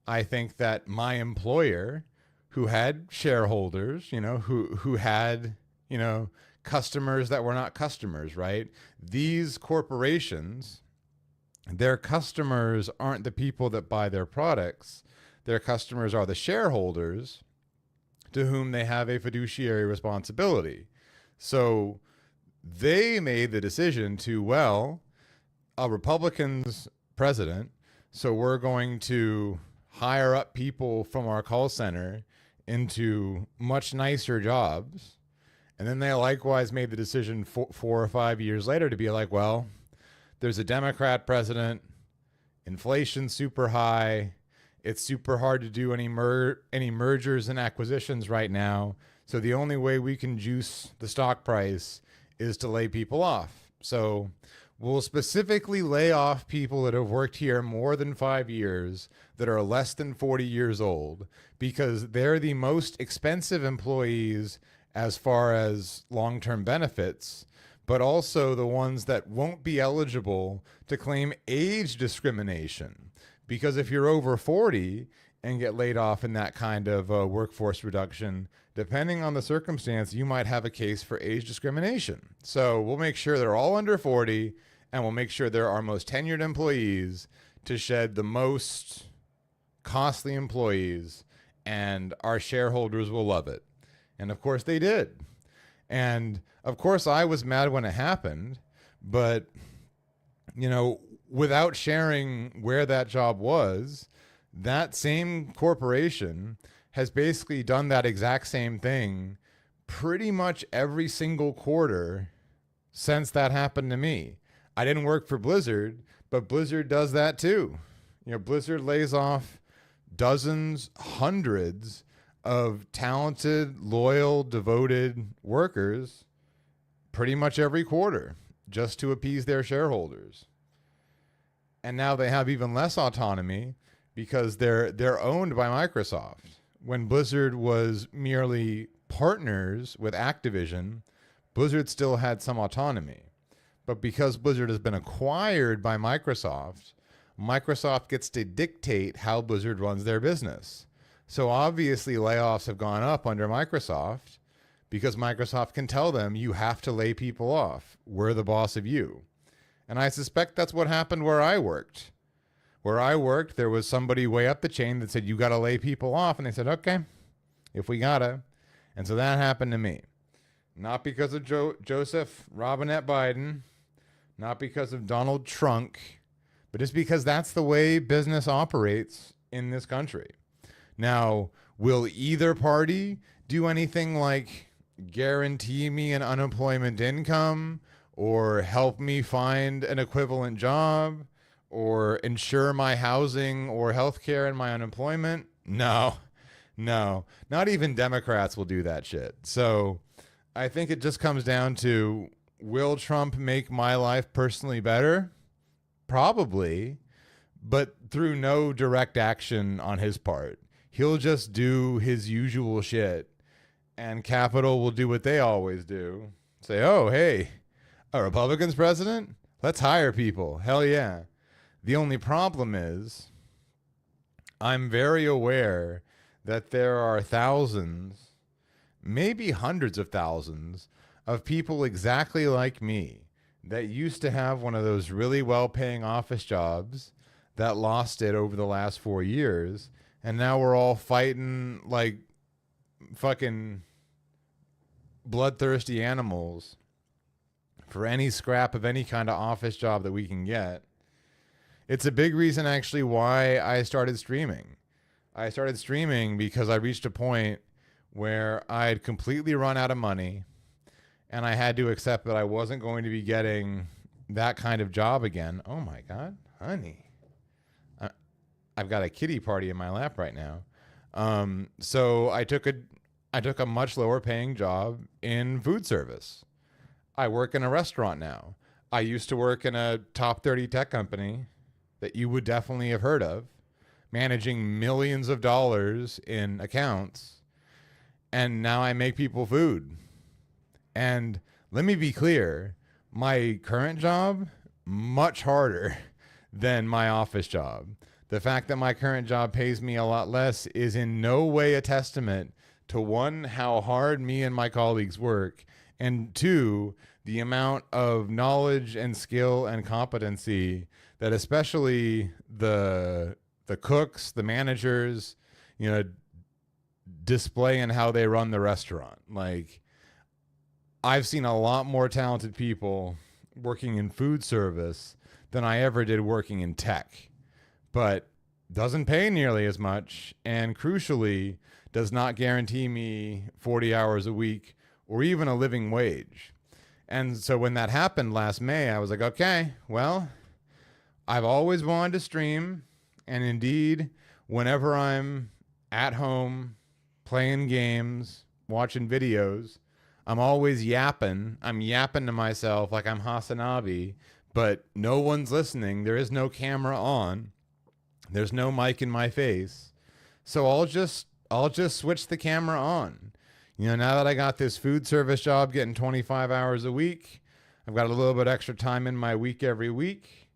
I think that my employer, who had shareholders, who had, customers that were not customers, right? These corporations, their customers aren't the people that buy their products. Their customers are the shareholders to whom they have a fiduciary responsibility. So they made the decision to, a Republican's president, so we're going to hire up people from our call center into much nicer jobs. And then they likewise made the decision 4 or 5 years later to be like, there's a Democrat president, inflation's super high, it's super hard to do any mergers and acquisitions right now. So the only way we can juice the stock price is to lay people off. So we'll specifically lay off people that have worked here more than 5 years, that are less than 40 years old, because they're the most expensive employees as far as long-term benefits, but also the ones that won't be eligible to claim age discrimination. Because if you're over 40 and get laid off in that kind of workforce reduction, depending on the circumstance, you might have a case for age discrimination. So we'll make sure they're all under 40, and we'll make sure they're our most tenured employees to shed the most costly employees, and our shareholders will love it. And of course they did. And of course I was mad when it happened, but you know, without sharing where that job was, that same corporation has basically done that exact same thing pretty much every single quarter since that happened to me. I didn't work for Blizzard, but Blizzard does that too. You know, Blizzard lays off dozens, hundreds of talented, loyal, devoted workers pretty much every quarter just to appease their shareholders. And now they have even less autonomy because they're owned by Microsoft. When Blizzard was merely partners with Activision, Blizzard still had some autonomy. But because Blizzard has been acquired by Microsoft, Microsoft gets to dictate how Blizzard runs their business. So obviously layoffs have gone up under Microsoft because Microsoft can tell them, you have to lay people off. We're the boss of you. And I suspect that's what happened where I worked. Where I worked, there was somebody way up the chain that said, you got to lay people off. And they said, okay, if we got to. And so that happened to me. Not because of Joseph Robinette Biden, not because of Donald Trump, but just because that's the way business operates in this country. Now, will either party do anything like guarantee me an unemployment income or help me find an equivalent job or ensure my housing or health care and my unemployment? No, not even Democrats will do that shit. So I think it just comes down to, will Trump make my life personally better? Probably, but through no direct action on his part. He'll just do his usual shit, and Capitol will do what they always do. Say, oh, hey, a Republican's president? Let's hire people. Hell yeah. The only problem is, I'm very aware that there are thousands, maybe hundreds of thousands, of people exactly like me that used to have one of those really well-paying office jobs that lost it over the last 4 years, and now we're all fighting like fucking bloodthirsty animals for any scrap of any kind of office job that we can get. It's a big reason actually why I started streaming. I started streaming because I reached a point where I'd completely run out of money, and I had to accept that I wasn't going to be getting that kind of job again. Oh my God, honey. I've got a kitty party in my lap right now. So I took a much lower paying job in food service. I work in a restaurant now. I used to work in a top 30 tech company that you would definitely have heard of, managing millions of dollars in accounts. And now I make people food. And let me be clear, my current job, much harder than my office job. The fact that my current job pays me a lot less is in no way a testament to, one, how hard me and my colleagues work, and two, the amount of knowledge and skill and competency that especially the cooks, the managers, you know, display in how they run the restaurant. Like, I've seen a lot more talented people working in food service than I ever did working in tech, but doesn't pay nearly as much, and crucially does not guarantee me 40 hours a week or even a living wage. And so when that happened last May, I was like, okay, well, I've always wanted to stream, and indeed, whenever I'm at home playing games, watching videos, I'm always yapping. I'm yapping to myself like I'm Hasanabi, but no one's listening. There is no camera on. There's no mic in my face. So I'll just switch the camera on. You know, now that I got this food service job getting 25 hours a week, I've got a little bit extra time in my week every week.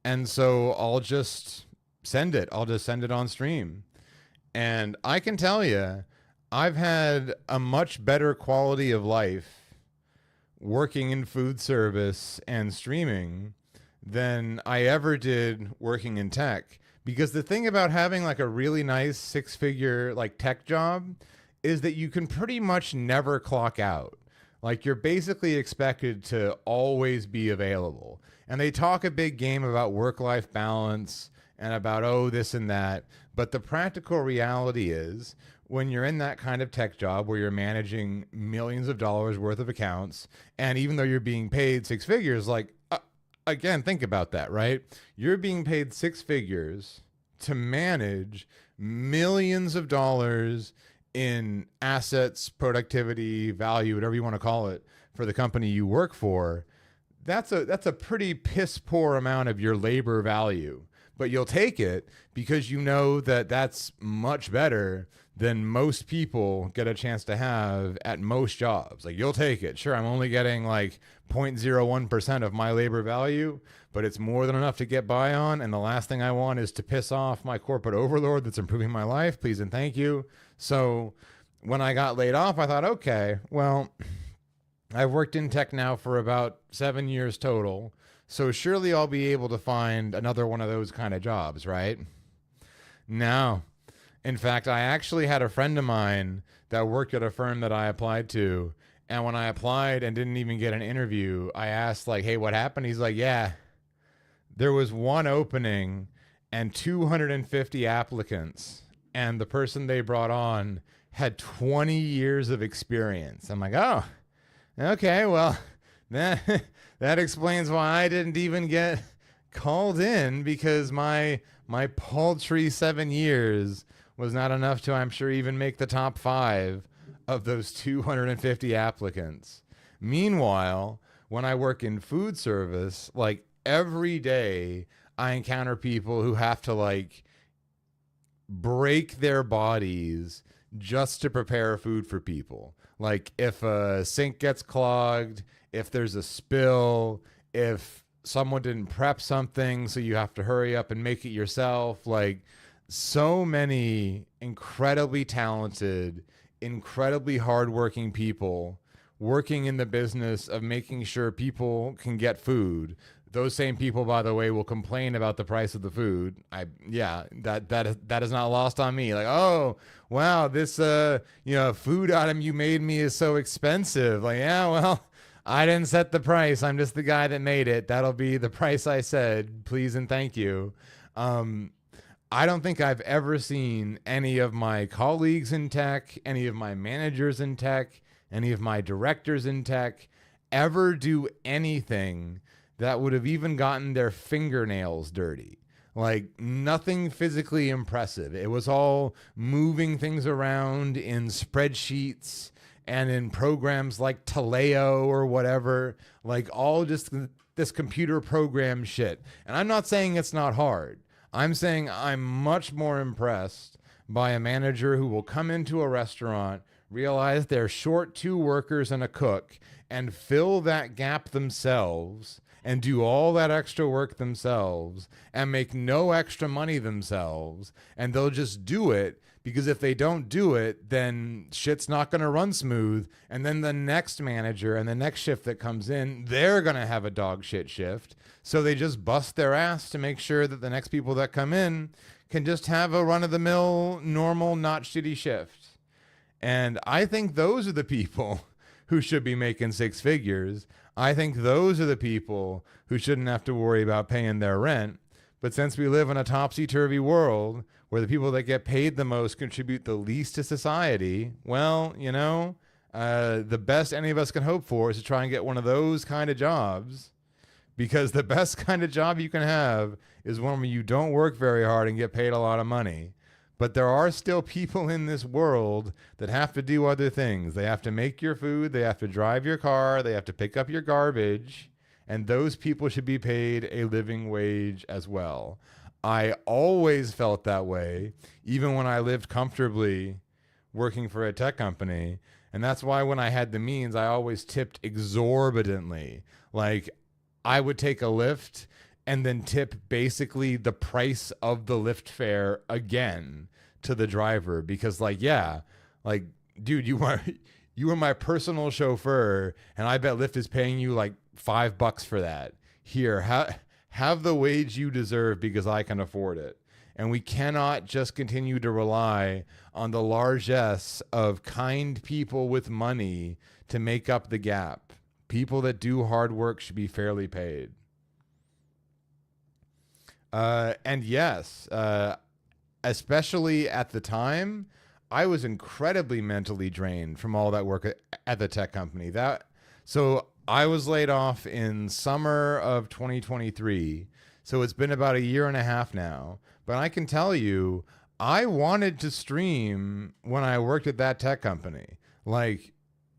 And so I'll just send it. I'll just send it on stream. And I can tell you, I've had a much better quality of life working in food service and streaming than I ever did working in tech. Because the thing about having like a really nice 6-figure like tech job is that you can pretty much never clock out. Like you're basically expected to always be available. And they talk a big game about work-life balance and about, oh, this and that. But the practical reality is when you're in that kind of tech job where you're managing millions of dollars worth of accounts, and even though you're being paid 6 figures, like, again, think about that, right? You're being paid 6 figures to manage millions of dollars in assets, productivity, value, whatever you want to call it, for the company you work for. That's a pretty piss poor amount of your labor value. But you'll take it because you know that that's much better than most people get a chance to have at most jobs. Like you'll take it. Sure, I'm only getting like 0.01% of my labor value, but it's more than enough to get by on. And the last thing I want is to piss off my corporate overlord that's improving my life. Please and thank you. So when I got laid off, I thought, okay, well, I've worked in tech now for about 7 years total. So surely I'll be able to find another one of those kind of jobs, right? No. In fact, I actually had a friend of mine that worked at a firm that I applied to. And when I applied and didn't even get an interview, I asked like, hey, what happened? He's like, yeah, there was one opening and 250 applicants. And the person they brought on had 20 years of experience. I'm like, oh, okay, well, that explains why I didn't even get called in, because my paltry 7 years was not enough to, I'm sure, even make the top 5 of those 250 applicants. Meanwhile, when I work in food service, like every day I encounter people who have to like break their bodies just to prepare food for people. Like if a sink gets clogged, if there's a spill, if someone didn't prep something, so you have to hurry up and make it yourself. Like so many incredibly talented, incredibly hardworking people working in the business of making sure people can get food. Those same people, by the way, will complain about the price of the food. That is not lost on me. Like, oh, wow, this food item you made me is so expensive. Like, yeah, well, I didn't set the price. I'm just the guy that made it. That'll be the price I said. Please and thank you. I don't think I've ever seen any of my colleagues in tech, any of my managers in tech, any of my directors in tech ever do anything that would have even gotten their fingernails dirty. Like nothing physically impressive. It was all moving things around in spreadsheets and in programs like Taleo or whatever, like all just this computer program shit. And I'm not saying it's not hard. I'm saying I'm much more impressed by a manager who will come into a restaurant, realize they're short 2 workers and a cook, and fill that gap themselves and do all that extra work themselves and make no extra money themselves. And they'll just do it because if they don't do it, then shit's not going to run smooth. And then the next manager and the next shift that comes in, they're going to have a dog shit shift. So they just bust their ass to make sure that the next people that come in can just have a run-of-the-mill, normal, not shitty shift. And I think those are the people who should be making 6 figures. I think those are the people who shouldn't have to worry about paying their rent. But since we live in a topsy-turvy world where the people that get paid the most contribute the least to society, well, the best any of us can hope for is to try and get one of those kind of jobs. Because the best kind of job you can have is one where you don't work very hard and get paid a lot of money. But there are still people in this world that have to do other things. They have to make your food. They have to drive your car. They have to pick up your garbage. And those people should be paid a living wage as well. I always felt that way, even when I lived comfortably working for a tech company. And that's why when I had the means, I always tipped exorbitantly. Like, I would take a Lyft and then tip basically the price of the Lyft fare again to the driver because dude, you were my personal chauffeur, and I bet Lyft is paying you like $5 for that. Here, have the wage you deserve because I can afford it. And we cannot just continue to rely on the largesse of kind people with money to make up the gap. People that do hard work should be fairly paid. And yes, especially at the time, I was incredibly mentally drained from all that work at the tech company. So I was laid off in summer of 2023. So it's been about a year and a half now. But I can tell you, I wanted to stream when I worked at that tech company. Like,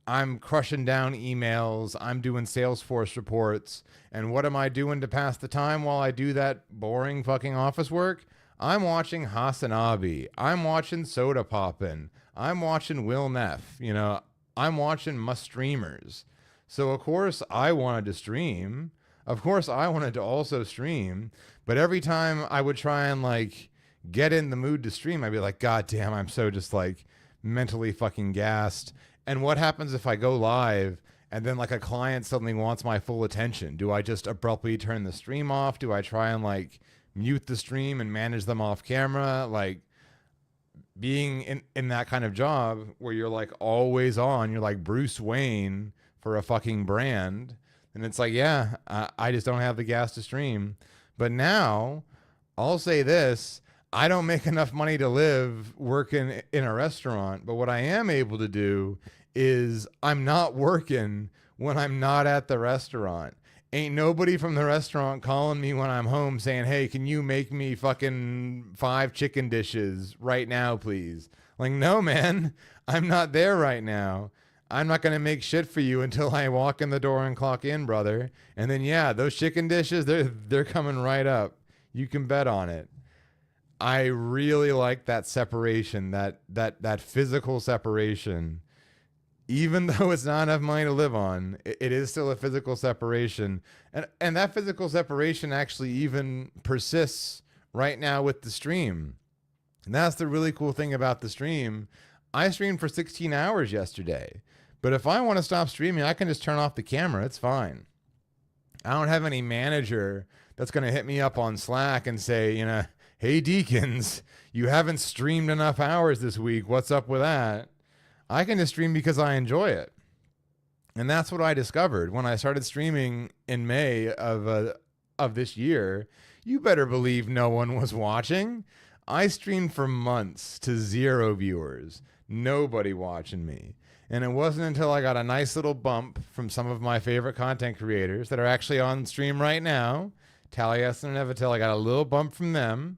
I'm crushing down emails, I'm doing Salesforce reports, and what am I doing to pass the time while I do that boring fucking office work? I'm watching Hasanabi, I'm watching Soda Poppin', I'm watching Will Neff, you know, I'm watching my streamers. So of course I wanted to stream. Of course I wanted to also stream, but every time I would try and like get in the mood to stream, I'd be like, God damn, I'm so just like mentally fucking gassed. And what happens if I go live and then like a client suddenly wants my full attention? Do I just abruptly turn the stream off? Do I try and like mute the stream and manage them off camera? Like being in that kind of job where you're like always on, you're like Bruce Wayne for a fucking brand. And it's like, yeah, I just don't have the gas to stream. But now I'll say this, I don't make enough money to live working in a restaurant. But what I am able to do is I'm not working when I'm not at the restaurant. Ain't nobody from the restaurant calling me when I'm home saying, hey, can you make me fucking 5 chicken dishes right now, please? Like, no, man, I'm not there right now. I'm not going to make shit for you until I walk in the door and clock in, brother. And then, yeah, those chicken dishes, they're coming right up. You can bet on it. I really like that separation, that physical separation. Even though it's not enough money to live on, it is still a physical separation. And that physical separation actually even persists right now with the stream. And that's the really cool thing about the stream. I streamed for 16 hours yesterday. But if I want to stop streaming, I can just turn off the camera. It's fine. I don't have any manager that's going to hit me up on Slack and say, you know, hey, Deacons, you haven't streamed enough hours this week. What's up with that? I can just stream because I enjoy it. And that's what I discovered when I started streaming in May of this year. You better believe no one was watching. I streamed for months to 0 viewers. Nobody watching me. And it wasn't until I got a nice little bump from some of my favorite content creators that are actually on stream right now, Taliesin and Evatil. I got a little bump from them.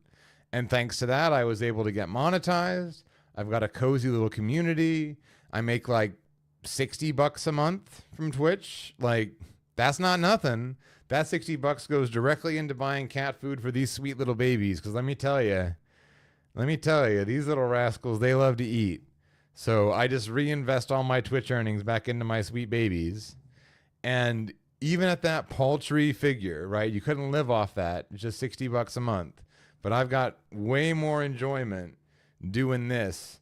And thanks to that, I was able to get monetized. I've got a cozy little community. I make like $60 a month from Twitch. Like, that's not nothing. That $60 goes directly into buying cat food for these sweet little babies. Because let me tell you, these little rascals, they love to eat. So I just reinvest all my Twitch earnings back into my sweet babies. And even at that paltry figure, right? You couldn't live off that. It's just $60 a month. But I've got way more enjoyment doing this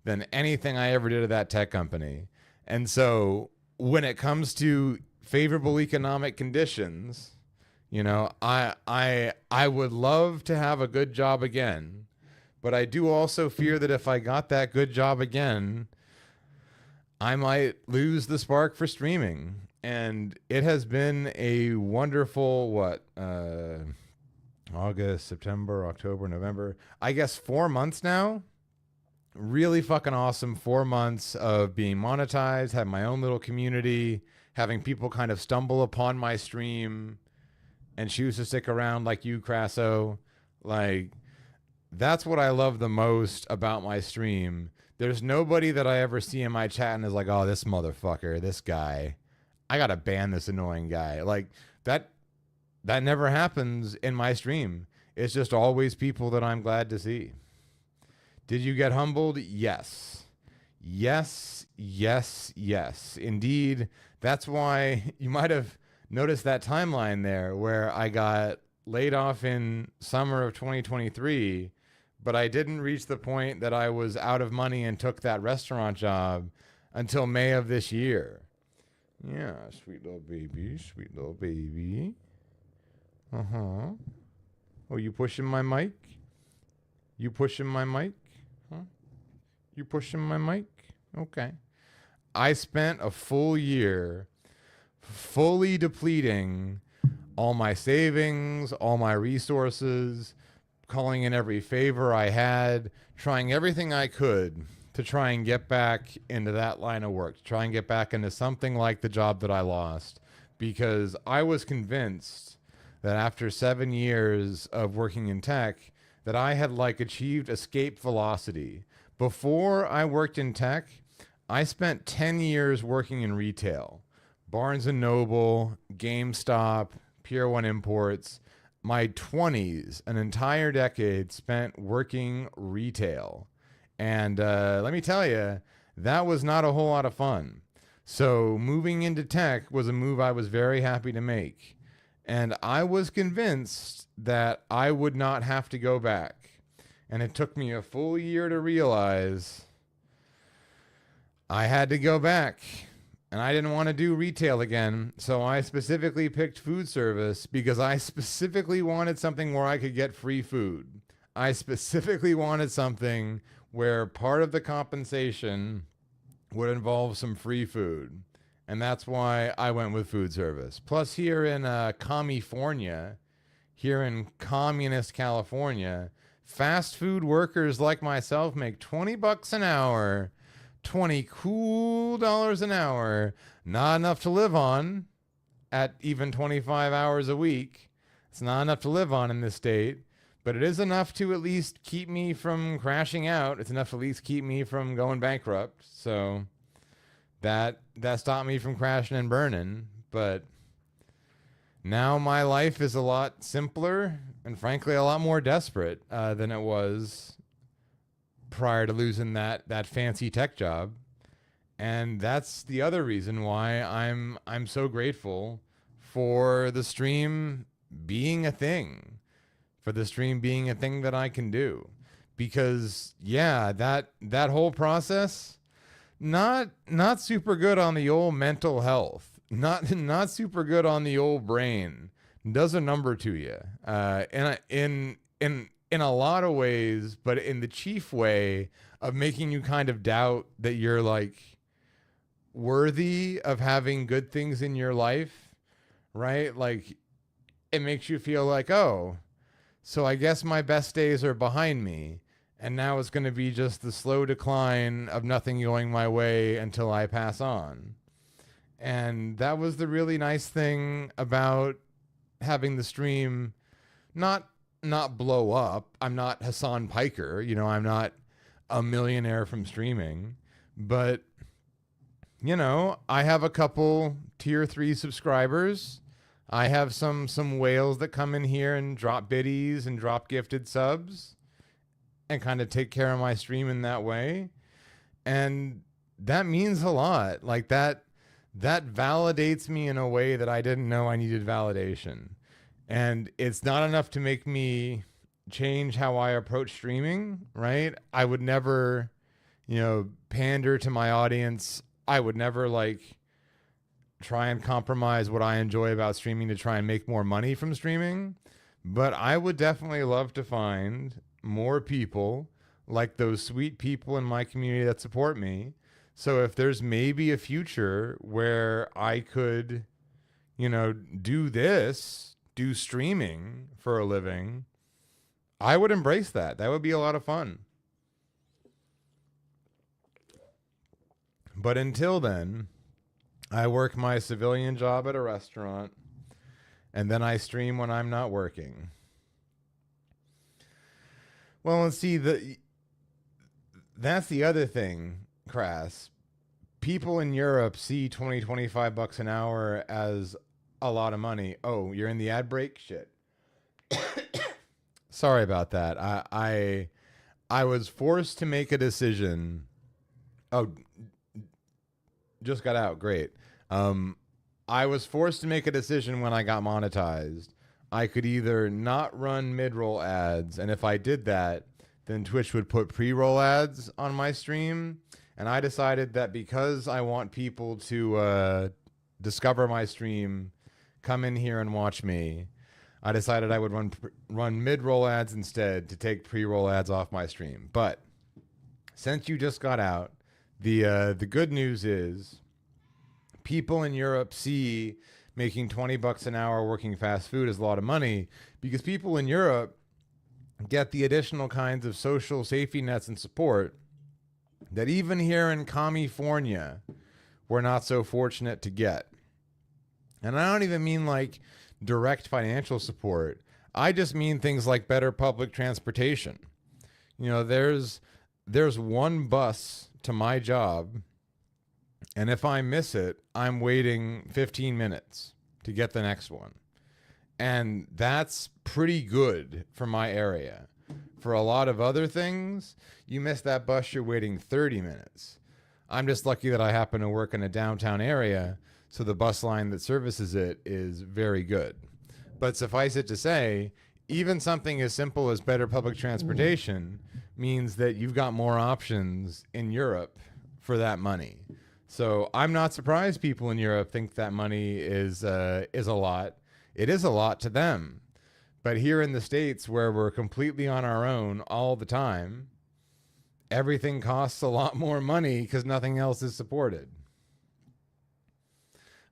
than anything I ever did at that tech company. And so when it comes to favorable economic conditions, you know, I would love to have a good job again. But I do also fear that if I got that good job again, I might lose the spark for streaming. And it has been a wonderful, August, September, October, November, I guess 4 months now. Really fucking awesome 4 months of being monetized, having my own little community, having people kind of stumble upon my stream and choose to stick around like you, Crasso. Like, that's what I love the most about my stream. There's nobody that I ever see in my chat and is like, oh, this motherfucker, this guy, I gotta ban this annoying guy. Like, that never happens in my stream. It's just always people that I'm glad to see. Did you get humbled? Yes. Yes, yes, yes. Indeed. That's why you might have noticed that timeline there where I got laid off in summer of 2023. but I didn't reach the point that I was out of money and took that restaurant job until May of this year. Yeah, sweet little baby, sweet little baby. Uh-huh. Oh, you pushing my mic? You pushing my mic? Huh? You pushing my mic? Okay. I spent a full year fully depleting all my savings, all my resources, calling in every favor I had, trying everything I could to try and get back into that line of work, to try and get back into something like the job that I lost, because I was convinced that after 7 years of working in tech, that I had like achieved escape velocity. Before I worked in tech, I spent 10 years working in retail. Barnes & Noble, GameStop, Pier 1 Imports. My 20s, an entire decade spent working retail. And let me tell you, that was not a whole lot of fun. So moving into tech was a move I was very happy to make. And I was convinced that I would not have to go back. And it took me a full year to realize I had to go back. And I didn't want to do retail again. So I specifically picked food service because I specifically wanted something where I could get free food. I specifically wanted something where part of the compensation would involve some free food. And that's why I went with food service. Plus here in California, here in communist California, fast food workers like myself make $20 an hour, 20 cool dollars an hour, not enough to live on at even 25 hours a week. It's not enough to live on in this state, but it is enough to at least keep me from crashing out. It's enough to at least keep me from going bankrupt. So that stopped me from crashing and burning. But now my life is a lot simpler and frankly a lot more desperate than it was prior to losing that fancy tech job. And that's the other reason why I'm so grateful for the stream being a thing, for the stream being a thing that I can do. Because yeah, that whole process, not super good on the old mental health, not super good on the old brain, does a number to you. In a lot of ways, but in the chief way of making you kind of doubt that you're like worthy of having good things in your life, right? Like it makes you feel like, oh, so I guess my best days are behind me. And now it's going to be just the slow decline of nothing going my way until I pass on. And that was the really nice thing about having the stream not blow up. I'm not Hassan Piker, I'm not a millionaire from streaming, but I have a couple tier 3 subscribers. I have some whales that come in here and drop biddies and drop gifted subs and kind of take care of my stream in that way. And that means a lot. Like that validates me in a way that I didn't know I needed validation. And it's not enough to make me change how I approach streaming, right? I would never, pander to my audience. I would never try and compromise what I enjoy about streaming to try and make more money from streaming. But I would definitely love to find more people like those sweet people in my community that support me. So if there's maybe a future where I could, do streaming for a living, I would embrace that. That would be a lot of fun. But until then, I work my civilian job at a restaurant, and then I stream when I'm not working. Well, and see, that's the other thing, Crass. People in Europe see $25 an hour as a lot of money. Oh, you're in the ad break? Shit. Sorry about that. I was forced to make a decision. Oh, just got out. Great. I was forced to make a decision when I got monetized. I could either not run mid-roll ads, and if I did that, then Twitch would put pre-roll ads on my stream. And I decided that because I want people to discover my stream, come in here and watch me, I decided I would run mid-roll ads instead to take pre-roll ads off my stream. But since you just got out, the good news is people in Europe see making $20 an hour working fast food is a lot of money, because people in Europe get the additional kinds of social safety nets and support that even here in California, we're not so fortunate to get. And I don't even mean like direct financial support. I just mean things like better public transportation. You know, there's one bus to my job, and if I miss it, I'm waiting 15 minutes to get the next one. And that's pretty good for my area. For a lot of other things, you miss that bus, you're waiting 30 minutes. I'm just lucky that I happen to work in a downtown area, so the bus line that services it is very good. But suffice it to say, even something as simple as better public transportation means that you've got more options in Europe for that money. So I'm not surprised people in Europe think that money is a lot. It is a lot to them. But here in the States, where we're completely on our own all the time, everything costs a lot more money because nothing else is supported.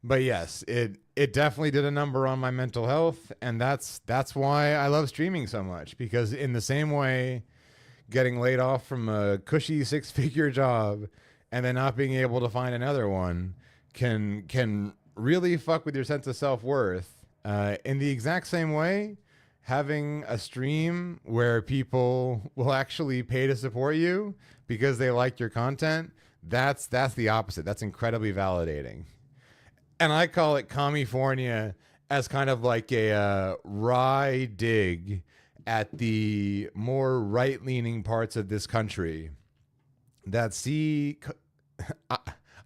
But yes, it definitely did a number on my mental health, and that's why I love streaming so much, because in the same way, getting laid off from a cushy 6-figure job and then not being able to find another one can really fuck with your sense of self-worth. In the exact same way, having a stream where people will actually pay to support you because they like your content, that's the opposite. That's incredibly validating. And I call it California as kind of like a wry dig at the more right-leaning parts of this country that see,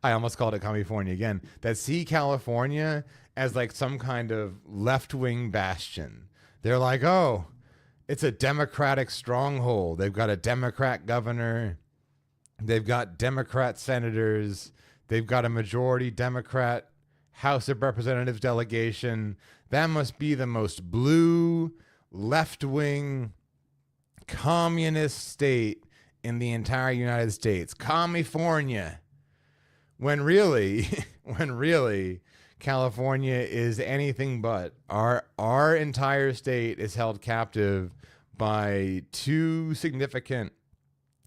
I almost called it California again, that see California as like some kind of left-wing bastion. They're like, oh, it's a Democratic stronghold. They've got a Democrat governor. They've got Democrat senators. They've got a majority Democrat House of Representatives delegation. That must be the most blue, left-wing, communist state in the entire United States. California. When really, California is anything but. Our entire state is held captive by two significant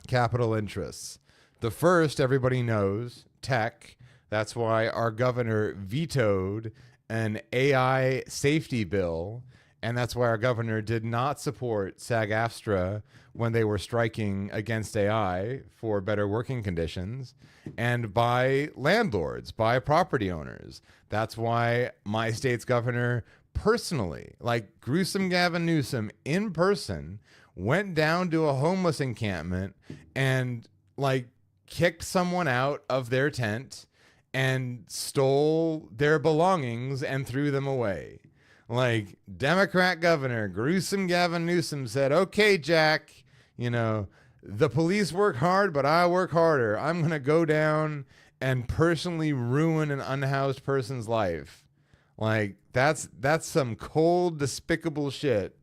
capital interests. The first, everybody knows, tech. That's why our governor vetoed an AI safety bill, and that's why our governor did not support SAG-AFTRA when they were striking against AI for better working conditions, and by landlords, by property owners. That's why my state's governor personally, like gruesome Gavin Newsom in person, went down to a homeless encampment and like kicked someone out of their tent and stole their belongings and threw them away. Like, Democrat governor, gruesome Gavin Newsom said, okay, Jack, you know, the police work hard, but I work harder. I'm going to go down and personally ruin an unhoused person's life. Like, that's some cold, despicable shit.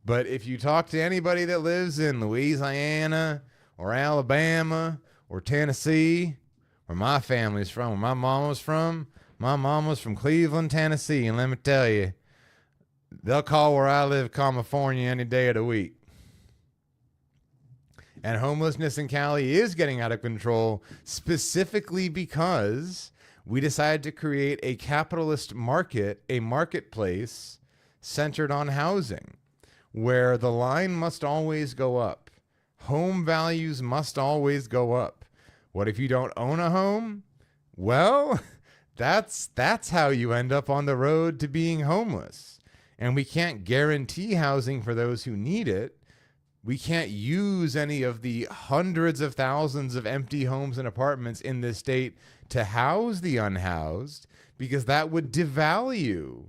But if you talk to anybody that lives in Louisiana or Alabama or Tennessee, where my family's from, where my mom was from Cleveland, Tennessee, and let me tell you, they'll call where I live California any day of the week. And homelessness in Cali is getting out of control, specifically because we decided to create a capitalist market, a marketplace centered on housing, where the line must always go up. Home values must always go up. What if you don't own a home? Well, that's how you end up on the road to being homeless. And we can't guarantee housing for those who need it. We can't use any of the hundreds of thousands of empty homes and apartments in this state to house the unhoused, because that would devalue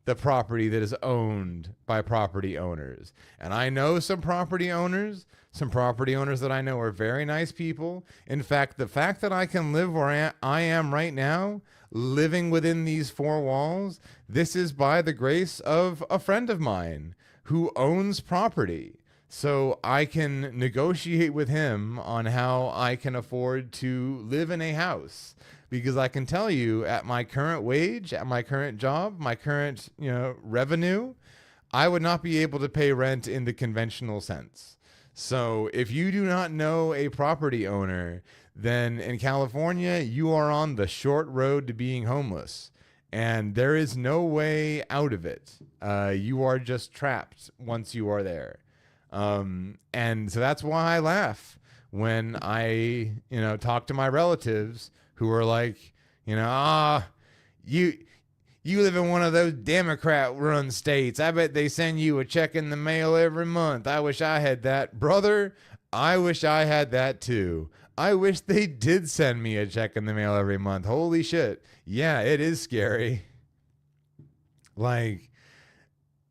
the property that is owned by property owners. And I know some property owners that I know are very nice people. In fact, the fact that I can live where I am right now, living within these four walls, this is by the grace of a friend of mine who owns property. So I can negotiate with him on how I can afford to live in a house. Because I can tell you, at my current wage, at my current job, my current revenue, I would not be able to pay rent in the conventional sense. So if you do not know a property owner, then in California, you are on the short road to being homeless. And there is no way out of it. You are just trapped once you are there. And so that's why I laugh when I, talk to my relatives who are like, you live in one of those Democrat-run states. I bet they send you a check in the mail every month. I wish I had that. Brother, I wish I had that too. I wish they did send me a check in the mail every month. Holy shit. Yeah, it is scary. Like,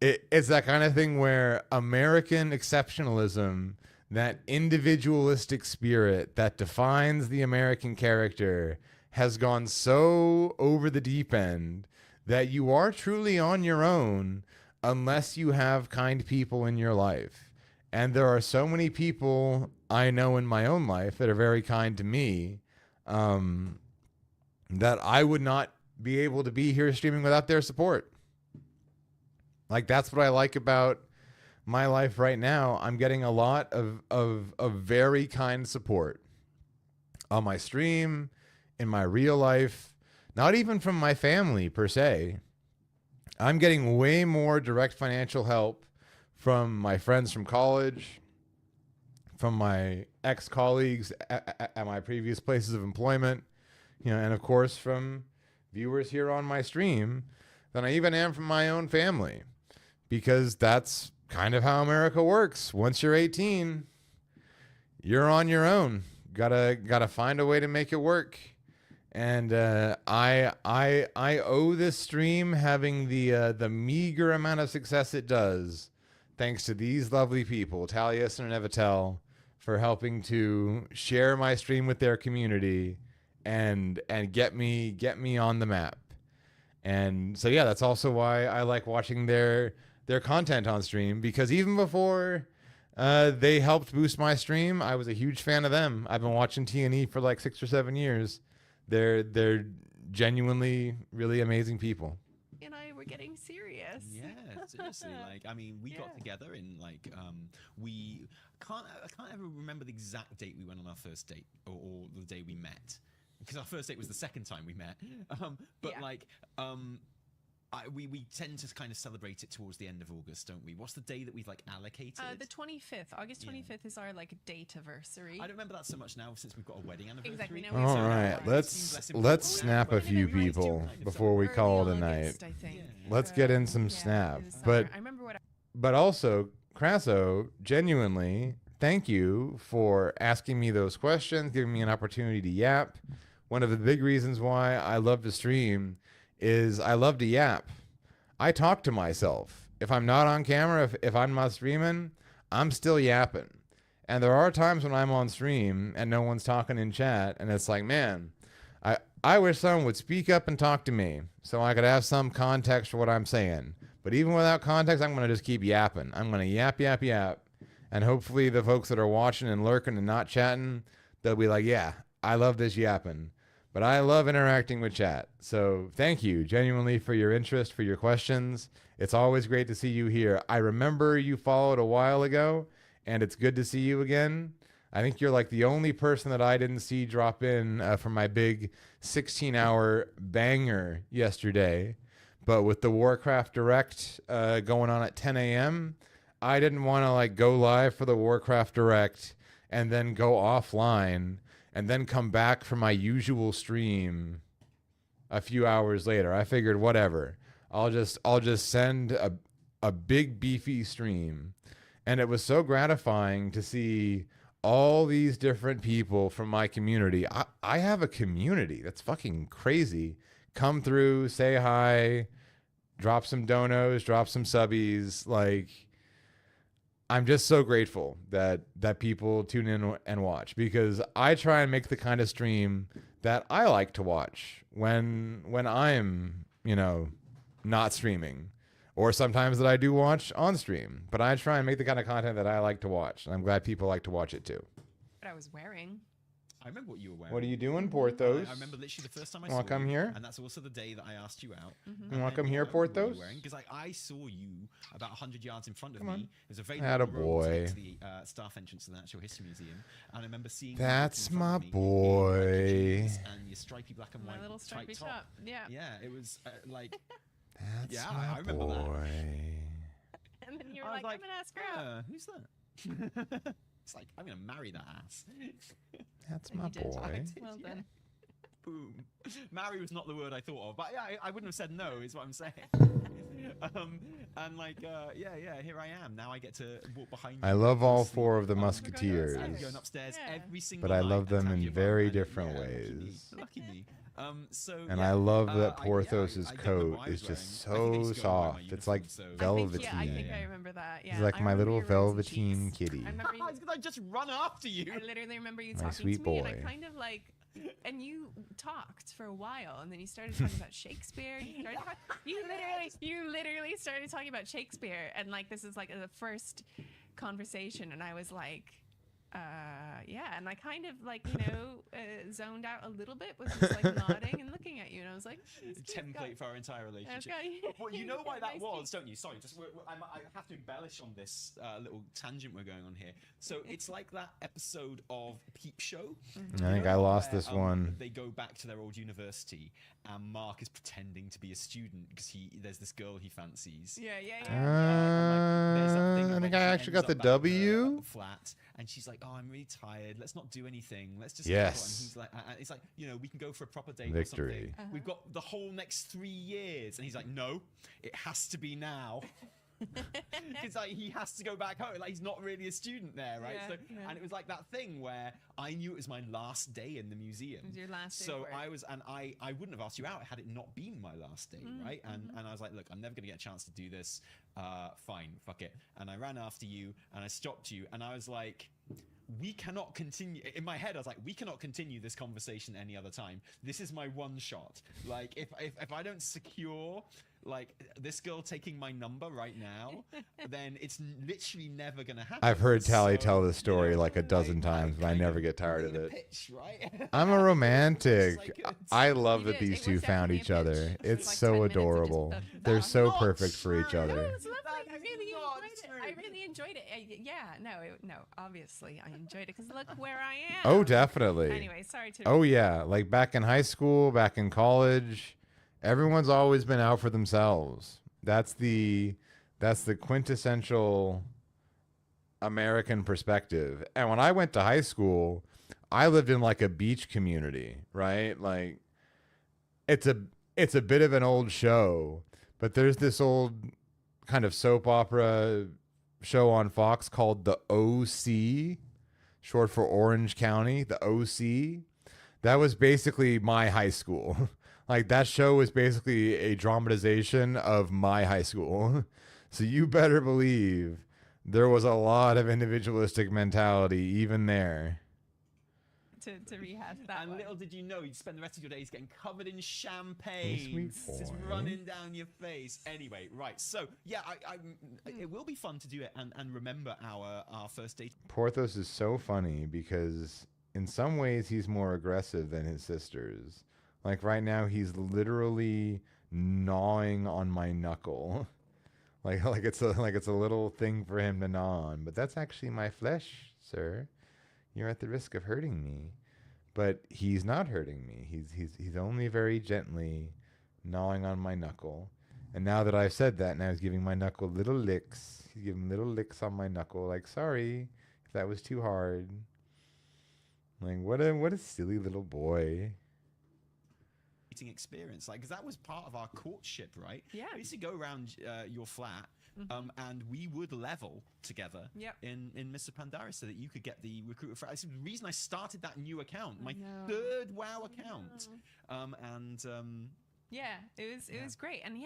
it's that kind of thing where American exceptionalism, that individualistic spirit that defines the American character, has gone so over the deep end that you are truly on your own unless you have kind people in your life. And there are so many people I know in my own life that are very kind to me, that I would not be able to be here streaming without their support. Like, that's what I like about my life right now. I'm getting a lot of very kind support on my stream, in my real life, not even from my family per se. I'm getting way more direct financial help from my friends from college, from my ex-colleagues at my previous places of employment, and of course from viewers here on my stream than I even am from my own family, because that's kind of how America works. Once you're 18, you're on your own. Gotta find a way to make it work. And I owe this stream having the meager amount of success it does, thanks to these lovely people, Talius and Nevatel, for helping to share my stream with their community and get me on the map. And so yeah, that's also why I like watching their content on stream, because even before they helped boost my stream, I was a huge fan of them. I've been watching T&E for like 6 or 7 years. They're genuinely really amazing people. And I were getting serious. Yeah, seriously. We got together in I can't ever remember the exact date we went on our first date or the day we met, because our first date was the second time we met. We tend to kind of celebrate it towards the end of August, don't we? What's the day that we've allocated? The 25th. August 25th is our date-iversary. I don't remember that so much now since we've got a wedding anniversary. Exactly. Now All right, let's snap a few people before we call it a night. I think. Let's get in some snaps. But I remember what. But also, Crasso, genuinely, thank you for asking me those questions, giving me an opportunity to yap. One of the big reasons why I love to stream is I love to yap. I talk to myself. If I'm not on camera, if I'm not streaming, I'm still yapping. And there are times when I'm on stream and no one's talking in chat, and it's like, man, I wish someone would speak up and talk to me so I could have some context for what I'm saying. But even without context, I'm going to just keep yapping. I'm going to yap. And hopefully the folks that are watching and lurking and not chatting, they'll be like, yeah, I love this yapping. But I love interacting with chat. So thank you genuinely for your interest, for your questions. It's always great to see you here. I remember you followed a while ago, and it's good to see you again. I think you're like the only person that I didn't see drop in for my big 16-hour banger yesterday. But with the Warcraft Direct going on at 10 a.m., I didn't want to go live for the Warcraft Direct and then go offline and then come back for my usual stream a few hours later. I figured, whatever. I'll just send a big beefy stream. And it was so gratifying to see all these different people from my community. I have a community that's fucking crazy. Come through, say hi, drop some donos, drop some subbies. Like, I'm just so grateful that people tune in and watch, because I try and make the kind of stream that I like to watch when I'm, not streaming, or sometimes that I do watch on stream. But I try and make the kind of content that I like to watch, and I'm glad people like to watch it too. What I was wearing. I remember what you were wearing. What are you doing, Porthos? I remember literally the first time I You saw wanna come here? And that's also the day that I asked you out. You want to come here, Porthos? Because I saw you about 100 yards in front of Come me. on. It was a very Atta long road to boy. get to the staff entrance to the Natural History Museum. And I remember seeing That's you in front my of me in, boy. like, your jeans and your stripy black and white My little stripy tight top. Yeah. Yeah, it was like, That's yeah, my I remember that. boy. And then you were I was like, I'm gonna ask her out. who's that? It's like, I'm going to marry that ass. That's And my you did. boy. I did, Well yeah. done. Boom. Marry was not the word I thought of, but yeah, I wouldn't have said no, is what I'm saying. And like, here I am. Now I get to walk behind you. I love and all sleep. 4 of the Oh, we're going Musketeers, upstairs. And going upstairs Yeah. every single but I night love and them tap in your bum, very and different lucky me, ways. Lucky me. So And yeah, I love that I Porthos's don't know coat what I is was just wearing. I think I so used to go and wear my soft. It's like uniform, so- velveteen. I think I remember that. Yeah. He's like I my remember little your rosy velveteen cheeks. kitty. I remember you, It's because I just run after you. I literally remember you My talking sweet to me, and I boy. kind of like, and you talked for a while, and then you started talking about Shakespeare. You literally started talking about Shakespeare, and like this is like the first conversation, and I was like, yeah, and I kind of like zoned out a little bit, was just like nodding and looking at you, and I was like, this kid's got- Template for our entire relationship. got- Well, you know he's why got that nice was, teeth. don't you? Sorry, I have to embellish on this little tangent we're going on here. So it's like that episode of Peep Show. I think I lost where, this one. They go back to their old university, and Mark is pretending to be a student because there's this girl he fancies. Yeah. I think I actually got the W. Flat, and she's like, "Oh, I'm really tired. Let's not do anything. Let's just Yes. Go." And he's like, and it's like, we can go for a proper date. Victory. Or something. We've got the whole next 3 years, and he's like, "No, it has to be now." It's like he has to go back home. Like he's not really a student there, right? Yeah, So, yeah. and it was like that thing where I knew it was my last day in the museum. It was your last day So of work. I wouldn't have asked you out had it not been my last day, Mm-hmm. right? And I was like, look, I'm never gonna get a chance to do this. Fine, fuck it. And I ran after you, and I stopped you, and I was like, we cannot continue. In my head, I was like, we cannot continue this conversation any other time. This is my one shot. Like, if I don't secure like this girl taking my number right now, then it's literally never gonna happen. I've heard Tally So, tell this story you know, like a dozen times, but I kind never of get tired of made a it. pitch, right? I'm a romantic. It's like I love You that did. these It two was found definitely each a other. pitch. It was It's like so 10 minutes of just adorable. the They're That's so not perfect for each true. other. No, it was lovely. That I is really not enjoyed it. true. I really enjoyed it. No, obviously I enjoyed it because look where I am. Oh, definitely. Anyway, sorry to. Oh yeah, like back in high school, back in college, everyone's always been out for themselves. That's the quintessential American perspective. And when I went to high school, I lived in like a beach community, right? Like it's a bit of an old show, but there's this old kind of soap opera show on Fox called The OC, short for Orange County, The OC. That was basically my high school. Like that show was basically a dramatization of my high school. So you better believe there was a lot of individualistic mentality even there. to rehash that And one. little did you know, you'd spend the rest of your days getting covered in champagne, sweet just boy. running down your face. Anyway, right. So yeah, it will be fun to do it and remember our first date. Porthos is so funny because in some ways he's more aggressive than his sisters. Like right now he's literally gnawing on my knuckle. Like it's a little thing for him to gnaw on, but that's actually my flesh, sir. You're at the risk of hurting me. But he's not hurting me. He's only very gently gnawing on my knuckle. And now that I've said that, now he's giving my knuckle little licks. He's giving little licks on my knuckle, like sorry if that was too hard. Like what a silly little boy. Experience, like, because that was part of our courtship, right? Yeah. We used to go around your flat, and we would level together Yep. in Mr. Pandaris so that you could get the recruiter. It's the reason I started that new account, my know. third WoW account, Yeah, it was great, and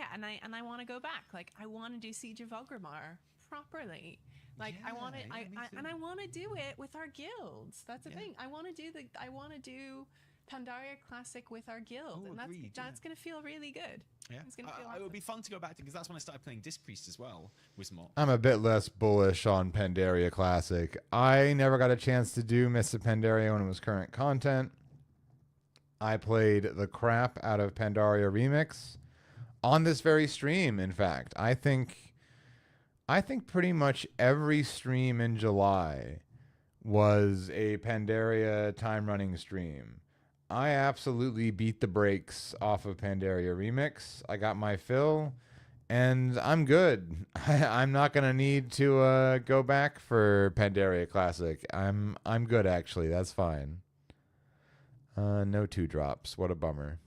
I want to go back. Like, I want to do Siege of Orgrimmar properly. Like, I want to, I want to do it with our guilds. That's the thing. I want to do Pandaria Classic with our guild, and that's gonna feel really good. Yeah, it's gonna feel awesome. It would be fun to go back to, because that's when I started playing Disc Priest as well. Was more. I'm a bit less bullish on Pandaria Classic. I never got a chance to do Mists of Pandaria when it was current content. I played the crap out of Pandaria Remix on this very stream. In fact, I think pretty much every stream in July was a Pandaria time running stream. I absolutely beat the brakes off of Pandaria Remix. I got my fill, and I'm good. I'm not gonna need to go back for Pandaria Classic. I'm good, actually. That's fine. No 2 drops. What a bummer.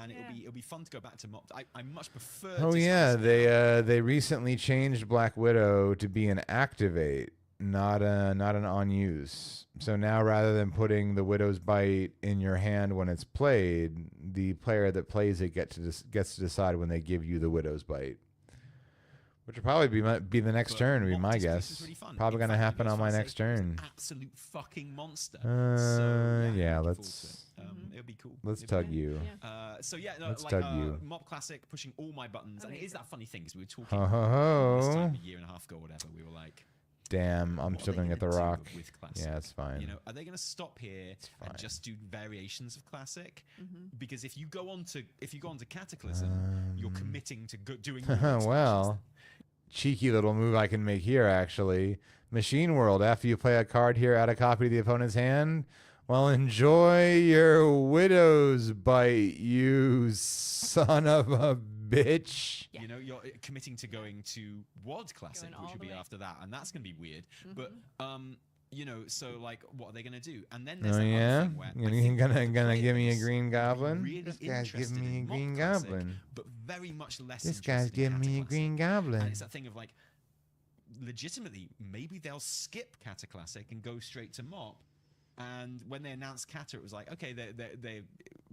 And it'll be fun to go back to Mop. I much prefer. Oh yeah, they recently changed Black Widow to be an activate, not an on use. So now, rather than putting the Widow's Bite in your hand when it's played, the player that plays it gets to decide when they give you the Widow's Bite, which will probably be the next turn. Would be my guess. Really probably going to happen on my next turn. Absolute fucking monster. Yeah, let's. It'll be cool. Let's tug you. Let's tug you. Mob Classic pushing all my buttons, and it is that funny thing, because we were talking this time a year and a half ago, or whatever. We were like, damn, I'm still going to get the rock. With Classic? Yeah, it's fine. You know, are they going to stop here and just do variations of Classic? Because if you go on to Cataclysm, you're committing to doing. Well, cheeky little move I can make here, actually. Machine World. After you play a card here, add a copy to the opponent's hand. Well, enjoy your Widow's Bite, you son of a bitch. Yeah. You know, you're committing to going to WoD Classic, which will be after that, and that's going to be weird. But, you know, so, like, what are they going to do? And then there's that other thing where you're gonna give me a green goblin? Really this guy's giving me a green goblin. But very much less This guy's giving me a green goblin. And it's that thing of, like, legitimately, maybe they'll skip Cataclassic and go straight to Mop. And when they announced Kata, it was like, okay, they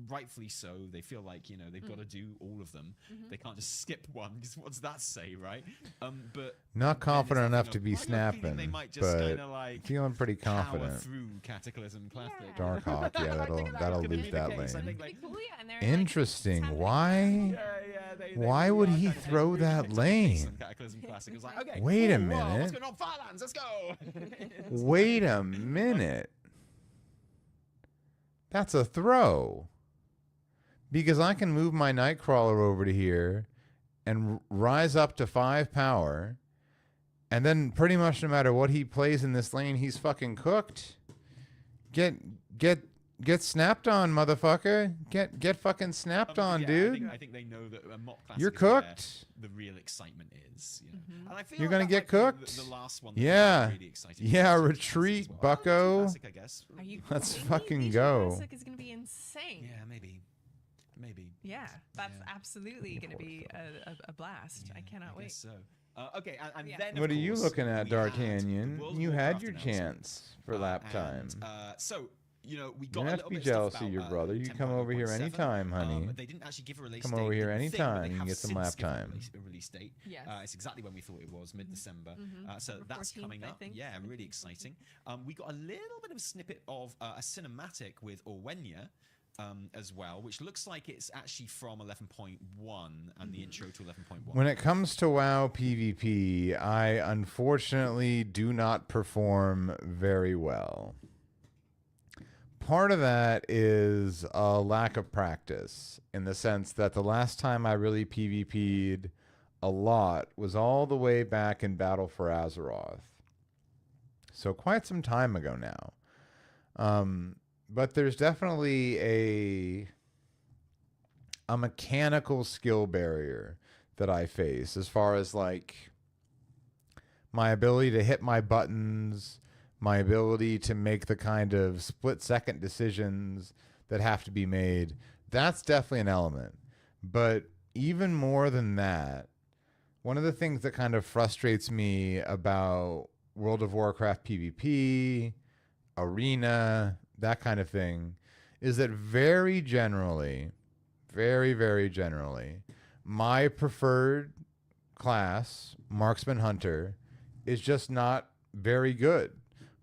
rightfully so. They feel like, you know, they've got to do all of them. They can't just skip one, because what does that say, right? But not confident enough to be snapping, they might just but like feeling pretty confident. Power through Cataclysm Classic. Darkhawk, yeah, that'll lose that lane. Cool, Interesting. Why would he throw that lane? Cataclysm Classic. It was like, okay, wait a whoa, minute. What's going on, Firelands? Let's go. Wait a minute. That's a throw. Because I can move my Nightcrawler over to here and rise up to 5 power. And then pretty much no matter what he plays in this lane, he's fucking cooked. Get snapped on, motherfucker. Get fucking snapped on, dude. I think they know that a Mop Classic You're cooked. The real excitement is. You know? And I feel you're like gonna get cooked. The last one. Yeah. Really exciting. Yeah. Retreat, well. Bucko. Classic, I guess. Let's fucking go. Classic is gonna be insane. Yeah, maybe. Yeah, that's absolutely gonna be a blast. I cannot wait. So. Okay, and then what are you looking at, D'Artagnan? You had your announcement. chance for lap time. So. You know, we You got don't a have to little be bit jealous of of your brother. You can come 10.0.7. over here anytime, honey. They didn't actually give a release Come date. over here The thing, anytime. they You can have get some since lap given time. A release date. Yes. It's exactly when we thought it was, mid-December. So November that's 14th, coming I up. think. Yeah, really exciting. We got a little bit of a snippet of a cinematic with Orwenya. As well, which looks like it's actually from 11.1 and the intro to 11.1. When it comes to WoW PvP, I unfortunately do not perform very well. Part of that is a lack of practice, in the sense that the last time I really PvP'd a lot was all the way back in Battle for Azeroth. So quite some time ago now. But there's definitely a mechanical skill barrier that I face, as far as like my ability to hit my buttons, my ability to make the kind of split-second decisions that have to be made. That's definitely an element. But even more than that, one of the things that kind of frustrates me about World of Warcraft PvP, Arena, that kind of thing, is that very generally, very, very generally, my preferred class, Marksman Hunter, is just not very good.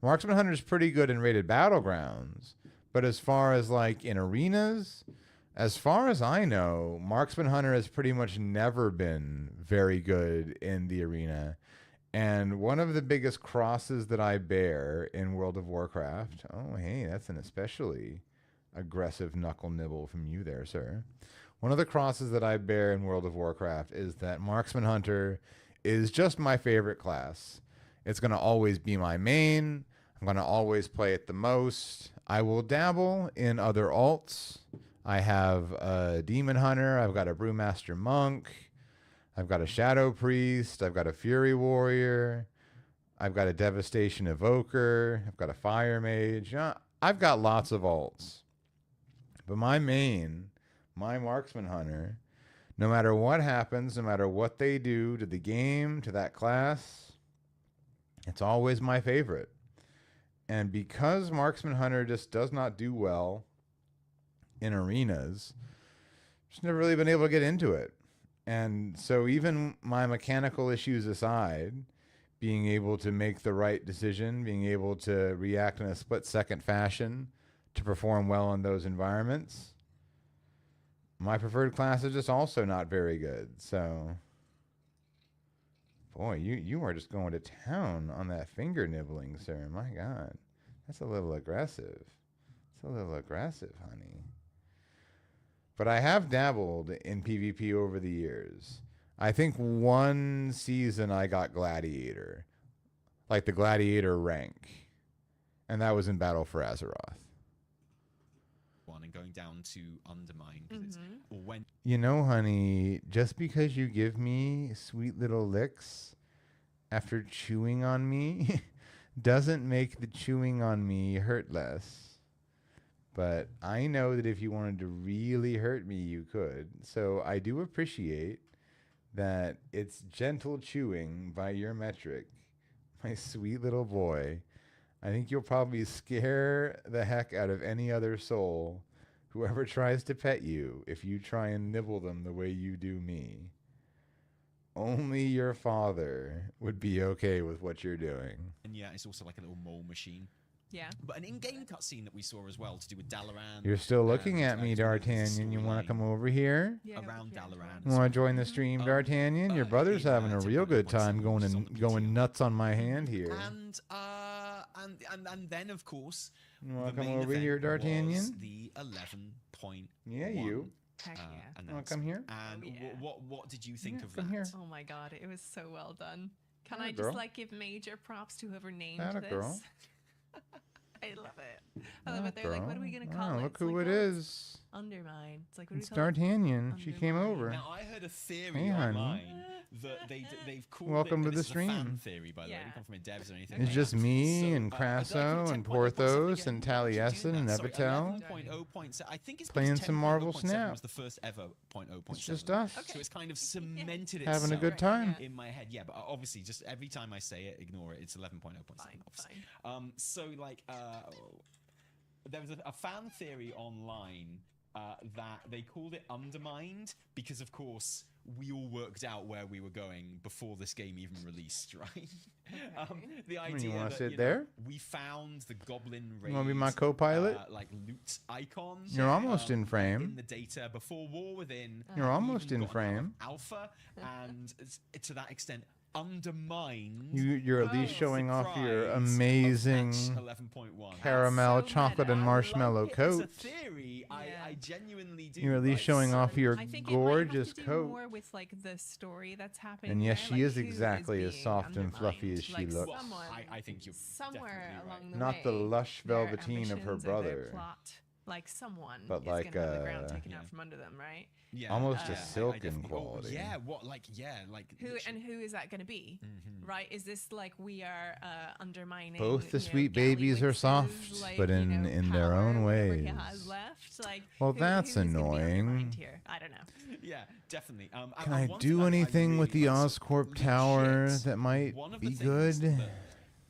Marksman Hunter is pretty good in rated battlegrounds, but as far as like in arenas, as far as I know, Marksman Hunter has pretty much never been very good in the arena. And one of the biggest crosses that I bear in World of Warcraft, oh, hey, that's an especially aggressive knuckle nibble from you there, sir. One of the crosses that I bear in World of Warcraft is that Marksman Hunter is just my favorite class. It's going to always be my main. I'm going to always play it the most. I will dabble in other alts. I have a Demon Hunter. I've got a Brewmaster Monk. I've got a Shadow Priest. I've got a Fury Warrior. I've got a Devastation Evoker. I've got a Fire Mage. I've got lots of alts. But my main, my Marksman Hunter, no matter what happens, no matter what they do to the game, to that class, it's always my favorite. And because Marksman Hunter just does not do well in arenas, just never really been able to get into it. And so even my mechanical issues aside, being able to make the right decision, being able to react in a split-second fashion to perform well in those environments, my preferred class is just also not very good. So, boy, you are just going to town on that finger nibbling, sir. My God, that's a little aggressive. It's a little aggressive, honey. But I have dabbled in PvP over the years. I think one season I got Gladiator, like the Gladiator rank, and that was in Battle for Azeroth. And going down to Undermine. It's when you know, honey, just because you give me sweet little licks after chewing on me doesn't make the chewing on me hurt less. But I know that if you wanted to really hurt me, you could. So I do appreciate that it's gentle chewing by your metric. My sweet little boy. I think you'll probably scare the heck out of any other soul, whoever tries to pet you, if you try and nibble them the way you do me. Only your father would be okay with what you're doing. And yeah, it's also like a little mole machine. Yeah. But an in-game cutscene that we saw as well to do with Dalaran. You're still looking at me, D'Artagnan. You want to come over here? Yeah, around Dalaran. You want to join the stream, D'Artagnan? Your brother's having a real good time going nuts on my hand here. And then of course, you want the to come main over event here, D'Artagnan? was the 11.1. Yeah, you. Heck yeah. You want to come here? And what did you think of come that? here. Oh my God, it was so well done. Can Atta I girl. just like give major props to whoever named Atta this? girl. I love it. I love it. They're like, what are we gonna call it? Look It's who like, it well, is. Undermine. It's like, what do we It's call it? D'Artagnan. She came Undermine. over. Now I heard a theory Hey, honey. online that they've called Welcome it, to and the this is a fan stream. theory, by the way. It didn't come from a devs or anything. It's like just that. me So, and Crasso and 10.0 possibly Porthos get- and why did you do Taliesin and that? Sorry, Evitel. 11.0. I think it's Playing because some Marvel 10.0.7 Snap. was the first ever 0.0.7. It's just us. So it's kind of cemented Having a itself good time. in my head. Yeah, but obviously, just every time I say it, ignore it. It's 11.0.7. Fine, obviously. fine. So like, there was a fan theory online that they called it Undermined because, of course, we all worked out where we were going before this game even released, right? The idea wanna that, sit know, there? we found the Goblin Raid. You wanna be my co-pilot? Like loot icon. You're almost in frame. In the data before War Within. You're we almost even in got frame. Alpha, and to that extent, undermined. You're at least showing off your surprise of amazing patch 11.1. caramel, so chocolate, and meta. marshmallow It's coat. a theory. Yeah. I genuinely do. You're at least right? showing off your I think gorgeous it might have to do coat. more with like the story that's happening. And yes, there, she like, is who exactly as being soft and fluffy as she undermined. Like, looks. Someone, I think you're somewhere definitely right. along the Not way, the lush their velveteen of her ambitions or their brother. plot, like someone But is like, gonna have the ground uh, taken Yeah. out from under them, right? Yeah, Almost a I silken definitely- quality. yeah, what like like Who literally. and who is that going to be? Mhm. Right? Is this like we are undermining? Both the you know, sweet babies are Gallywix's, soft, like, but you in know, their power, own whatever he ways. has left? Like, Well, who that's is gonna be annoying. undermined here? I don't know. Yeah, definitely. Can I one do thing anything really with the like, Oscorp legit, Tower that might one of the be things good? that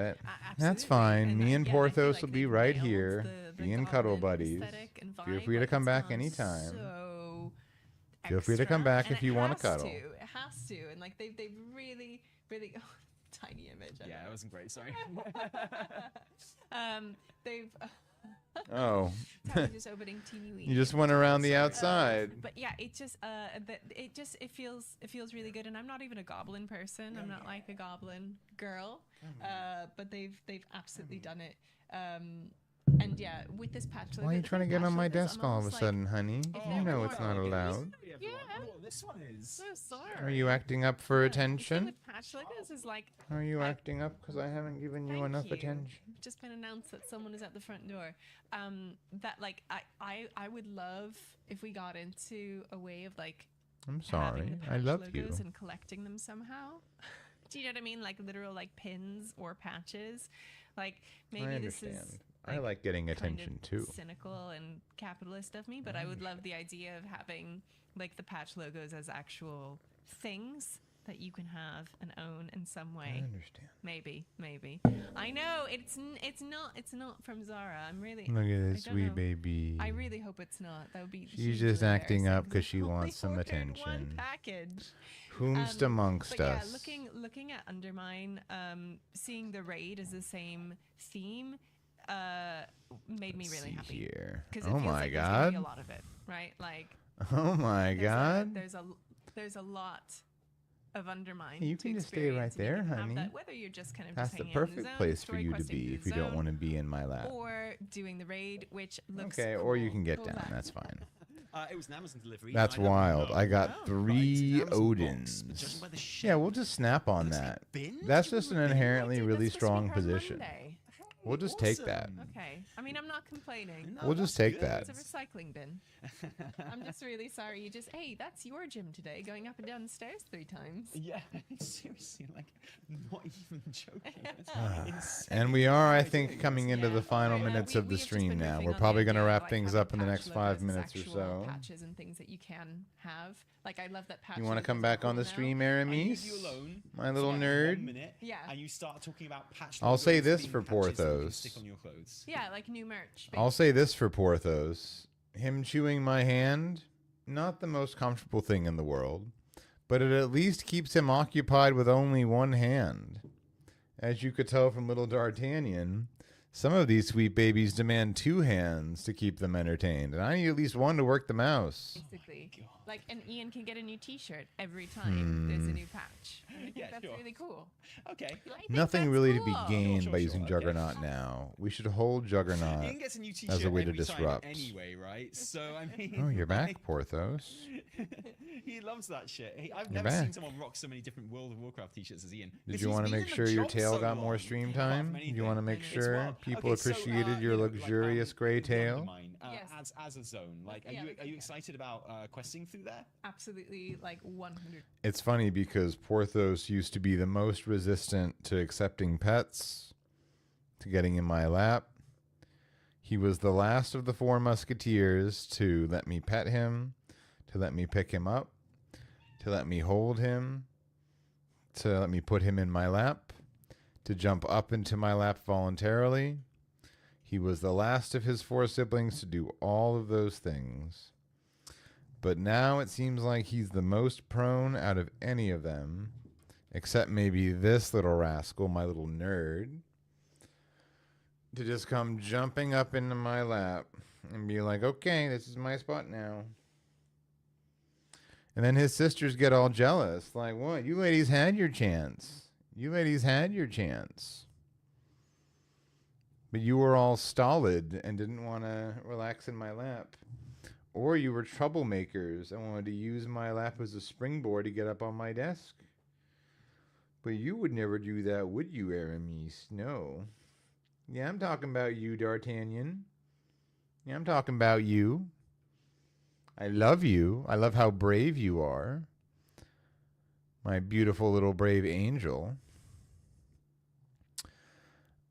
it. Absolutely. That's fine. Me and again, I feel Porthos like will be they've right nailed here, the being cuddle goblin buddies. aesthetic and Feel vibe, free to like, come it's back gone anytime. So Feel free to come extra, back and if you it wanna has cuddle. It has to, and like they've really tiny image. Yeah, it wasn't great. Sorry. They've Oh. Tiny just opening teeny weeny. You just went around the outside. But yeah, it feels really good. And I'm not even a goblin person. I'm not like a goblin girl. But they've absolutely done it. And yeah, with this patch logo. Why are you trying to get on my desk I'm all of a almost sudden, honey? You know it's not allowed. Yeah. Oh, this one is. So sorry. Are you acting up for The thing attention? with patch logos is like, Are you acting up because I haven't given you thank enough you. attention? It's just been announced that someone is at the front door. That like I would love if we got into a way of like I'm having sorry. the I patch love logos you. and collecting them somehow. Do you know what I mean? Like literal like pins or patches. Like maybe I this understand. is I like getting kind attention of too. cynical and capitalist of me, but I would love the idea of having like the patch logos as actual things that you can have and own in some way. I understand. Maybe. I know it's not from Zara. I'm really. Look at this I don't sweet know. baby. I really hope it's not. That would be. She's hugely just acting up embarrassing 'cause she I've wants some only ordered attention. One package. Whomst amongst but us? Yeah, looking at Undermine, seeing the raid as the same theme, made me really happy. Here. Because it Oh feels my like there's gonna be god. a lot of it, right? Like. Oh my god. There's a lot of Undermine. You to can just stay right experience, and you there, can have honey. that, whether you're just kind of That's just the hanging out in perfect zone, place for story you to questing be through if the you don't zone, want to be in my lap. or doing the raid, which looks Okay, cool. or you can get Cool down. fact. That's fine. It was an Amazon delivery. That's I don't wild. know. I got Oh. 3 Right, it's an Amazon box, Odins. but judging by the shape, Yeah, we'll just snap on looks like that. bin. That's Give just them an a bin. inherently Dude, really that's supposed to be strong her position. Monday. We'll just take that. Awesome. Okay. I mean, I'm not complaining. No, We'll just that's take good. that. It's a recycling bin. I'm just really sorry. Hey, that's your gym today, going up and down the stairs 3 times. Yeah, seriously, like, not even joking. That's insane. And we are, I What am think, doing? coming into Yeah. the final Okay, minutes we of the have just stream been now. riffing We're on probably the going to idea wrap of, like, things having up in the patch next logos 5 as minutes or actual so. Patches and things that you can have. Like I love that patch. You want to logos come are back cool on the now. stream, I Aramis? leave you alone My for little like nerd. 1 minute, Yeah. and you start talking about patch I'll say logos this being for patches that you can Porthos. stick on your clothes. Yeah, like new merch. I'll say this for Porthos. Him chewing my hand, not the most comfortable thing in the world, but it at least keeps him occupied with only one hand. As you could tell from little D'Artagnan, some of these sweet babies demand 2 hands to keep them entertained, and I need at least one to work the mouse. Basically. Like, and Ian can get a new T-shirt every time there's a new patch. And I think Yeah, that's sure. really cool. Okay. I think Nothing that's really to be cool. gained Sure, by sure, using okay. Juggernaut now. We should hold Juggernaut. Ian gets a new T-shirt as a way to every time disrupt. anyway, right? So I mean, Oh, you're back, like, Porthos. he loves that shit. I've You're never seen back. someone rock so many different World of Warcraft T-shirts as Ian. Did Because you he's want to been make in the sure your job tail so got more long, stream apart time? from Do you want to anything. make It's sure wild. people Okay, so, appreciated your you know, like, luxurious gray the tail? Undermine, Yes. as a zone, like, Yeah, are you excited about questing through there? Absolutely, like 100. It's funny because Porthos used to be the most resistant to accepting pets, to getting in my lap. He was the last of the 4 musketeers to let me pet him, to let me pick him up, to let me hold him, to let me put him in my lap, to jump up into my lap voluntarily. He was the last of his 4 siblings to do all of those things. But now it seems like he's the most prone out of any of them, except maybe this little rascal, my little nerd, to just come jumping up into my lap and be like, okay, this is my spot now. And then his sisters get all jealous. Like, what? You ladies had your chance. You ladies had your chance. But you were all stolid and didn't want to relax in my lap. Or you were troublemakers and wanted to use my lap as a springboard to get up on my desk. But you would never do that, would you, Aramis? No. Yeah, I'm talking about you, D'Artagnan. Yeah, I'm talking about you. I love you. I love how brave you are. My beautiful little brave angel.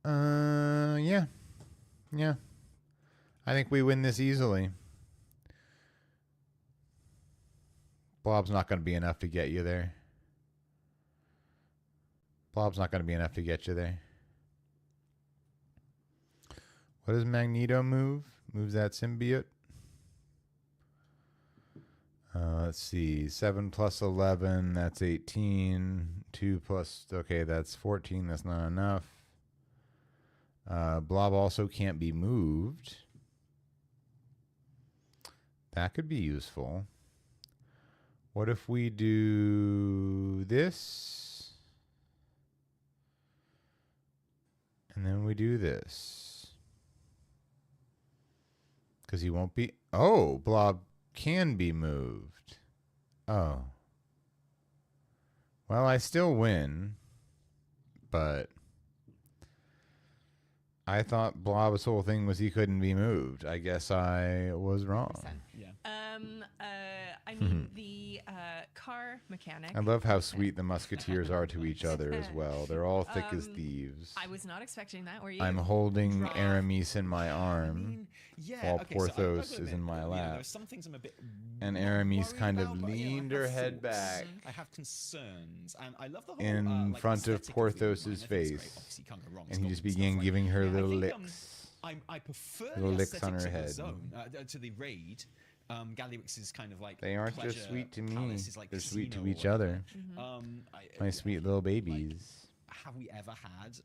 Yeah. Yeah. I think we win this easily. Blob's not going to be enough to get you there. Blob's not going to be enough to get you there. What does Magneto move? Moves that symbiote. Let's see. 7 plus 11, that's 18. 2 plus, okay, that's 14. That's not enough. Blob also can't be moved. That could be useful. What if we do this? And then we do this. Because he won't be... Oh, Blob can be moved. Oh. Well, I still win. But... I thought Blob's whole thing was he couldn't be moved. I guess I was wrong. Yeah. I mean, the car mechanic. I love how sweet the Musketeers are to each other as well. They're all thick as thieves. I was not expecting that. Were you? I'm holding Aramis in my arm while okay, Porthos so is in my lap. There's some things I'm a bit And Aramis worried kind of about, but, leaned I her have head thoughts. back I have concerns, and I love the whole in like, front of aesthetic the Porthos's movie. I think it's great. face. Obviously, can't go wrong. And he It's just got stuff began like- giving her I little think, licks. I prefer Little the licks on aesthetics her of the head. zone, to the raid. Gallywix is kind of like They aren't pleasure just sweet to me. palace is like They're sweet to casino or each whatever. other. My sweet little babies. Have we ever had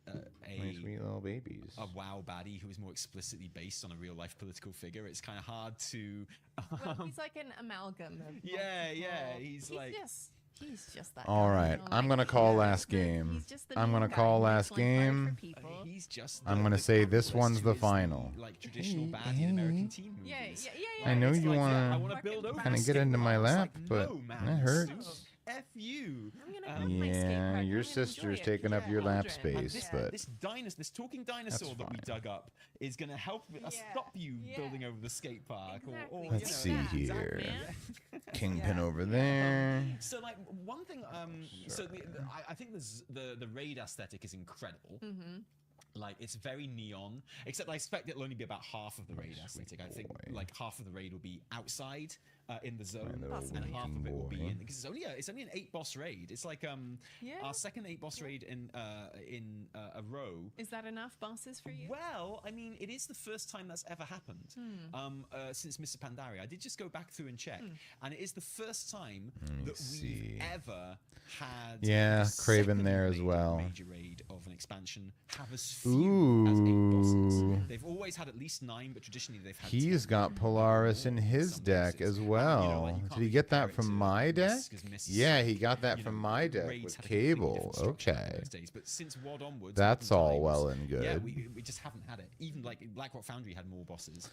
My sweet little babies. a WoW baddie who is more explicitly based on a real life political figure? It's kind of hard to. Well, he's like an amalgam of Yeah, yeah, multiple- he's like- he's just that. All guy, right, you know, I'm like, gonna call yeah, last he's the- game. he's just the I'm mean gonna guy call who last makes life hard for game. people. He's just. I'm the- gonna the say this capitalist one's who the is final. like traditional baddie in American teen movies. Yeah. I know It's you like, wanna I wanna build over kinda the get into my skateboard. It's lap, like, but no, man, that you hurts. stupid. F you. I'm gonna have my skate Yeah, park. your I'm gonna sister's enjoy it. taking up Yeah, your lap children. And space, this, but this talking dinosaur that we fine. dug up is going to help us Yeah, stop you yeah. building over the skate park. Exactly, Or let's just see that, here. man. Kingpin Yeah. over there. So, like, one thing, so I think the raid aesthetic is incredible. Like, it's very neon, except I expect it'll only be about half of the raid aesthetic. I think, boy. like, half of the raid will be outside in the zone, little and half of it will be boy. in, because it's only an 8-boss raid. It's like Yeah. our second 8-boss raid in a row. Is that enough bosses for you? Well, I mean, it is the first time that's ever happened since Mr. Pandaria. I did just go back through and check, and it is the first time that see. we've ever had Yeah, the Craven second there as major- well. major raid of an expansion have as few as 8 Ooh. bosses. They've always had at least 9, but traditionally they've had 10. He's got Polaris in his Some deck cases. as And, well. like, you can't Did he really get compare that it from to my deck? Miss, 'cause Miss, Yeah, he got that you from know, my deck raids with had a completely cable. different structure in Okay. those days. But since WoD onwards, That's modern all times, well and Yeah, good. we just haven't had it. Even like Blackrock Foundry had more bosses.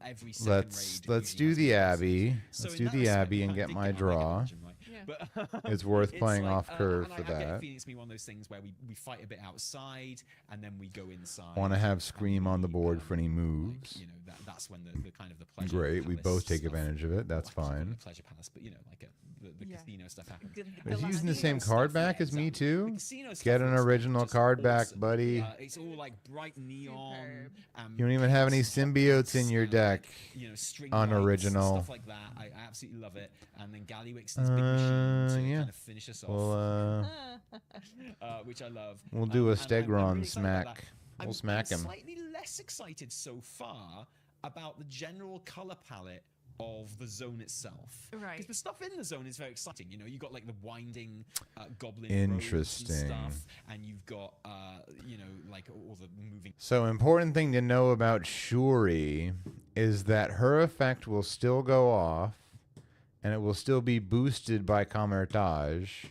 Every second raid Let's usually do has the more bosses. Abbey. So Let's in do that the respect, Abbey we and kinda get did my like a draw. dungeon, right? Yeah. But It's worth it's playing like, off curve and for I get a that. feeling it's gonna be one of those things where we fight a bit outside and then we go inside. Want to have and Scream on the we, board for any like, moves. you know, that's when the kind of the pleasure. Great, we palace both take stuff- advantage of it. That's well, I can't call it fine. the pleasure palace, but you know, like the Yeah. casino stuff happens. Is he last using the game same was card stuff, back yeah, as me exactly. too? The casino stuff Get an looks original just card back, awesome. buddy. It's all like bright neon. Superb. You don't even have any pink symbiotes in your like, deck. you know, string Unoriginal. lights, stuff like that. I absolutely love it. And then Gallywix and his big machine to yeah. kind of finish us off, Well, which I love. we'll do a And I'm Stegron really excited about smack. that. We'll I'm smack him. slightly less excited so far about the general color palette of the zone itself. Right. Because the stuff in the zone is very exciting. You know, you got like the winding goblin Interesting. roads and stuff, and you've got you know, like all the moving. So important thing to know about Shuri is that her effect will still go off, and it will still be boosted by Camertage,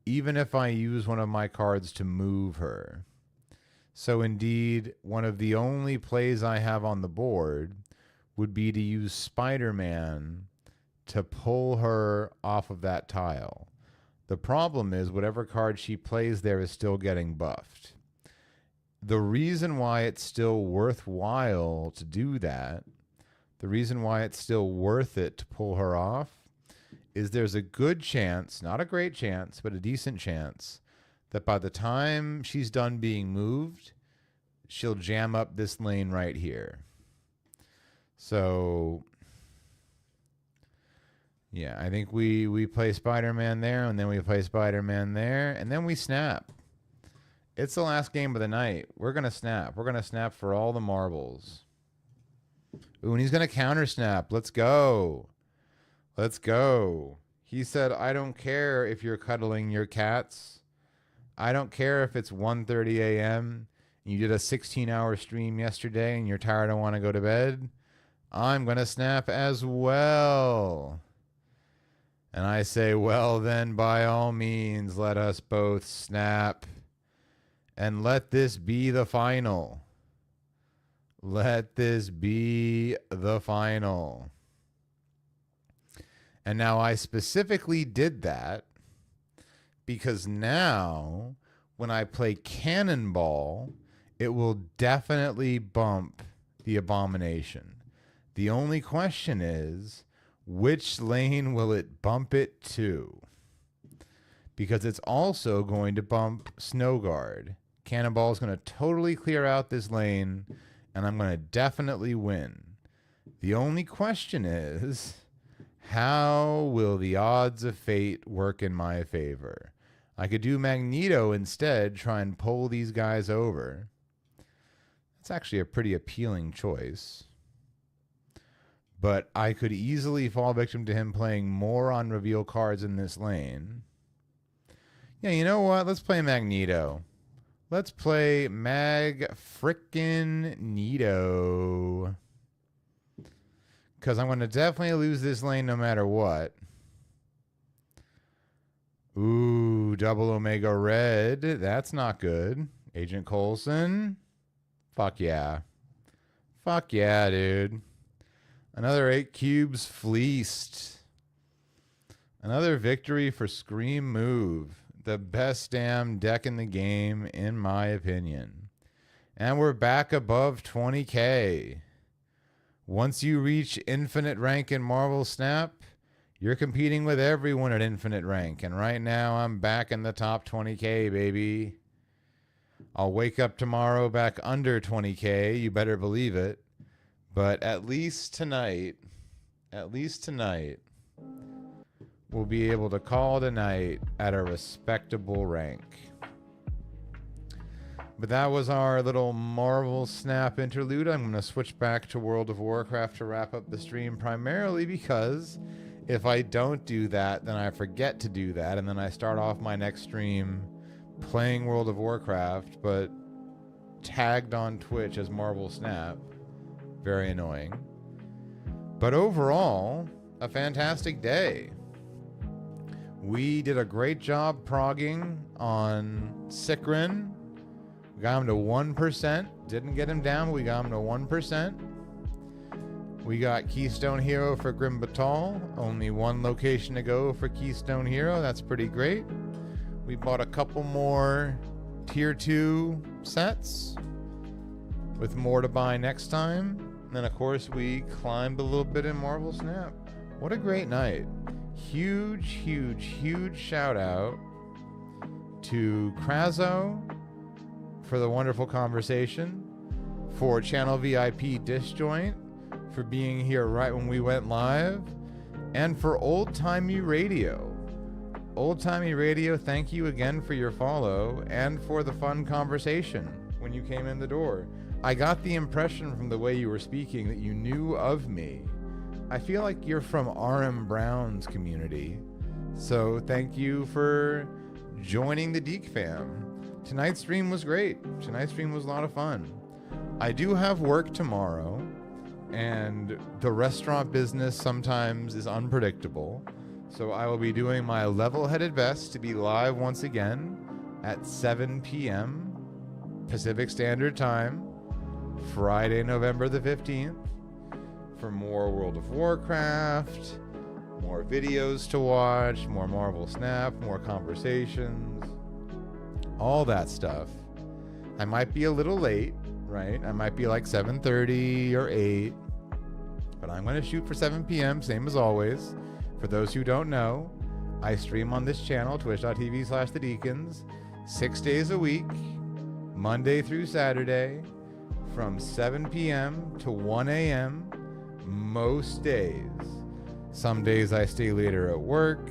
even if I use one of my cards to move her. So indeed, one of the only plays I have on the board would be to use Spider-Man to pull her off of that tile. The problem is whatever card she plays there is still getting buffed. The reason why it's still worthwhile to do that, the reason why it's still worth it to pull her off, is there's a good chance, not a great chance, but a decent chance, that by the time she's done being moved, she'll jam up this lane right here. So, yeah, I think we play Spider-Man there, and then we play Spider-Man there, and then we snap. It's the last game of the night. We're going to snap. We're going to snap for all the marbles. Ooh, and he's going to counter snap. Let's go. Let's go. He said, I don't care if you're cuddling your cats. I don't care if it's 1:30 a.m. and you did a 16-hour stream yesterday and you're tired and want to go to bed. I'm going to snap as well. And I say, well, then by all means, let us both snap. And let this be the final. Let this be the final. And now I specifically did that because now when I play Cannonball, it will definitely bump the Abomination. The only question is, which lane will it bump it to? Because it's also going to bump Snowguard. Cannonball is going to totally clear out this lane, and I'm going to definitely win. The only question is, how will the odds of fate work in my favor? I could do Magneto instead, try and pull these guys over. That's actually a pretty appealing choice. But I could easily fall victim to him playing more on reveal cards in this lane. Yeah, you know what? Let's play Magneto. Let's play Mag-frickin-Neato. Because I'm going to definitely lose this lane no matter what. Ooh, double Omega Red. That's not good. Agent Coulson. Fuck yeah. Fuck yeah, dude. Another 8 cubes fleeced. Another victory for Scream Move. The best damn deck in the game, in my opinion. And we're back above 20K. Once you infinite rank in Marvel Snap, you're competing with everyone at infinite rank. And right now, I'm back in the top 20K, baby. I'll wake up tomorrow back under 20K. You better believe it. But at least tonight, we'll be able to call tonight at a respectable rank. But that was our little Marvel Snap interlude. I'm going to switch back to World of Warcraft to wrap up the stream, primarily because if I don't do that, then I forget to do that, and then I start off my next stream playing World of Warcraft, but tagged on Twitch as Marvel Snap. Very annoying. But overall, a fantastic day. We did a great job progging on Sikrin. We got him to 1%. Didn't get him down, but we got him to 1%. We got Keystone Hero for Grim Batal. Only one location to go for Keystone Hero. That's pretty great. We bought a couple more Tier 2 sets with more to buy next time. And then, of course, we climbed a little bit in Marvel Snap. What a great night. Huge, huge, huge shout out to Krazo for the wonderful conversation, for Channel VIP Disjoint for being here right when we went live, and for Old Timey Radio. Old Timey Radio, thank you again for your follow and for the fun conversation when you came in the door. I got the impression from the way you were speaking that you knew of me. I feel like you're from R.M. Brown's community. So thank you for joining the Deke fam. Tonight's stream was great. Tonight's stream was a lot of fun. I do have work tomorrow, and the restaurant business sometimes is unpredictable. So I will be doing my level-headed best to be live once again at 7 p.m. Pacific Standard Time, Friday, November the 15th, for more World of Warcraft, more videos to watch, more Marvel Snap, more conversations, all that stuff. I might be a little late, right? I might be like 7:30 or 8, but I'm going to shoot for 7 p.m., same as always. For those who don't know, I stream on this channel, twitch.tv/thedeacons, 6 days a week, Monday through Saturday, from 7 p.m. to 1 a.m. most days. Some days I stay later at work.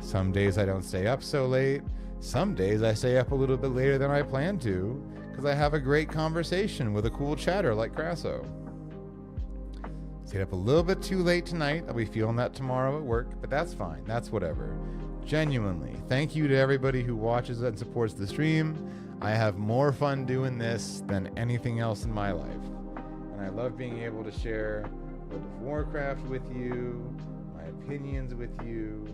Some days I don't stay up so late. Some days I stay up a little bit later than I plan to because I have a great conversation with a cool chatter like Crasso. Stayed up a little bit too late tonight. I'll be feeling that tomorrow at work, but that's fine. That's whatever. Genuinely, thank you to everybody who watches and supports the stream. I have more fun doing this than anything else in my life. And I love being able to share World of Warcraft with you, my opinions with you,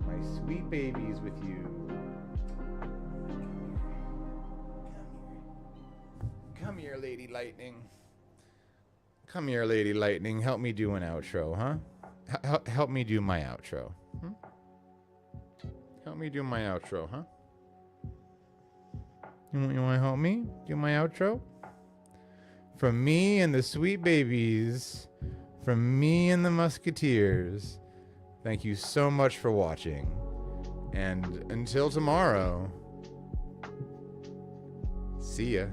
my sweet babies with you. Come here, Lady Lightning. Come here, Lady Lightning. Help me do an outro, huh? Help me do my outro. Help me do my outro, huh? You want to help me do my outro? From me and the sweet babies, from me and the musketeers, thank you so much for watching. And until tomorrow, see ya.